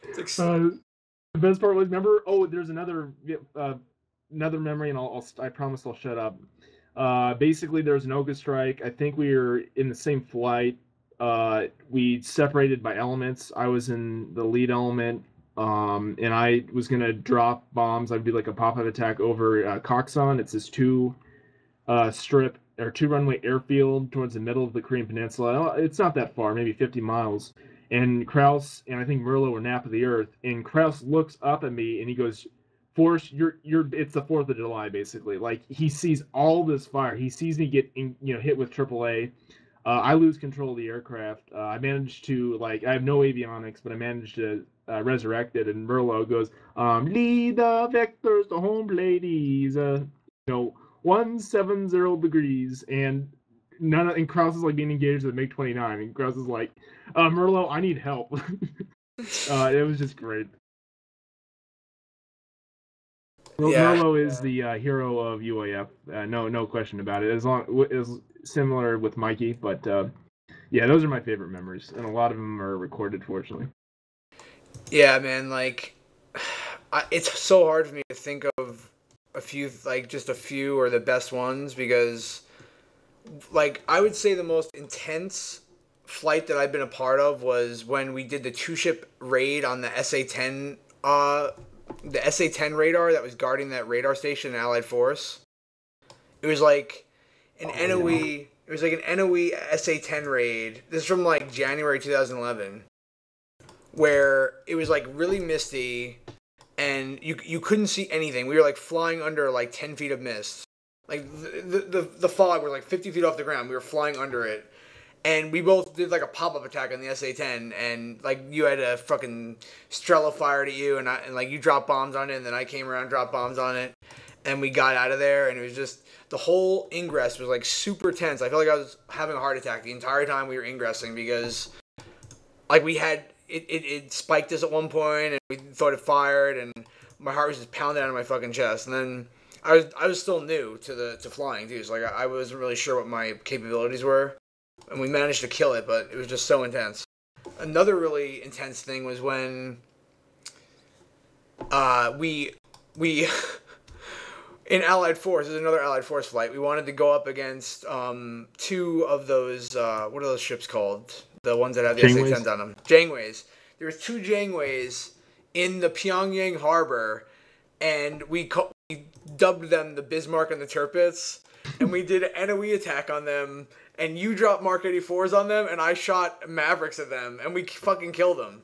The best part was, remember? Oh, there's another memory, and I promise I'll shut up. Basically, there was an Dogfight. I think we were in the same flight. We separated by elements. I was in the lead element, and I was gonna drop bombs. I'd be like a pop-up attack over Coxon. It's this 2 runway airfield towards the middle of the Korean Peninsula. It's not that far, maybe 50 miles. And Krause and I think Merlo were nap of the earth. And Krause looks up at me and he goes, "Force, it's the 4th of July, basically." Like, he sees all this fire. He sees me get hit with AAA. I lose control of the aircraft. I managed to, I have no avionics, but I managed to resurrect it. And Merlo goes, "Lead the vectors to home, ladies. 170 degrees." And Krause is like being engaged with the MiG-29. And Krause is like, "Merlo, I need help." It was just great. Merlo is the hero of UAF. No question about it. As similar with Mikey, but yeah, those are my favorite memories, and a lot of them are recorded, fortunately. Yeah, man, it's so hard for me to think of a few, just a few or the best ones, because, I would say the most intense flight that I've been a part of was when we did the 2-ship raid on the SA-10, the SA-10 radar that was guarding that radar station in Allied Force. It was like an NOE. Yeah. It was like an NOE SA-10 raid. This is from January 2011, where it was really misty, and you couldn't see anything. We were flying under 10 feet of mist, Like the fog was like 50 feet off the ground. We were flying under it. And we both did like a pop-up attack on the SA-10, and like you had a fucking Strela fired at you, and like you dropped bombs on it, and then I came around, dropped bombs on it, and we got out of there, and it was just the whole ingress was like super tense. I felt like I was having a heart attack the entire time we were ingressing because like we had it spiked us at one point, and we thought it fired, and my heart was just pounding out of my fucking chest, and then I was still new to flying too, so like I wasn't really sure what my capabilities were. And we managed to kill it, but it was just so intense. Another really intense thing was when we in Allied Force, there's another Allied Force flight, we wanted to go up against two of those, what are those ships called? The ones that have the SA-10s on them. Janways. There was two Janways in the Pyongyang harbor, and we dubbed them the Bismarck and the Tirpitz, and we did an NOE attack on them. And you dropped Mark 84s on them, and I shot Mavericks at them, and we fucking killed them.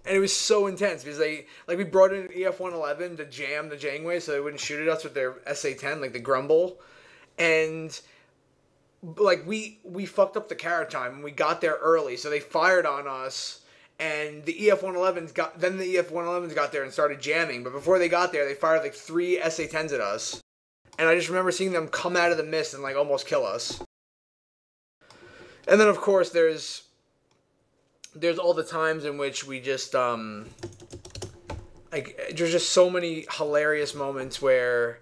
And it was so intense, because we brought in an EF-111 to jam the Janeway so they wouldn't shoot at us with their SA-10, like the Grumble. And, like, we fucked up the carrot time, and we got there early, so they fired on us, and the EF-111s got there and started jamming. But before they got there, they fired, like, 3 SA-10s at us. And I just remember seeing them come out of the mist and, like, almost kill us. And then, of course, there's all the times in which we just, there's just so many hilarious moments where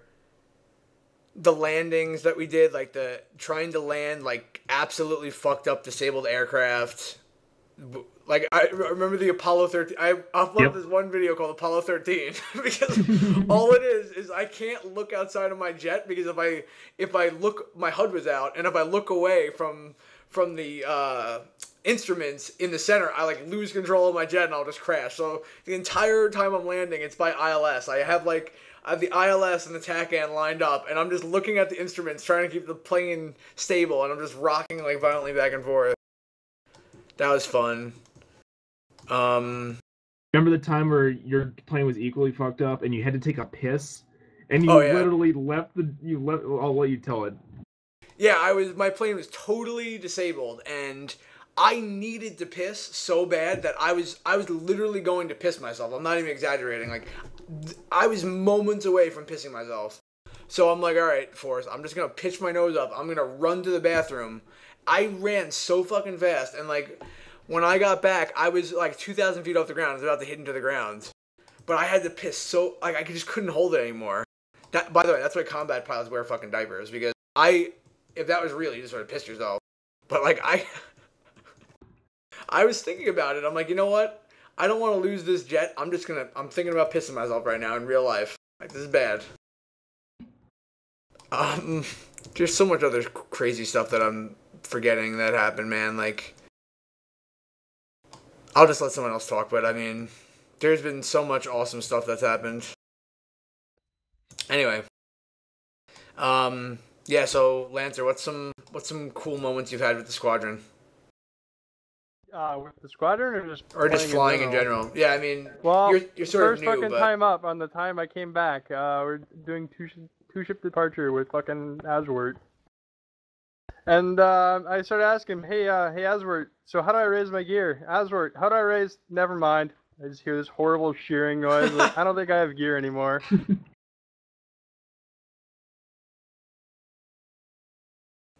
the landings that we did, like trying to land, like, absolutely fucked up disabled aircraft. Like, I remember the Apollo 13. I uploaded this one video called Apollo 13 because all it is I can't look outside of my jet because if I look, my HUD was out, and if I look away from the instruments in the center, I like lose control of my jet and I'll just crash. So the entire time I'm landing, it's by ILS. I have the ILS and the TACAN lined up, and I'm just looking at the instruments, trying to keep the plane stable, and I'm just rocking like violently back and forth. That was fun. Remember the time where your plane was equally fucked up and you had to take a piss, and you literally left. I'll let you tell it. Yeah, my plane was totally disabled, and I needed to piss so bad that I was literally going to piss myself. I'm not even exaggerating. Like, I was moments away from pissing myself. So I'm like, all right, Forrest, I'm just going to pitch my nose up. I'm going to run to the bathroom. I ran so fucking fast, and like, when I got back, I was like 2,000 feet off the ground. I was about to hit into the ground. But I had to piss so, like, I just couldn't hold it anymore. By the way, that's why combat pilots wear fucking diapers, because if that was real, you just sort of pissed yourself. But like, I was thinking about it. I'm like, you know what? I don't want to lose this jet. I'm thinking about pissing myself right now in real life. Like, this is bad. There's so much other crazy stuff that I'm forgetting that happened, man. Like, I'll just let someone else talk, but I mean, there's been so much awesome stuff that's happened. Anyway. Yeah, so Lancer, what's some cool moments you've had with the squadron? With the squadron, or just flying in general? Yeah, I mean, well, you're sort of new, fucking time up on the time I came back. We're doing two-ship departure with fucking Aswart. And I started asking him, hey Aswart, so how do I raise my gear? Aswart, how do I raise? Never mind. I just hear this horrible shearing noise. Like, I don't think I have gear anymore.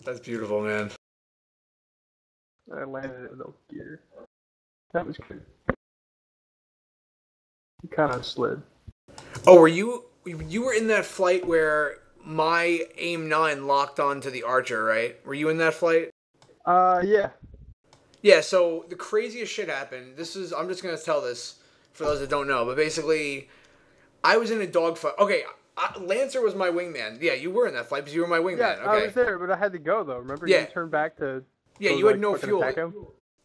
That's beautiful, man. I landed it with no gear. That was good. It kind of slid. Oh, were you were in that flight where my AIM-9 locked onto the Archer, right? Were you in that flight? Yeah. Yeah, so the craziest shit happened. I'm just going to tell this for those that don't know, but basically, I was in a dogfight. Okay, Lancer was my wingman. Yeah, you were in that flight because you were my wingman. Yeah, okay. I was there, but I had to go, though. Remember, you turned back to... Yeah, you had no fuel.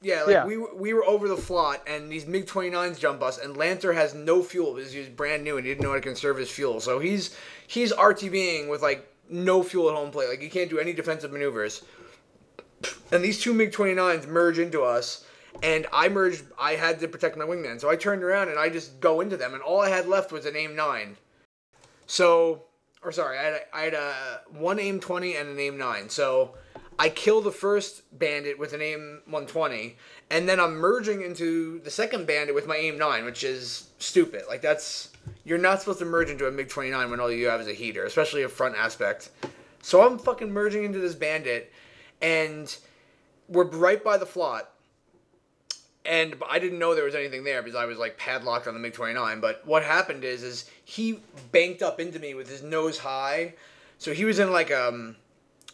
Yeah, yeah. We were over the flot, and these MiG-29s jump us, and Lancer has no fuel because he was brand new and he didn't know how to conserve his fuel. So he's RTBing with, like, no fuel at home plate. Like, he can't do any defensive maneuvers. And these two MiG-29s merge into us, and I had to protect my wingman. So I turned around, and I just go into them, and all I had left was an AIM-9. So or sorry, I had a one aim 20 and an aim 9. So I kill the first bandit with an aim 120, and then I'm merging into the second bandit with my aim 9, which is stupid. Like you're not supposed to merge into a MiG 29 when all you have is a heater, especially a front aspect. So I'm fucking merging into this bandit, and we're right by the flot. And I didn't know there was anything there because I was like padlocked on the MiG-29. But what happened is he banked up into me with his nose high. So he was in like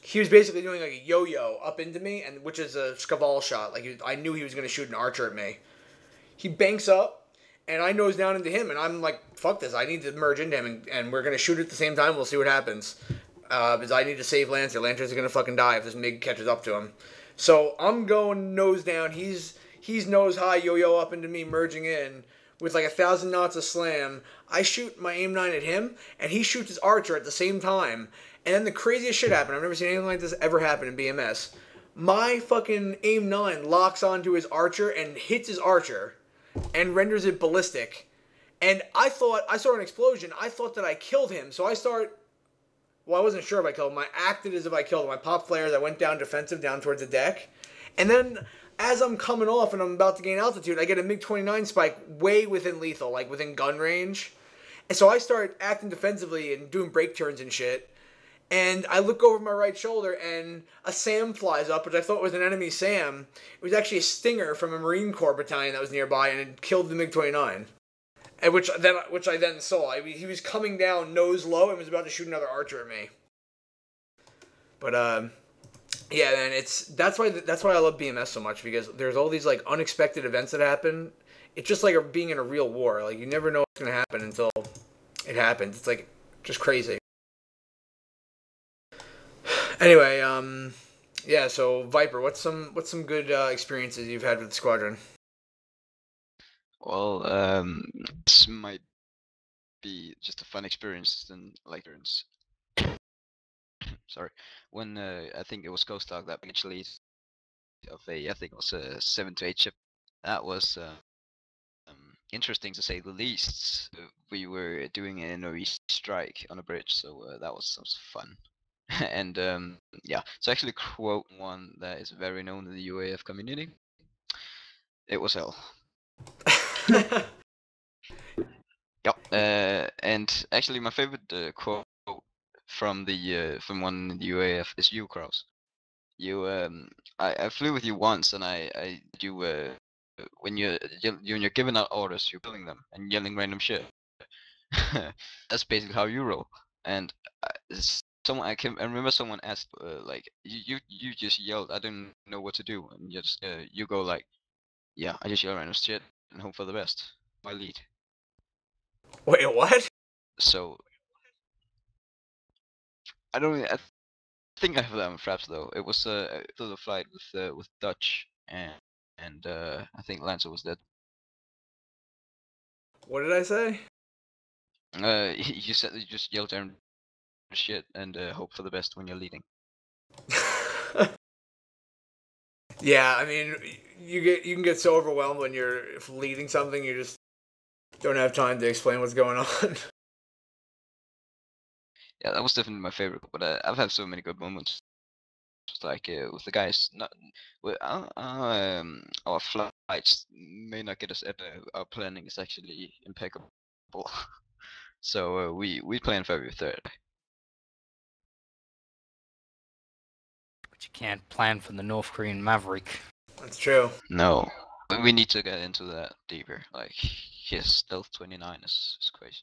he was basically doing like a yo-yo up into me, and which is a Scaval shot. Like I knew he was going to shoot an archer at me. He banks up, and I nose down into him, and I'm like, fuck this. I need to merge into him, and we're going to shoot at the same time. We'll see what happens. Because I need to save Lancer. Lancer's going to fucking die if this MiG catches up to him. So I'm going nose down. He's nose high, yo-yo up into me, merging in with like 1,000 knots of slam. I shoot my aim 9 at him, and he shoots his archer at the same time. And then the craziest shit happened. I've never seen anything like this ever happen in BMS. My fucking aim 9 locks onto his archer and hits his archer and renders it ballistic. And I saw an explosion. I thought that I killed him. So I wasn't sure if I killed him. I acted as if I killed him. I popped flares. I went down defensive, down towards the deck. And then as I'm coming off and I'm about to gain altitude, I get a MiG-29 spike way within lethal, like within gun range. And so I start acting defensively and doing brake turns and shit. And I look over my right shoulder and a SAM flies up, which I thought was an enemy SAM. It was actually a Stinger from a Marine Corps battalion that was nearby, and it killed the MiG-29. And which I then saw. He was coming down nose low and was about to shoot another archer at me. But yeah, man, that's why I love BMS so much, because there's all these like unexpected events that happen. It's just like being in a real war. Like you never know what's gonna happen until it happens. It's like just crazy. Anyway, yeah. So Viper, what's some good experiences you've had with the squadron? Well, this might be just a fun experience than like turns. Sorry, when I think it was ghostdog that actually of I think it was a 7 to 8 ship. That was interesting to say the least. We were doing an NOE strike on a bridge, so that was some fun. And yeah, so actually quote one that is very known in the UAF community. It was hell. Yep. And actually, my favorite quote from one in the UAF is you, Krause. You, I flew with you once, and when you're giving out orders, you're killing them and yelling random shit. That's basically how you roll. And I remember someone asked like you just yelled, I didn't know what to do, and you go like, yeah, I just yell random shit and hope for the best. My lead. Wait, what? So I think I have that on Fraps though. It was a flight with Dutch and I think Lancer was dead. What did I say? You said you just yelled random shit and hope for the best when you're leading. Yeah, I mean, you can get so overwhelmed when you're leading something, you just don't have time to explain what's going on. Yeah, that was definitely my favorite, but I've had so many good moments. Just like with the guys, our flights may not get us at our planning is actually impeccable. So we plan February 3rd. But you can't plan for the North Korean Maverick. That's true. No, we need to get into that deeper. Like his stealth 29 is crazy.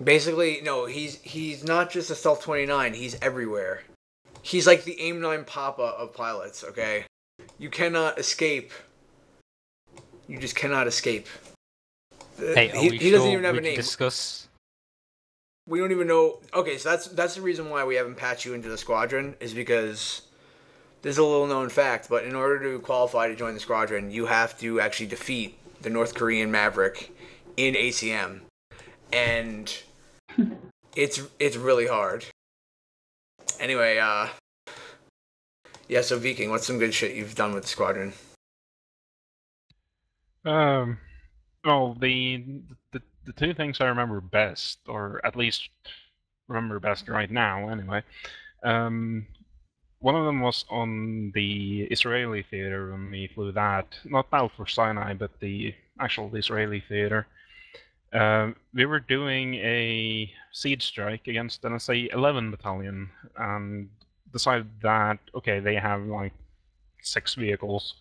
Basically, no, he's not just a stealth 29. He's everywhere. He's like the aim 9 papa of pilots. Okay, you cannot escape. You just cannot escape. Hey, he doesn't even have a name. Discuss. We don't even know. Okay, so that's the reason why we haven't patched you into the squadron, is because there's a little known fact, but in order to qualify to join the squadron, you have to actually defeat the North Korean Maverick in ACM. And it's really hard. Anyway, yeah, so vking, what's some good shit you've done with the squadron? Well, the two things I remember best, or at least remember best right now, anyway. One of them was on the Israeli theater when we flew that. Not Balfour Sinai, but the actual Israeli theater. We were doing a siege strike against an SA-11 battalion, and decided that, okay, they have like 6 vehicles,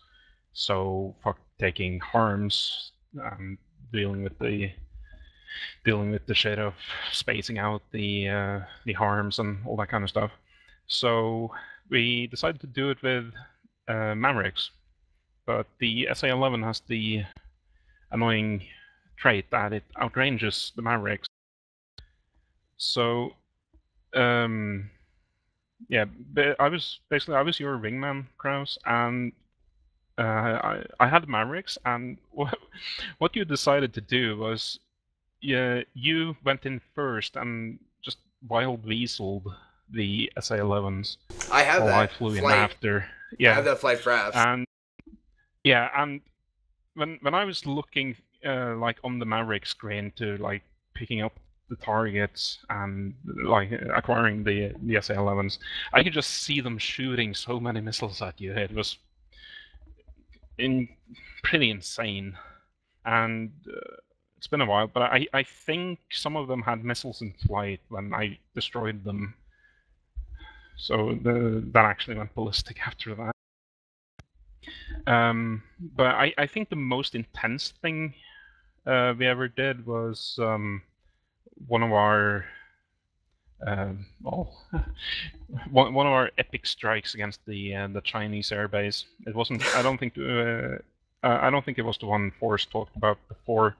so fuck taking harms and dealing with the shit of spacing out the harms and all that kind of stuff. So we decided to do it with Mavericks, but the SA-11 has the annoying trait that it outranges the Mavericks. So yeah, I was your wingman, Krause, and I had Mavericks, and what you decided to do was, you went in first and just wild weaseled the SA-11s. I have while that I flew in flight. after. Yeah, I have that flight for F. and yeah, and when I was looking like on the Maverick screen to like picking up the targets and like acquiring the SA-11s, I could just see them shooting so many missiles at you. It was pretty insane, and it's been a while, but I think some of them had missiles in flight when I destroyed them, so that actually went ballistic after that. But I think the most intense thing we ever did was one of our one of our epic strikes against the Chinese airbase. It wasn't. I don't think it was the one Forrest talked about before,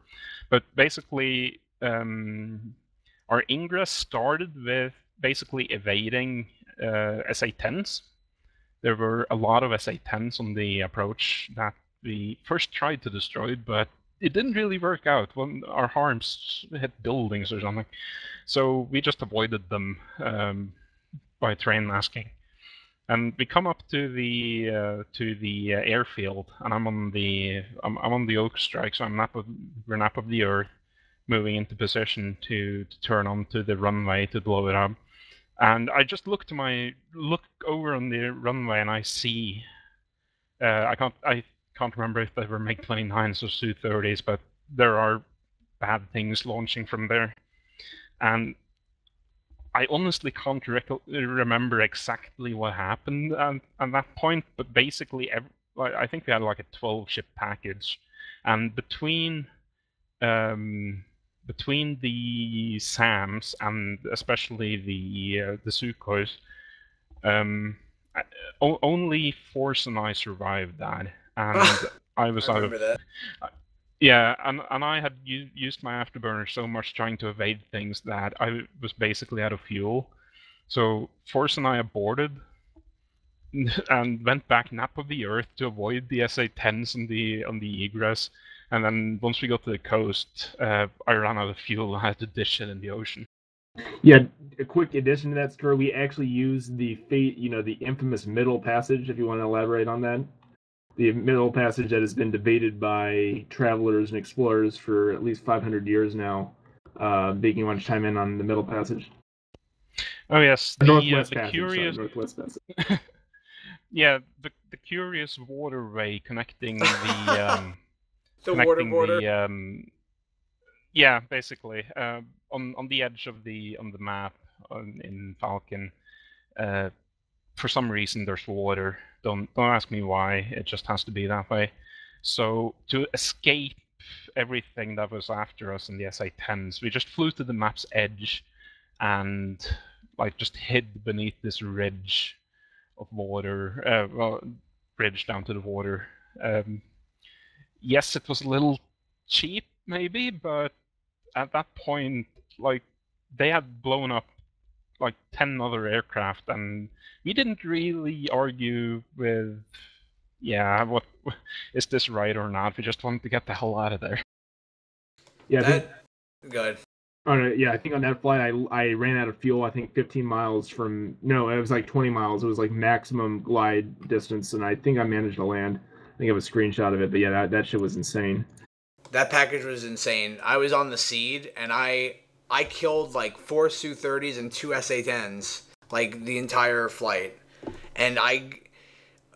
but basically our ingress started with basically evading SA-10s. There were a lot of SA-10s on the approach that we first tried to destroy, but it didn't really work out when our harms hit buildings or something. So we just avoided them by terrain masking. And we come up to the airfield, and I'm on the Oak Strike, so we're nap of the Earth, moving into position to turn onto the runway to blow it up. And I just look over on the runway, and I see I can't remember if they were MiG-29s or Su-30s, but there are bad things launching from there. And I honestly can't remember exactly what happened at that point, but basically, I think we had like a 12-ship package, and between the SAMs and especially the Sukhois, only Force and I survived that, and I was out of that. Yeah, and I had used my afterburner so much trying to evade things that I was basically out of fuel. So Force and I aborted and went back nap of the Earth to avoid the SA-10s on the egress. And then once we got to the coast, I ran out of fuel and I had to dish it in the ocean. Yeah, a quick addition to that story, we actually used the infamous Middle Passage, if you want to elaborate on that. The Middle Passage that has been debated by travelers and explorers for at least 500 years now. Big, you want to chime in on the Middle Passage? Oh yes, Northwest Passage. Yeah, the curious waterway connecting the the water border. Yeah, basically on the edge of on the map in Falcon. For some reason, there's water. Don't ask me why. It just has to be that way. So to escape everything that was after us in the SA-10s, we just flew to the map's edge and like just hid beneath this ridge of water. Ridge down to the water. Yes, it was a little cheap, maybe, but at that point, like they had blown up like 10 other aircraft, and we didn't really argue with, what is this right or not? We just wanted to get the hell out of there. Yeah, good. I think on that flight I ran out of fuel. I think 15 miles from it was like 20 miles. It was like maximum glide distance, and I think I managed to land. I think I have a screenshot of it, but yeah, that shit was insane. That package was insane. I was on the seed, and I I killed like 4 Su-30s and 2 SA-10s like the entire flight, and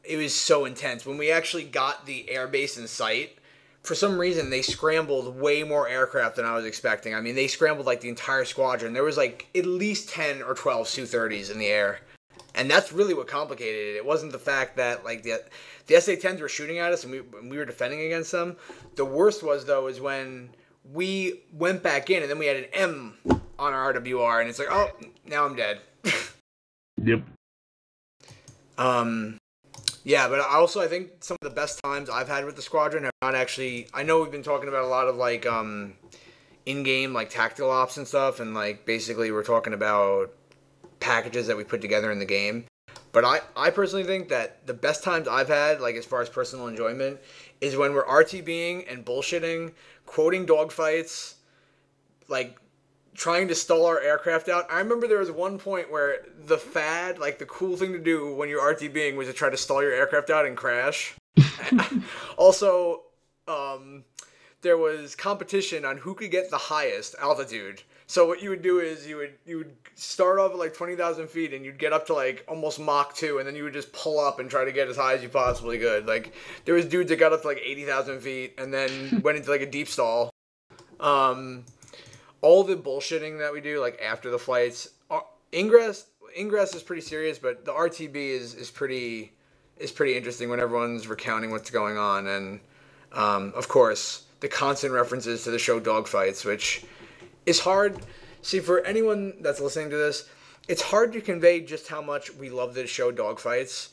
it was so intense. When we actually got the airbase in sight, for some reason they scrambled way more aircraft than I was expecting. I mean, they scrambled like the entire squadron. There was like at least 10 or 12 Su-30s in the air. And that's really what complicated it. It wasn't the fact that like the SA-10s were shooting at us and we were defending against them. The worst was though is when we went back in and then we had an M on our RWR and it's like, oh, now I'm dead. Yep. Yeah, but I think some of the best times I've had with the squadron have not actually. I know we've been talking about a lot of like in-game like tactical ops and stuff, and like basically we're talking about packages that we put together in the game. But I personally think that the best times I've had, like as far as personal enjoyment, is when we're RTBing and bullshitting, quoting dogfights, like trying to stall our aircraft out. I remember there was one point where the fad, like the cool thing to do when you're RTBing was to try to stall your aircraft out and crash. Also, there was competition on who could get the highest altitude. So what you would do is you would start off at like 20,000 feet and you'd get up to like almost Mach 2 and then you would just pull up and try to get as high as you possibly could. Like there was dudes that got up to like 80,000 feet and then went into like a deep stall. All the bullshitting that we do like after the flights, ingress is pretty serious, but the RTB is pretty interesting when everyone's recounting what's going on, and of course the constant references to the show Dogfights, which is hard. See, for anyone that's listening to this, it's hard to convey just how much we love this show Dogfights.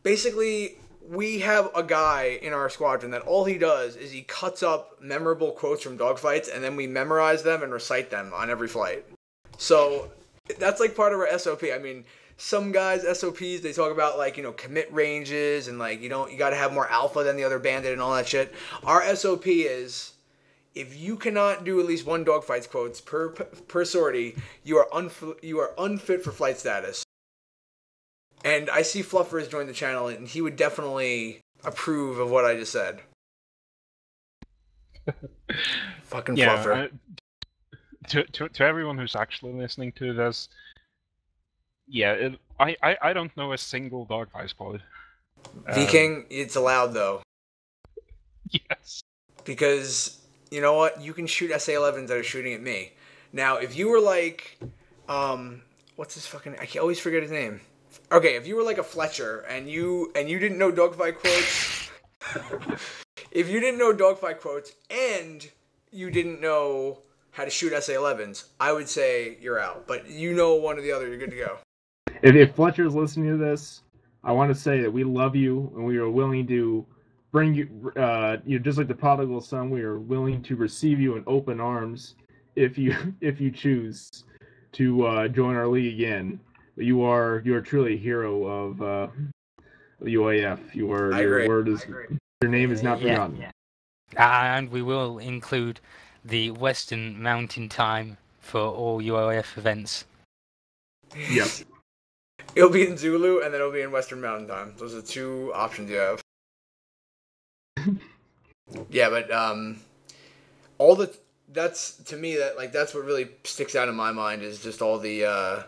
Basically, we have a guy in our squadron that all he does is he cuts up memorable quotes from Dogfights and then we memorize them and recite them on every flight. So that's like part of our SOP. I mean, some guys' SOPs, they talk about like, commit ranges and like, you got to have more alpha than the other bandit and all that shit. Our SOP is, if you cannot do at least one Dogfights quotes per sortie, you are unfit for flight status. And I see Fluffer has joined the channel, and he would definitely approve of what I just said. Fucking Fluffer. To everyone who's actually listening to this, I don't know a single Dogfights quote. vking, it's allowed though. Yes. Because you know what? You can shoot SA-11s that are shooting at me. Now, if you were like, what's his fucking? I always forget his name. Okay, if you were like a Fletcher and you didn't know dogfight quotes, if you didn't know dogfight quotes and you didn't know how to shoot SA-11s, I would say you're out. But you know one or the other, you're good to go. If Fletcher's listening to this, I want to say that we love you and we are willing to bring you, just like the prodigal son, we are willing to receive you in open arms if you choose to join our league again. You are truly a hero of the UOAF. Your name is not forgotten. Yeah. And we will include the Western Mountain Time for all UOAF events. Yep. It'll be in Zulu and then it'll be in Western Mountain Time. Those are 2 options you have. Yeah, but that's to me that's what really sticks out in my mind is just all the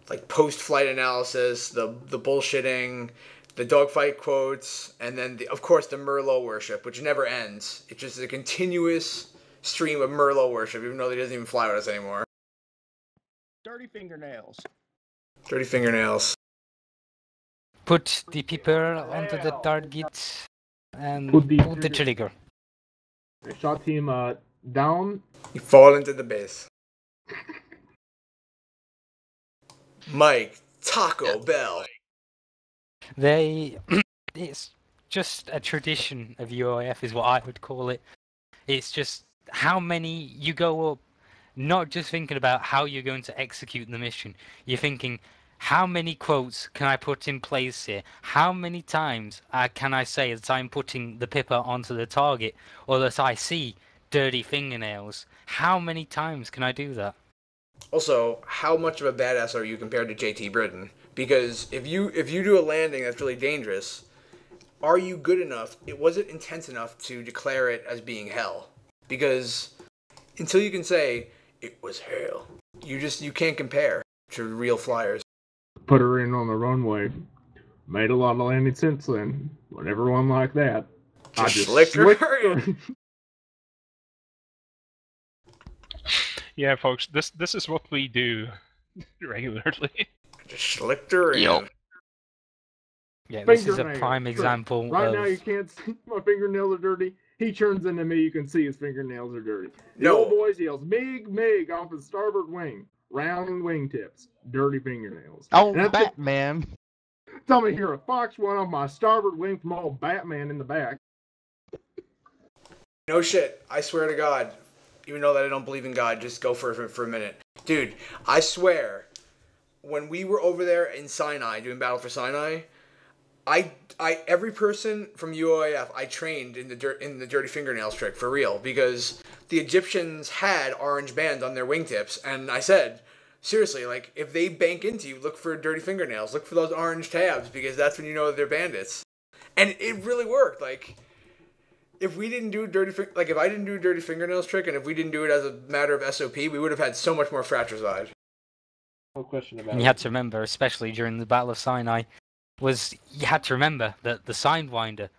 like post-flight analysis, the bullshitting, the dogfight quotes, and then of course the Merlo worship, which never ends. It's just a continuous stream of Merlo worship, even though he doesn't even fly with us anymore. Dirty fingernails. Dirty fingernails. Put the pepper onto the target and pull the trigger. Shot team down. You fall into the base. Mike, Taco Bell. It's just a tradition of UOAF is what I would call it. It's just how many you go up, not just thinking about how you're going to execute the mission. You're thinking, how many quotes can I put in place here? How many times can I say that I'm putting the pipper onto the target or that I see dirty fingernails? How many times can I do that? Also, how much of a badass are you compared to JT Britain? Because if you do a landing that's really dangerous, are you good enough? Was it intense enough to declare it as being hell? Because until you can say It was hell. You can't compare to real flyers. Put her in on the runway. Made a lot of landing since then. Whenever one like that. I just slicked her. Yeah, folks, this is what we do regularly. Just slicked her in. Yo. Yeah, this is a Fingernails. prime example Right of... now you can't see my fingernails are dirty. He turns into me, you can see his fingernails are dirty. The No. old boys yells, Mig off his starboard wing. Round wingtips. Dirty fingernails. Oh, And that's Batman. Tell me here, a fox went off my starboard wing from old Batman in the back. No shit. I swear to God. Even though that I don't believe in God, just go for it for a minute. Dude, I swear, when we were over there in Sinai, doing Battle for Sinai, every person from UOAF I trained in the dirty fingernails trick for real, because the Egyptians had orange bands on their wingtips, and I said, seriously, like, if they bank into you, look for dirty fingernails, look for those orange tabs, because that's when you know they're bandits. And it really worked. Like, if we didn't do if I didn't do dirty fingernails trick, and if we didn't do it as a matter of SOP, we would have had so much more fratricide. No question about And you had to remember, especially during the Battle of Sinai, you had to remember that the Sidewinder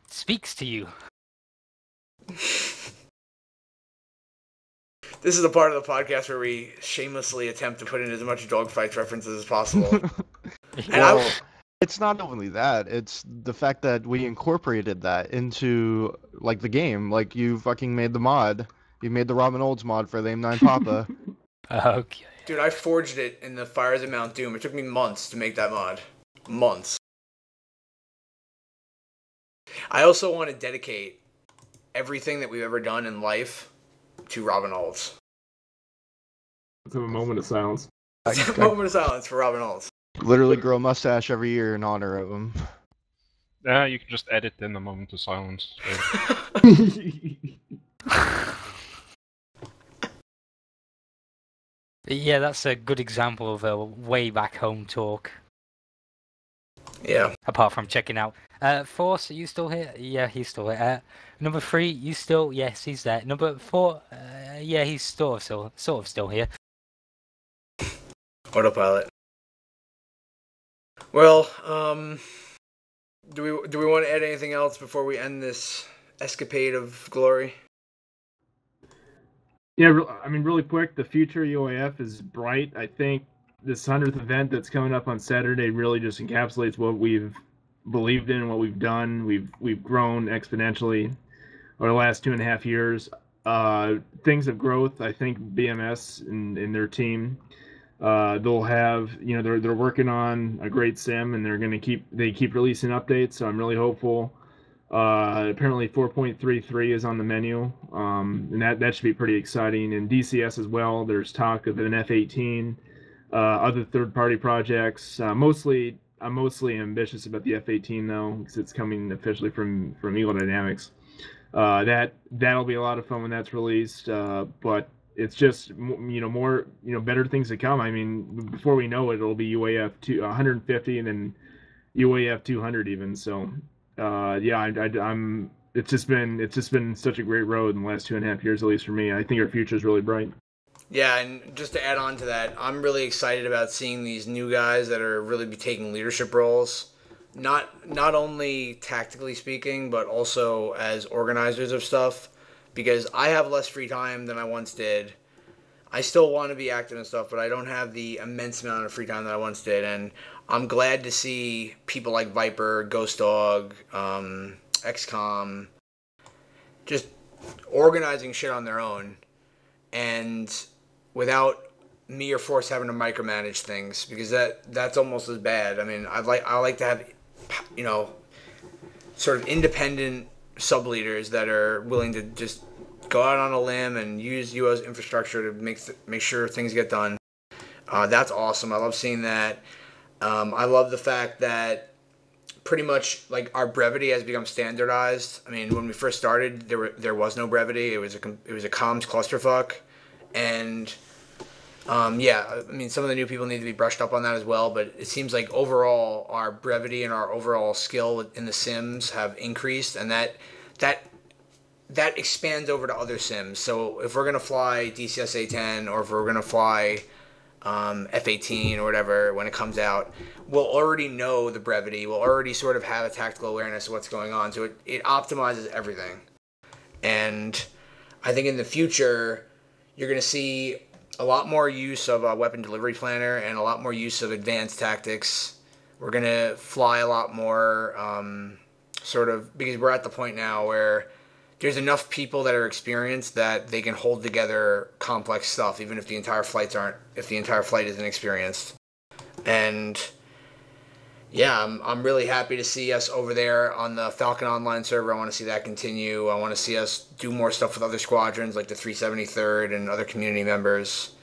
speaks to you. This is the part of the podcast where we shamelessly attempt to put in as much Dogfights references as possible. Well, it's not only that, it's the fact that we incorporated that into, like, the game. Like, you fucking made the mod. You made the Robin Olds mod for the M9 Papa. Okay. Dude, I forged it in the Fires of Mount Doom. It took me months to make that mod. Months. I also want to dedicate everything that we've ever done in life to Robin Olds. Let's have a moment of silence. A moment of silence for Robin Olds. Literally grow a mustache every year in honor of him. Yeah, you can just edit in a moment of silence. Yeah, that's a good example of a way back home talk. Yeah. Apart from checking out. Force, are you still here? Yeah, he's still here. Number 3, you still? Yes, he's there. Number 4, yeah, he's sort of still here. Autopilot. Well, do we want to add anything else before we end this escapade of glory? Yeah, I mean, really quick, the future UAF is bright. I think this 100th event that's coming up on Saturday really just encapsulates what we've believed in, what we've done. We've grown exponentially over the last 2.5 years. Things of growth, I think BMS and their team, they'll have, they're working on a great sim, and they keep releasing updates, so I'm really hopeful. Apparently 4.33 is on the menu, and that should be pretty exciting. And DCS as well, there's talk of an F-18, other third-party projects. I'm mostly ambitious about the F-18 though, because it's coming officially from Eagle Dynamics. That'll be a lot of fun when that's released. But it's just more better things to come. I mean, before we know it, it'll be UAF 150 and then UAF 200 even. So it's just been such a great road in the last 2.5 years, at least for me. I think our future is really bright. Yeah, and just to add on to that, I'm really excited about seeing these new guys that are really be taking leadership roles, not only tactically speaking, but also as organizers of stuff, because I have less free time than I once did. I still want to be active and stuff, but I don't have the immense amount of free time that I once did, and I'm glad to see people like Viper, Ghostdog, XCOM, just organizing shit on their own, and without me or Force having to micromanage things, because that's almost as bad. I mean, I like to have, sort of independent sub-leaders that are willing to just go out on a limb and use UO's infrastructure to make sure things get done. That's awesome. I love seeing that. I love the fact that pretty much like our brevity has become standardized. I mean, when we first started, there was no brevity. It was a comms clusterfuck, and I mean, some of the new people need to be brushed up on that as well. But it seems like overall our brevity and our overall skill in the sims have increased, and that that expands over to other sims. So if we're gonna fly DCS A10 or if we're gonna fly F-18 or whatever when it comes out, we'll already know the brevity. We'll already sort of have a tactical awareness of what's going on. So it optimizes everything. And I think in the future, you're going to see a lot more use of a weapon delivery planner and a lot more use of advanced tactics. We're going to fly a lot more sort of, because we're at the point now where there's enough people that are experienced that they can hold together complex stuff, even if the entire flight isn't experienced. And yeah, I'm really happy to see us over there on the Falcon Online server. I want to see that continue. I want to see us do more stuff with other squadrons like the 373rd and other community members,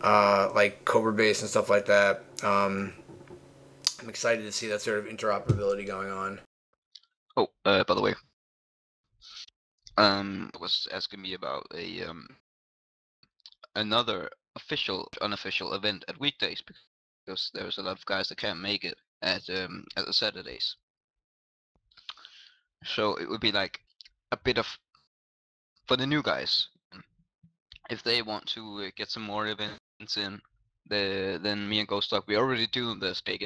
like Cobra Base and stuff like that. I'm excited to see that sort of interoperability going on. Oh, by the way, was asking me about a another unofficial event at weekdays because there's a lot of guys that can't make it at the Saturdays. So it would be like a bit of for the new guys. If they want to get some more events in, then me and ghostdog we already do this big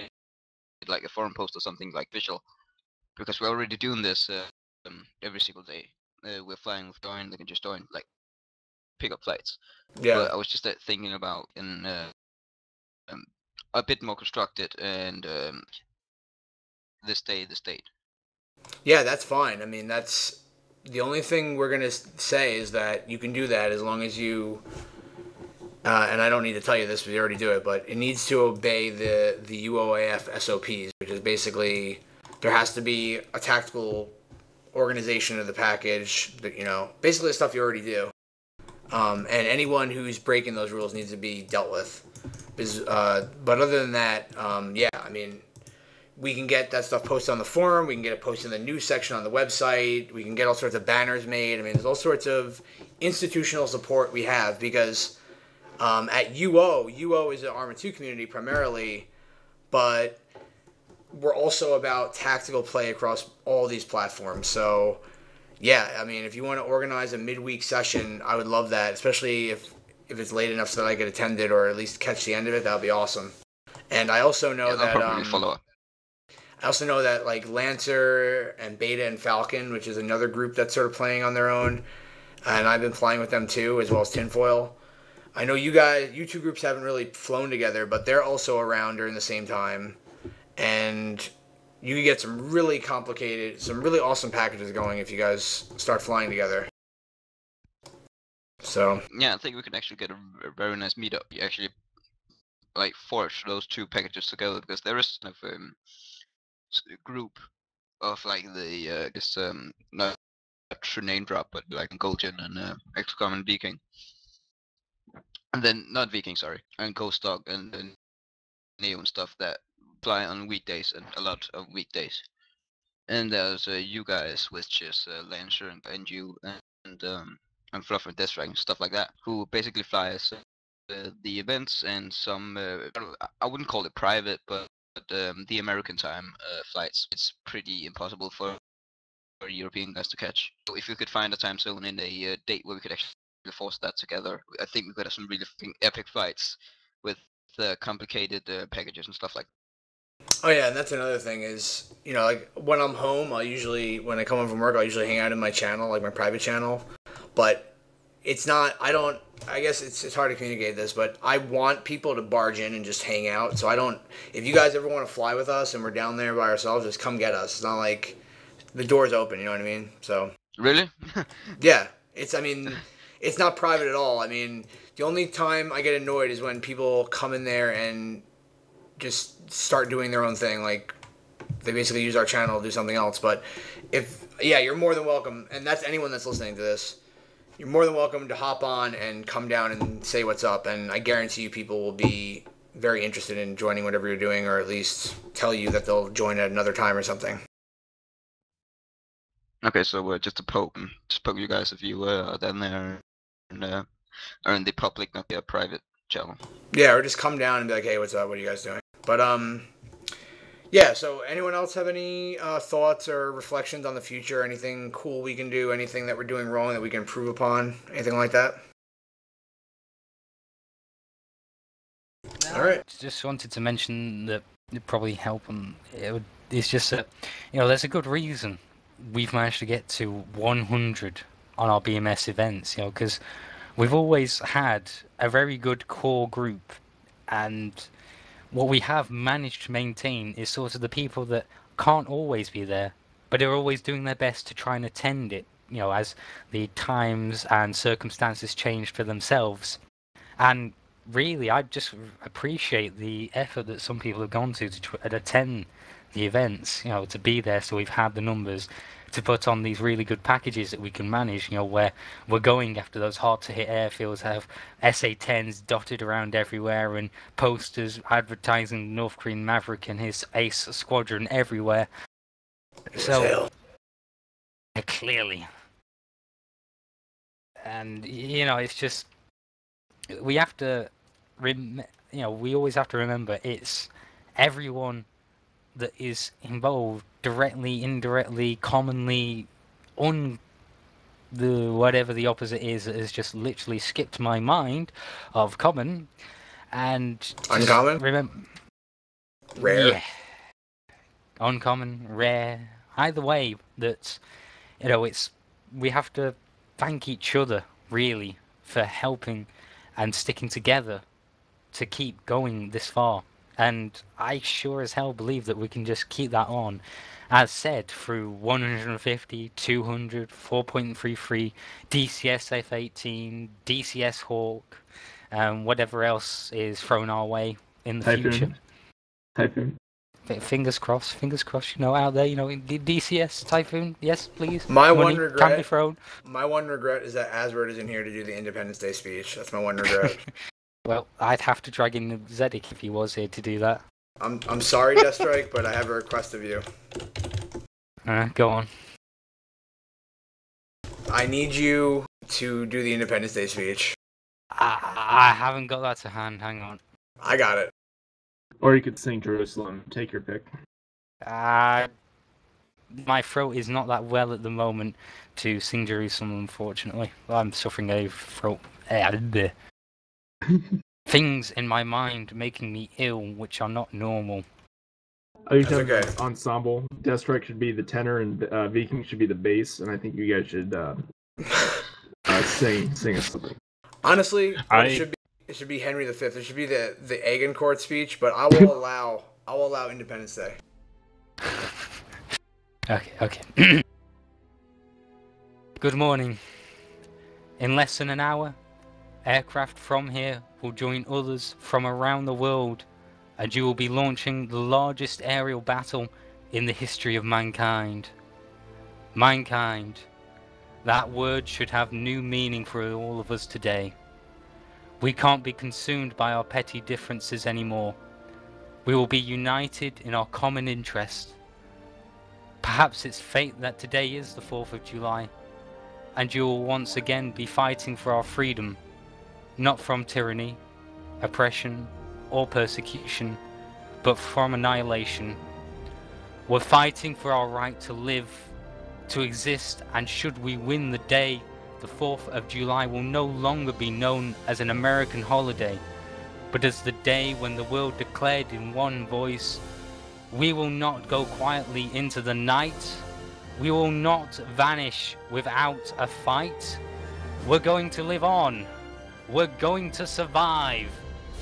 like a forum post or something like visual because we're already doing this every single day. We're flying with join. They can just join like pick up flights. Yeah. But I was just thinking about in a bit more constructed and this date. Yeah, that's fine. I mean, that's the only thing we're gonna say is that you can do that as long as you. And I don't need to tell you this because you already do it, but it needs to obey the UOAF SOPs, which is basically there has to be a tactical organization of the package. That basically the stuff you already do. And anyone who's breaking those rules needs to be dealt with. But other than that, yeah, I mean, we can get that stuff posted on the forum. We can get it posted in the news section on the website. We can get all sorts of banners made. I mean, there's all sorts of institutional support we have because at UO is an ARMA 2 community primarily, but we're also about tactical play across all these platforms. So, yeah, I mean, if you want to organize a midweek session, I would love that, especially if it's late enough so that I could attend it or at least catch the end of it. That would be awesome. And I also know that I'll probably follow up. I also know that like Lancer and Beta and Falcon, which is another group that's sort of playing on their own, and I've been playing with them too, as well as Tinfoil. I know you two groups haven't really flown together, but they're also around during the same time, and you can get some really awesome packages going if you guys start flying together. So yeah, I think we can actually get a very nice meetup. You actually like forge those two packages together because there is kind of a group of like the not a true name drop, but like Golden and XCOM and Viking. And then, not Viking, sorry, and Ghostdog and Neo and stuff that fly on weekdays and a lot of weekdays. And there's you guys, which is Lancer and you and Fluff and Deathstrike and stuff like that, who basically flies the events and some, I wouldn't call it private, but the American time flights. It's pretty impossible for European guys to catch. So if we could find a time zone in a date where we could actually force that together, I think we could have some really epic flights with complicated packages and stuff like that. Oh yeah, and that's another thing is, like when I'm home, when I come home from work, I'll usually hang out in my channel, like my private channel. But it's not, I guess it's hard to communicate this, but I want people to barge in and just hang out. So if you guys ever want to fly with us and we're down there by ourselves, just come get us. It's not like the door's open, you know what I mean? So. Really? Yeah. It's not private at all. I mean, the only time I get annoyed is when people come in there and just start doing their own thing. Like, they basically use our channel to do something else. But you're more than welcome. And that's anyone that's listening to this. You're more than welcome to hop on and come down and say what's up. And I guarantee you people will be very interested in joining whatever you're doing, or at least tell you that they'll join at another time or something. Okay, so just to poke you guys if you are down there and are in the public, not the private channel. Yeah, or just come down and be like, hey, what's up? What are you guys doing? But Yeah, so anyone else have any thoughts or reflections on the future? Anything cool we can do? Anything that we're doing wrong that we can improve upon? Anything like that? All right. Just wanted to mention that it'd probably help them. It's just that, there's a good reason we've managed to get to 100 on our BMS events, because we've always had a very good core group, and what we have managed to maintain is sort of the people that can't always be there, but are always doing their best to try and attend it, as the times and circumstances change for themselves. And really, I just appreciate the effort that some people have gone to attend the events, to be there. So we've had the numbers to put on these really good packages that we can manage, where we're going after those hard-to-hit airfields, have SA-10s dotted around everywhere and posters advertising North Korean Maverick and his ace squadron everywhere. So, clearly. And, it's just, we have to, we always have to remember it's everyone that is involved, directly, indirectly, commonly, whatever the opposite is, that has just literally skipped my mind of common and uncommon. Remember, rare. Yeah, uncommon, rare. Either way, that it's we have to thank each other really for helping and sticking together to keep going this far. And I sure as hell believe that we can just keep that on, as said, through 150, 200, 4.33, DCS F-18, DCS Hawk, whatever else is thrown our way in the future. Typhoon. Fingers crossed, out there, DCS, Typhoon, yes, please. My Money one regret can be thrown. My one regret is that Asward isn't here to do the Independence Day speech. That's my one regret. Well, I'd have to drag in Zedek if he was here to do that. I'm sorry, Deathstrike, but I have a request of you. Go on. I need you to do the Independence Day speech. I haven't got that to hand. Hang on. I got it. Or you could sing Jerusalem. Take your pick. My throat is not that well at the moment to sing Jerusalem, unfortunately. I'm suffering a throat. Things in my mind making me ill, which are not normal. Oh, you're talking about ensemble. Deathstrike should be the tenor, and Viking should be the bass. And I think you guys should sing us something. Honestly, it should be Henry V. It should be the Agincourt speech, but I will allow Independence Day. Okay. Good morning. In less than an hour, aircraft from here will join others from around the world, and you will be launching the largest aerial battle in the history of mankind. Mankind. That word should have new meaning for all of us today. We can't be consumed by our petty differences anymore. We will be united in our common interest. Perhaps it's fate that today is the 4th of July, and you will once again be fighting for our freedom, not from tyranny, oppression, or persecution, but from annihilation. We're fighting for our right to live, to exist, and should we win the day, the 4th of July will no longer be known as an American holiday, but as the day when the world declared in one voice, we will not go quietly into the night. We will not vanish without a fight. We're going to live on. We're going to survive.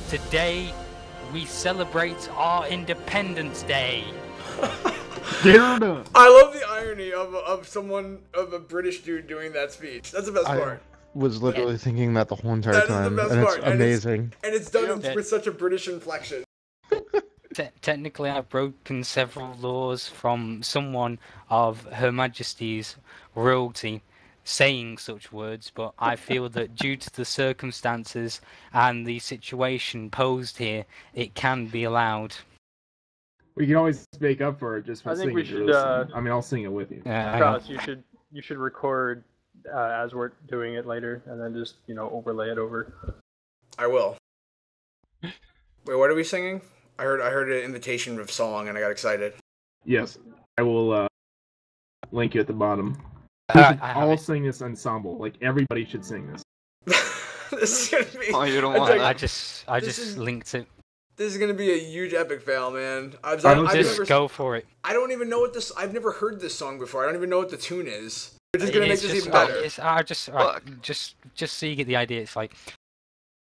Today, we celebrate our Independence Day. I love the irony of a British dude doing that speech. That's the best part. Was literally thinking that the whole entire time, and it's amazing. And it's done with such a British inflection. Technically, I've broken several laws from someone of Her Majesty's royalty saying such words, but I feel that due to the circumstances and the situation posed here, it can be allowed. We can always make up for it just by singing. I think we should. I mean, I'll sing it with you. Krause, you should record as we're doing it later, and then just overlay it over. I will. Wait, what are we singing? I heard an invitation of song and I got excited. Yes, I will link you at the bottom. I We should have all it. sing this ensemble. Like everybody should sing this. This is gonna be. Oh, you don't it's want like- that? I This just is- linked it. This is gonna be a huge epic fail, man. I've Just never. go for it. I don't even know what this. I've never heard this song before. I don't even know what the tune is. Which is It's gonna make this just- even better. It's, just so you get the idea. It's like,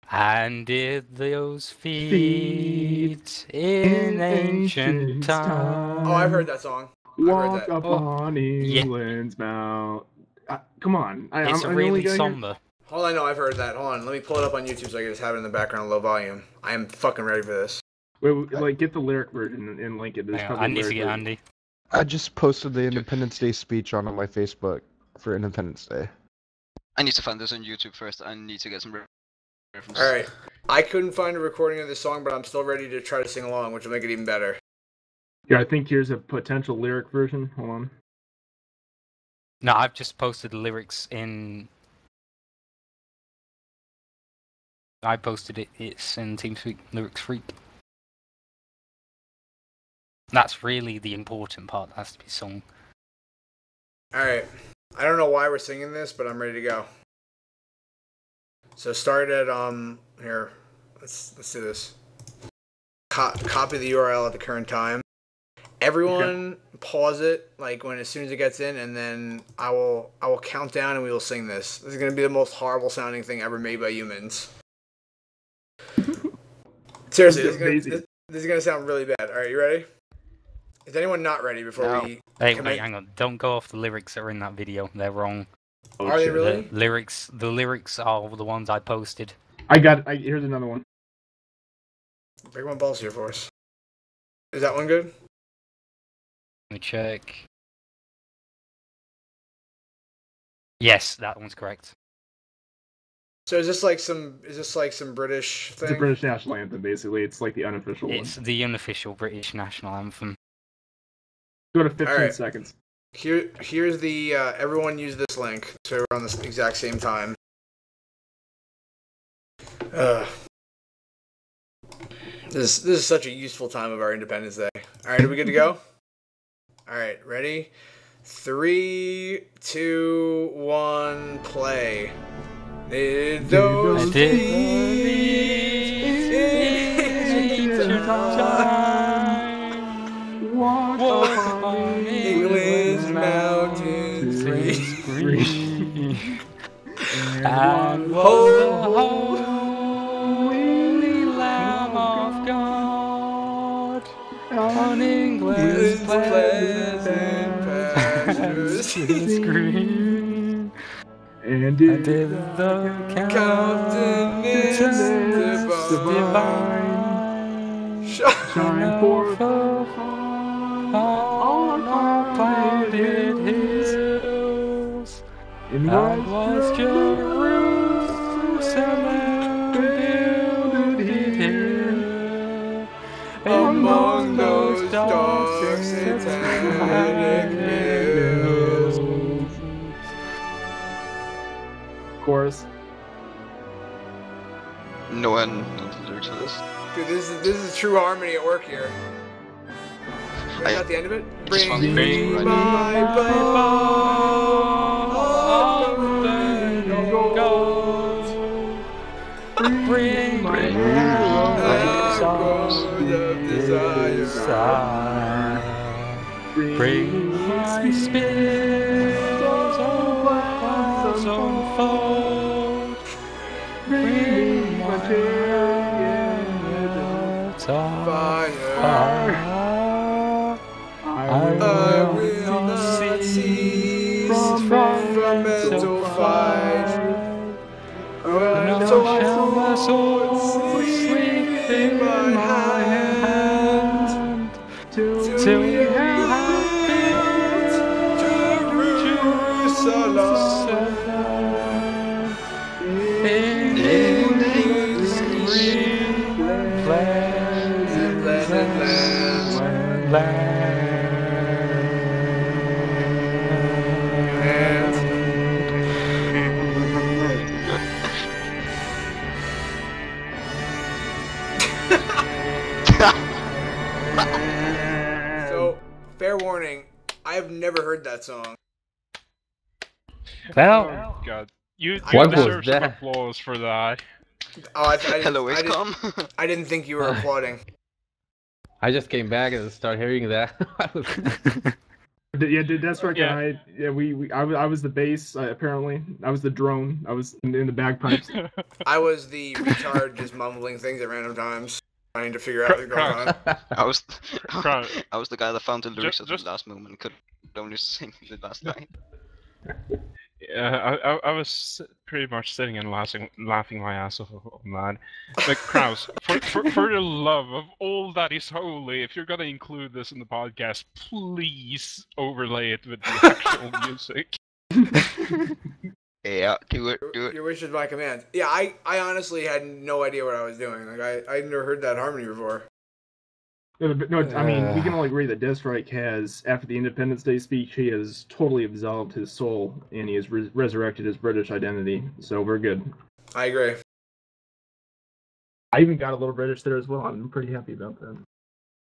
and did those feet in ancient time? Oh, I've heard that song. I've heard Walk that. upon yeah. England's mount. Come on. It's I'm a the only really guy here? somber. Hold on, I know I've heard that. Hold on, let me pull it up on YouTube so I can just have it in the background, low volume. I am fucking ready for this. Wait, like get the lyric version and link it. There's Hang on, probably I a need to lyric get version. Andy. I just posted the Independence Day speech on my Facebook for Independence Day. I need to find this on YouTube first. I need to get some references. Alright, I couldn't find a recording of this song, but I'm still ready to try to sing along, which will make it even better. Yeah, I think here's a potential lyric version. Hold on. No, I've just posted the lyrics in. I posted it. It's in TeamSpeak Lyrics Freak. That's really the important part that has to be sung. Alright, I don't know why we're singing this, but I'm ready to go. So start at, here, let's do this. Copy the URL at the current time. Everyone pause it, like when as soon as it gets in, and then I will count down and we will sing this. This is gonna be the most horrible sounding thing ever made by humans. Seriously, this is gonna sound really bad. Alright, you ready? Is anyone not ready before No. we Hey, commit? wait, hang on. Don't go off the lyrics that are in that video. They're wrong. Oh, Are they shit. really? The lyrics are the ones I posted. Here's another one. Bring one balls here for us. Is that one good? Let me check. Yes, that one's correct. So is this like some British thing? It's a British national anthem, basically. It's like the unofficial It's one. the unofficial British national anthem. Go to 15 Alright. seconds. Here's the everyone use this link so we're on the exact same time. This is such a useful time of our Independence Day. All right, are we good to go? All right, ready? 3, 2, 1, play. Did those Walk upon England's mountains and was the holy Lamb of God on England's pleasant pastures green. And did Did the countenance divine shine forth on our clouded hills, in and was Jerusalem builded here among those dark satanic hills. chorus. No one knows the lyrics for this. Dude, this is true harmony at work here. Is that the end of it? just found the phrase Bring right my bow, gold. Bring my Arrows of desire. Bring my spears of clouds unfold. Bring my chariots of fire. I will not cease from mental fight. Nor shall my sword sleep in my hand till we have built Jerusalem in England's green pleasant land. fair warning, I have never heard that song. Oh God, you What was deserve some that? applause for that. Oh, I Hello, didn't, XCOM. I didn't think you were applauding. I just came back and started hearing that. Yeah, Deathstrike Yeah. and I was the bass, apparently. I was the drone. I was in the bagpipes. I was the retard just mumbling things at random times, trying to figure out what's going on. I was Krause. I was the guy that found the lyrics Just- at the last moment and could only sing the last line. Yeah, I was pretty much sitting and laughing my ass off on that. But Krause, for the love of all that is holy, if you're gonna include this in the podcast, please overlay it with the actual music. Yeah, do it. Your wish is my command. Yeah, I honestly had no idea what I was doing. Like I never heard that harmony before. No, I mean, we can all agree that Deathstrike has, after the Independence Day speech, he has totally absolved his soul, and he has resurrected his British identity, so we're good. I agree. I even got a little British there as well. I'm pretty happy about that.